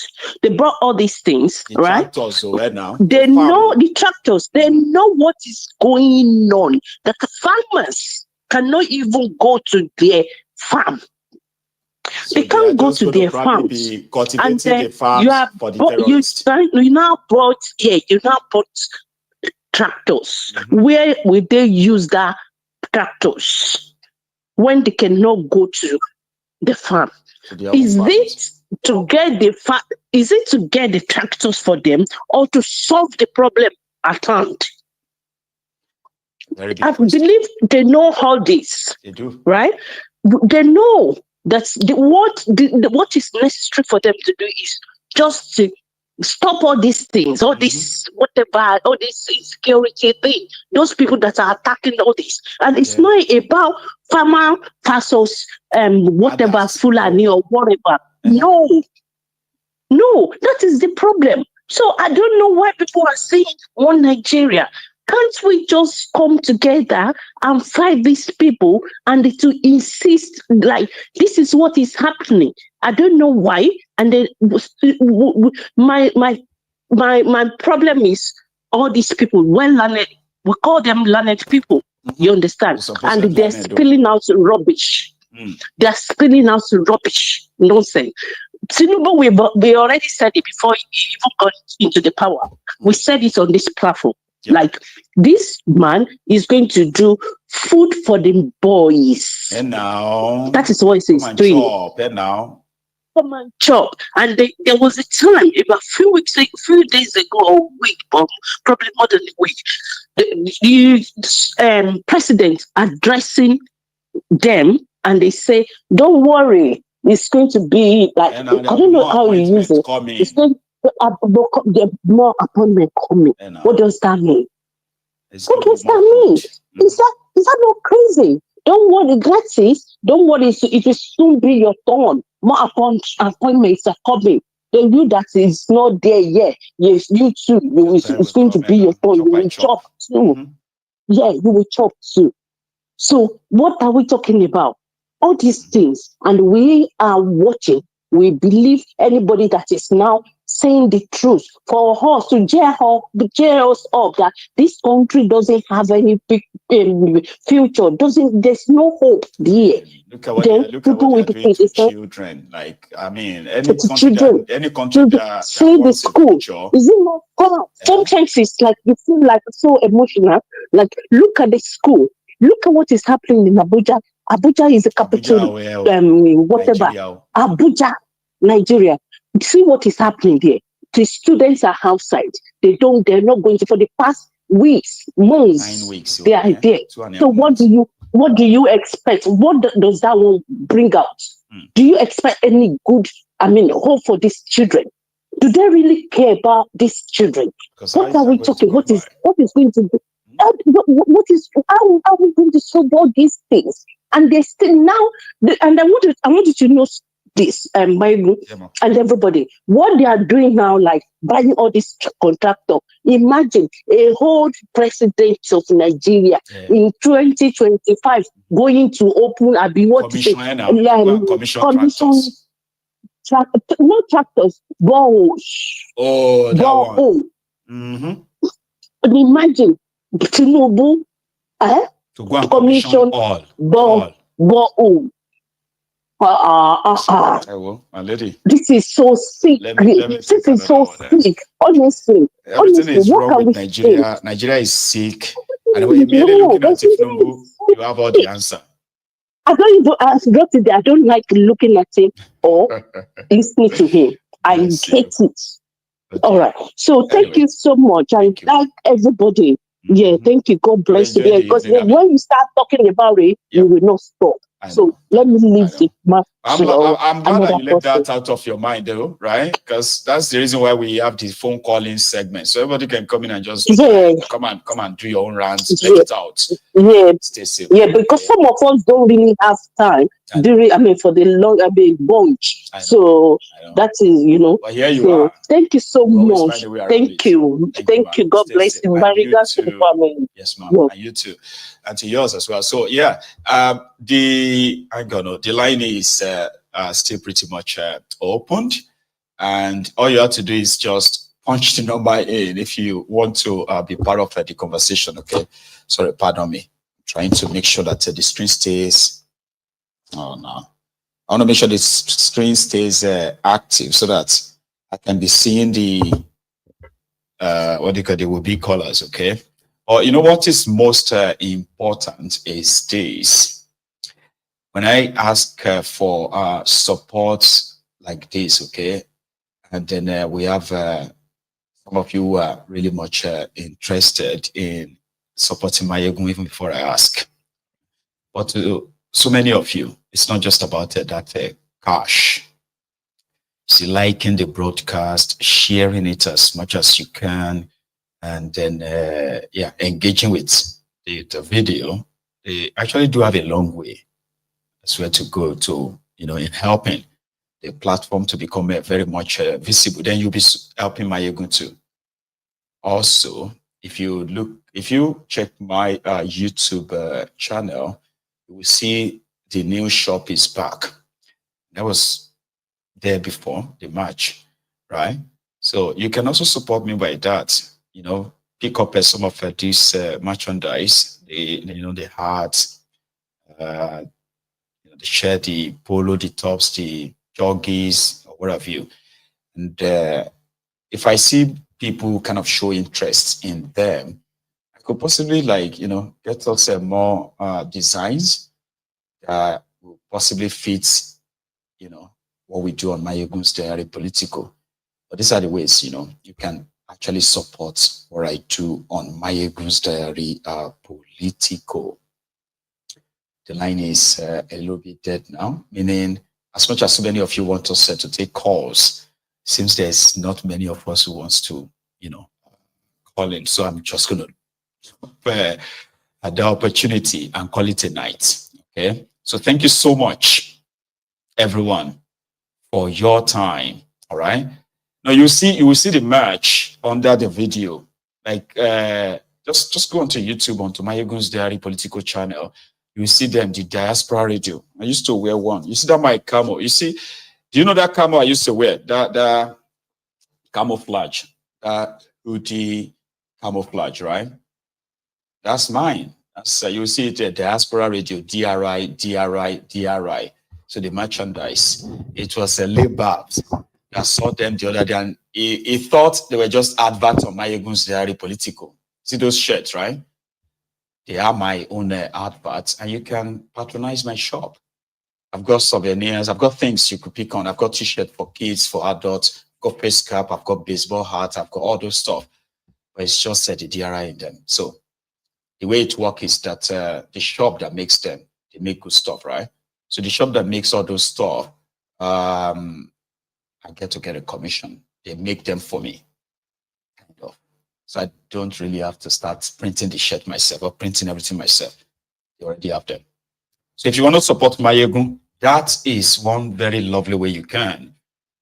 all these things, right? Tractors, right now. They know the tractors, they know what is going on. The farmers cannot even go to their farm. So they can't go to their farms. And then you now brought tractors. Where will they use that tractors when they cannot go to the farm? Is it to get the tractors for them, or to solve the problem at hand? I believe they know all this. They do, right? They know that what is necessary for them to do is just to stop all these things, all this whatever, all this insecurity thing. Those people that are attacking all this, and it's not about farmer versus whatever Fulani or whatever. No, that is the problem. So I don't know why people are saying one Nigeria. Can't we just come together and fight these people and to insist like this is what is happening? I don't know why. And then my problem is all these people, well learned, we call them learned people. You understand? And they're spilling out rubbish. They're spilling out rubbish, nonsense. Tinubu, we already said it before he even got into the power. We said it on this platform. Yep. Like this man is going to do food for the boys. And now that is what he's doing. And now come and chop. And there was a time about a few days ago, or a week, probably more than a week, the president addressing them, and they say, "Don't worry, it's going to be like I don't know how you use it. It's going the more appointment coming." What does that mean? What does that mean? Is that not crazy? Don't worry, gratis. Don't worry, it will soon be your turn. More appointments are coming. The you that is not there yet, yes, you too. It's going to be your turn. You will chop too. Yeah, you will chop too. So what are we talking about? All these things, and we are watching. We believe anybody that is now saying the truth for us to cheer us up that this country doesn't have any big future. There's no hope there. Look at what they're doing to children. Like, I mean, any country that see the school. Is it not fun? Sometimes it's like you feel like so emotional. Like, look at the school. Look at what is happening in Abuja. Abuja is the capital, whatever. Nigeria. Abuja, Nigeria. See what is happening there. the students are outside. They're not going to, for the past weeks, months. 9 weeks. They are there. 2.5 So months. what do you expect? What does that one bring out? Do you expect any good, hope for these children? Do they really care about these children? What are we talking? What is going to be? How are we going to solve all these things? And they still now, and I want you to know this, my group and everybody, what they are doing now, like buying all these contractors. Imagine a whole president of Nigeria in 2025 going to open not tractors, balls. Oh, that one. Imagine Tinubu to go and commission all. My lady. This is so sick. This is so sick. Honestly, everything is wrong with Nigeria. Say? Nigeria is sick. And when you're looking at Tinubu, you have all the answer. I don't like looking at him or listening to him. I hate it. Okay. All right. So thank you so much. I like everybody. Yeah, thank you. God bless you. Because when you start talking about it, you will not stop. So let me leave it. I'm glad that you let that out of your mind, though, right? Because that's the reason why we have the phone calling segment, so everybody can come in and just come and do your own rounds, let it out. Stay safe. Yeah, because some of us don't really have time for the long bunch. So that is, But here you are. Thank you so much. Thank you. Thank you. God bless you. My regards to the family. Yes, ma'am. Yeah. And you too. And to yours as well. So yeah, the line is still pretty much opened, and all you have to do is just punch the number in if you want to be part of the conversation. Okay, sorry, pardon me. I'm trying to make sure that the screen stays. Oh no, I want to make sure the screen stays active so that I can be seeing the the will-be callers. Okay. Or you know what is most important is this. When I ask for support like this, okay, and then we have some of you who are really much interested in supporting Mayegun even before I ask. But so many of you, it's not just about that cash. See, liking the broadcast, sharing it as much as you can, and then engaging with the video. They actually do have a long way as well to go to, in helping the platform to become very much visible. Then you'll be helping Mayegun too. Also, if you check my YouTube channel, you will see the new shop is back. That was there before the match, right? So you can also support me by that. Pick up some of these merchandise, the hats, the shirt, the polo, the tops, the joggies, or what have you. And if I see people kind of show interest in them, I could possibly get us more designs that will possibly fit, what we do on Mayegun's Diary Political. But these are the ways, you can actually support what I do on Mayegun's Diary Political. The line is a little bit dead now, meaning as much as so many of you want us to take calls, seems there's not many of us who wants to, call in. So I'm just going to have the opportunity and call it a night. Okay. So thank you so much, everyone, for your time. All right. Now you will see the match under the video. Like just go onto YouTube, onto Mayegun's Diary Political channel. You will see them, the Diaspora Radio. I used to wear one. You see that my camo. You see, do you know that camo I used to wear? That camouflage, that hoodie camouflage, right? That's mine. That's you see it at Diaspora Radio, DRI. So the merchandise. It was a label. I saw them the other day, and he thought they were just adverts on Mayegun's Diary Political. See those shirts, right? They are my own adverts, and you can patronize my shop. I've got souvenirs. I've got things you could pick on. I've got t-shirts for kids, for adults, got face cap, I've got baseball hat, I've got all those stuff. But it's just the DRI in them. So the way it works is that the shop that makes them, they make good stuff, right? So the shop that makes all those stuff, I get to get a commission. They make them for me. Kind of. So I don't really have to start printing the shirt myself or printing everything myself. They already have them. So if you want to support Mayegun, that is one very lovely way you can.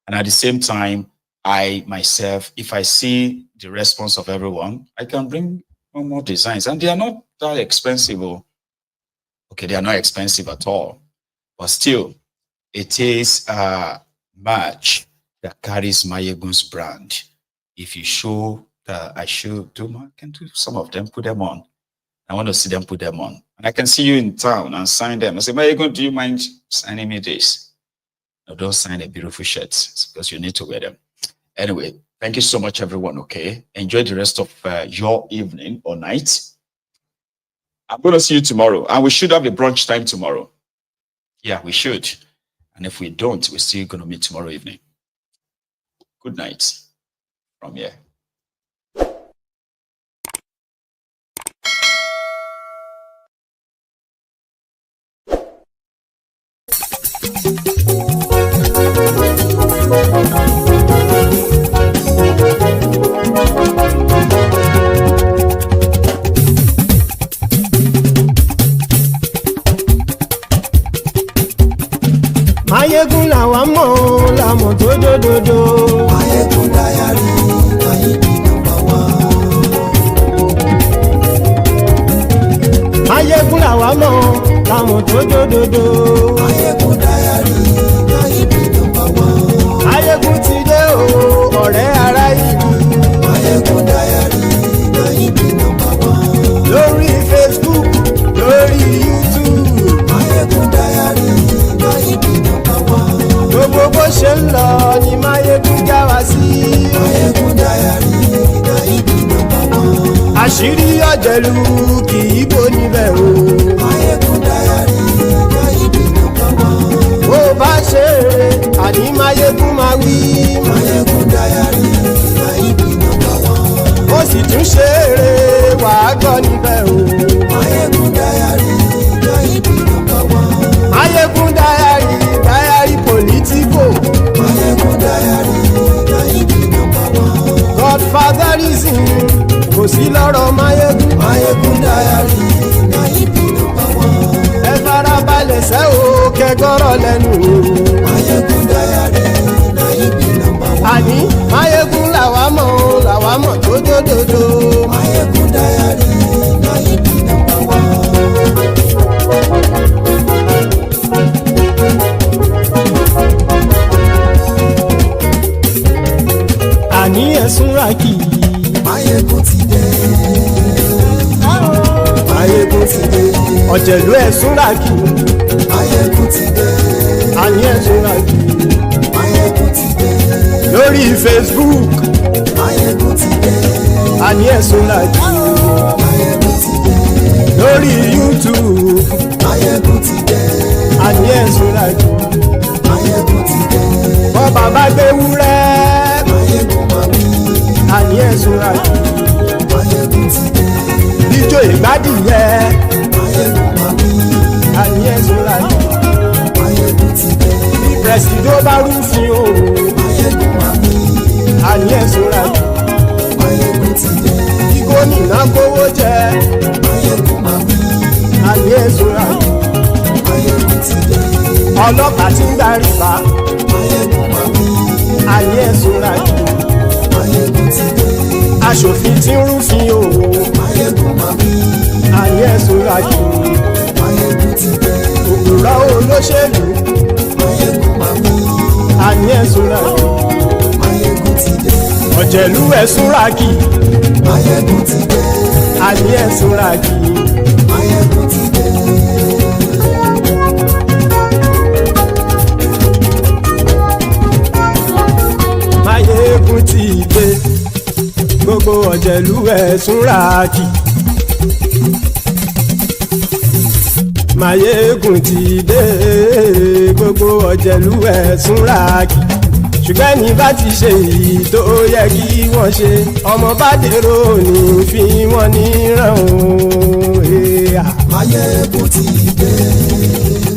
And at the same time, I myself, if I see the response of everyone, I can bring more designs. And they are not that expensive. Okay, they are not expensive at all. But still, it is a match that carries Mayegun's brand. If you show that I should do, I can do some of them, put them on. I want to see them put them on. And I can see you in town and sign them. I say, Mayegun, do you mind signing me this? No, don't sign a beautiful shirt because you need to wear them. Anyway, thank you so much, everyone, okay? Enjoy the rest of your evening or night. I'm going to see you tomorrow. And we should have a brunch time tomorrow. Yeah, we should. And if we don't, we're still going to meet tomorrow evening. Good night from here. Mayegun làwa mọ̀ làmọ̀ tó dòdòdò. Mayegun Diary, Mayegun number one. Mayegun làwa mọ̀ làmọ̀ tó dòdòdò. Mayegun Diary, Mayegun number one. Mayegun ti dé o, ọ̀rẹ́ ará ìlú. Mayegun Diary, Mayegun number one. Lórí Facebook, lórí YouTube. Mayegun Diary, Mayegun number one. Gbogbo bó ṣe ń lọ ni Mayegun já wa sí. Mayegun Diary, Mayegun number one. Àṣírí ọ̀jẹ̀lú kì í bò níbẹ̀ o. Mayegun Diary, Mayegun number one. Bó bá ṣe eré, àní Mayegun máa wí. Mayegun Diary, Mayegun number one. Ó sì tún ṣe eré, wàá gbọ́ níbẹ̀ o. Mayegun Diary, Mayegun number one. Mayegun Diary, Diary politico. Mayegun Diary, Mayegun number one. Godfatherism, kò sí lọ́rọ̀ Mayegun. Mayegun Diary, Mayegun number one. Ẹ farabalẹ̀ sẹ́ o, kẹgọ́rọ̀ lẹ́nu o. Mayegun Diary, Mayegun number one. Àní Mayegun làwa mọ̀ tó dòdòdò. Mayegun Diary, Mayegun number one. Àní ẹ̀sùn rákì. Mayegun ti dé. Mayegun ti dé. Ọ̀jẹ̀lú ẹ̀sùn rákì. Mayegun ti dé. Àní ẹ̀sùn rákì. Mayegun ti dé. Lórí Facebook. Mayegun ti dé. Àní ẹ̀sùn rákì. Mayegun ti dé. Lórí YouTube. Mayegun ti dé. Àní ẹ̀sùn rákì. Mayegun ti dé. Bọ́ bàbá gbé wúrẹ́. Mayegun máa wí. Àní ẹ̀sùn rákì. Mayegun ti dé. Ijó ìgbádìyẹ. Mayegun máa wí. Àní ẹ̀sùn rákì. Mayegun ti dé. Pẹ̀sìdó bá rúfin o. Mayegun máa wí. Àní ẹ̀sùn rákì. Mayegun ti dé. Kí gómìnà kówó jẹ. Mayegun máa wí. Àní ẹ̀sùn rákì. Mayegun ti dé. Ọlọ́pàá ti ń gba rìbá. Mayegun máa wí. Àní ẹ̀sùn rákì. Mayegun ti dé. Aṣòfin tí ń rúfin o. Mayegun máa wí. Àní ẹ̀sùn rákì. Mayegun ti dé. Òpùrọ́ olóṣèlú. Mayegun máa wí. Àní ẹ̀sùn rákì. Mayegun ti dé. Ọ̀jẹ̀lú ẹ̀sùn rákì. Mayegun ti dé. Àní ẹ̀sùn rákì. Mayegun ti dé. Mayegun ti dé. Gbogbo ọ̀jẹ̀lú ẹ̀sùn rákì. Mayegun ti dé. Gbogbo ọ̀jẹ̀lú ẹ̀sùn rákì. ṣùgbọ́n ní bá ti ṣe èyí tó yẹ kí wọ́n ṣe ọmọ bá dèrò ní fi wọ́n níran o. Máyégún ti dé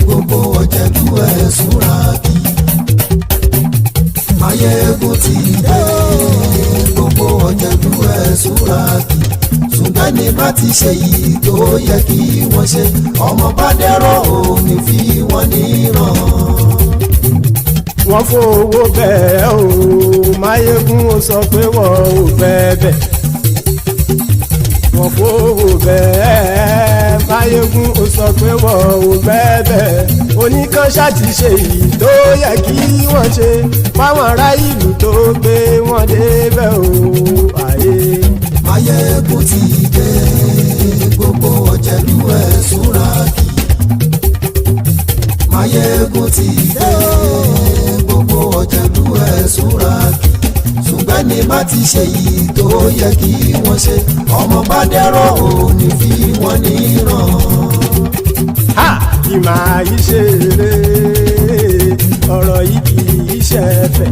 gbogbo ọ̀jẹ̀lú ẹ̀ súnra kí. Máyégún ti dé gbogbo ọ̀jẹ̀lú ẹ̀ súnra kí. Ṣùgbọ́n ní bá ti ṣe èyí tó yẹ kí wọ́n ṣe ọmọ bá dèrò ní fi wọ́n níran. Wọ́n fowó bẹ́ẹ̀ o Máyégún ó sọ pé wọ́n ò fẹ́ bẹ́ẹ̀. Wọ́n fowó bẹ́ẹ̀ Máyégún ó sọ pé wọ́n ò fẹ́ bẹ́ẹ̀. Oníkan ṣáàtì ṣe èyí tó yẹ kí wọ́n ṣe fáwọn ará ìlú tó gbé wọn débẹ̀ o. Máyégún ti dé gbogbo ọ̀jẹ̀lú ẹ̀ súnra kí. Máyégún ti dé gbogbo ọ̀jẹ̀lú ẹ̀ súnra kí. Ṣùgbọ́n ní bá ti ṣe yìí tó yẹ kí wọ́n ṣe ọmọ bá dẹ́rọ̀ ò ní fi wọ́n níran. Ìmọ̀ àìṣeré ọ̀rọ̀ yìí kì í ṣe fẹ́.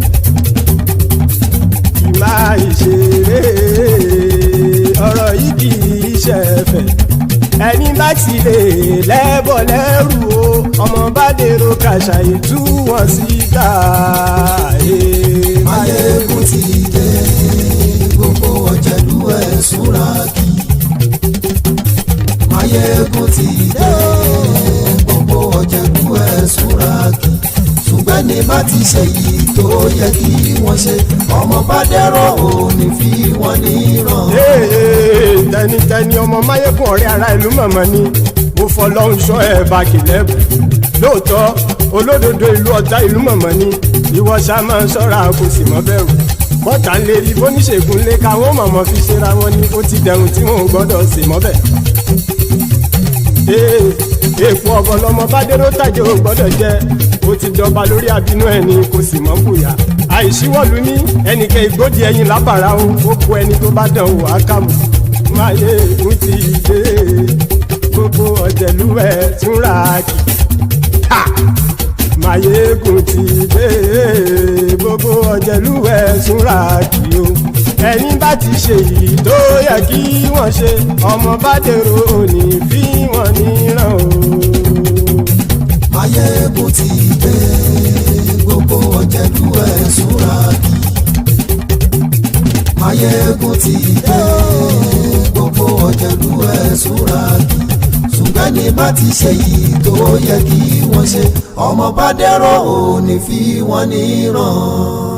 Ìmọ̀ àìṣeré ọ̀rọ̀ yìí kì í ṣe fẹ́. Ẹni bá ti lè lẹ́bọ̀ lẹ́rù o ọmọ bá dèrò kàṣàyè tú wọn síta. Máyégún ti dé gbogbo ọ̀jẹ̀lú ẹ̀ súnra kí. Máyégún ti dé gbogbo ọ̀jẹ̀lú ẹ̀ súnra kí. Ṣùgbọ́n ní bá ti ṣe yìí tó yẹ kí wọ́n ṣe ọmọ bá dẹ́rọ̀ ò ní fi wọ́n níran. Tẹnitẹni ọmọ Máyégún ọ̀rẹ́ ara ìlú mọ̀mọ́ ni mo fọlọ́hún ṣọ́ ẹ̀ bá kìlẹ́bù. Lóòótọ́ olódodo ìlú ọ̀tá ìlú mọ̀mọ́ ni ìwọ ṣá máa ń ṣọ́ra kò sì mọ́ bẹ̀rù. Bọ́tà ń lè rí bóníṣègùn lé káwọn mọ̀mọ́ fi ṣera wọn ni ó ti dẹrùn tí wọn ò gbọ́dọ̀ sì mọ́ bẹ̀. Èèpo ọ̀bọ lọmọ bá dérò tàjẹ́ ò gbọ́dọ̀ jẹ́ ó ti dọba lórí àbínú ẹni kò sì mọ́ bùyà. Àìsíwọ́lu ní ẹnìkẹ́ ìgbódì ẹyin lábàrá o ó kó ẹni tó bá dán o àkàmù. Máyégún ti dé gbogbo ọ̀jẹ̀lú ẹ̀ túnra kì. Máyégún ti dé gbogbo ọ̀jẹ̀lú ẹ̀ túnra kì o. Ẹni bá ti ṣe yìí tó yẹ kí wọ́n ṣe ọmọ bá dèrò òní fi wọ́n níran o. Máyégún ti dé gbogbo ọ̀jẹ̀lú ẹ̀ súnra kí. Máyégún ti dé gbogbo ọ̀jẹ̀lú ẹ̀ súnra kí. Ṣùgbọ́n ní bá ti ṣe yìí tó yẹ kí wọ́n ṣe ọmọ bá dẹ́rọ̀ ò ní fi wọ́n níran.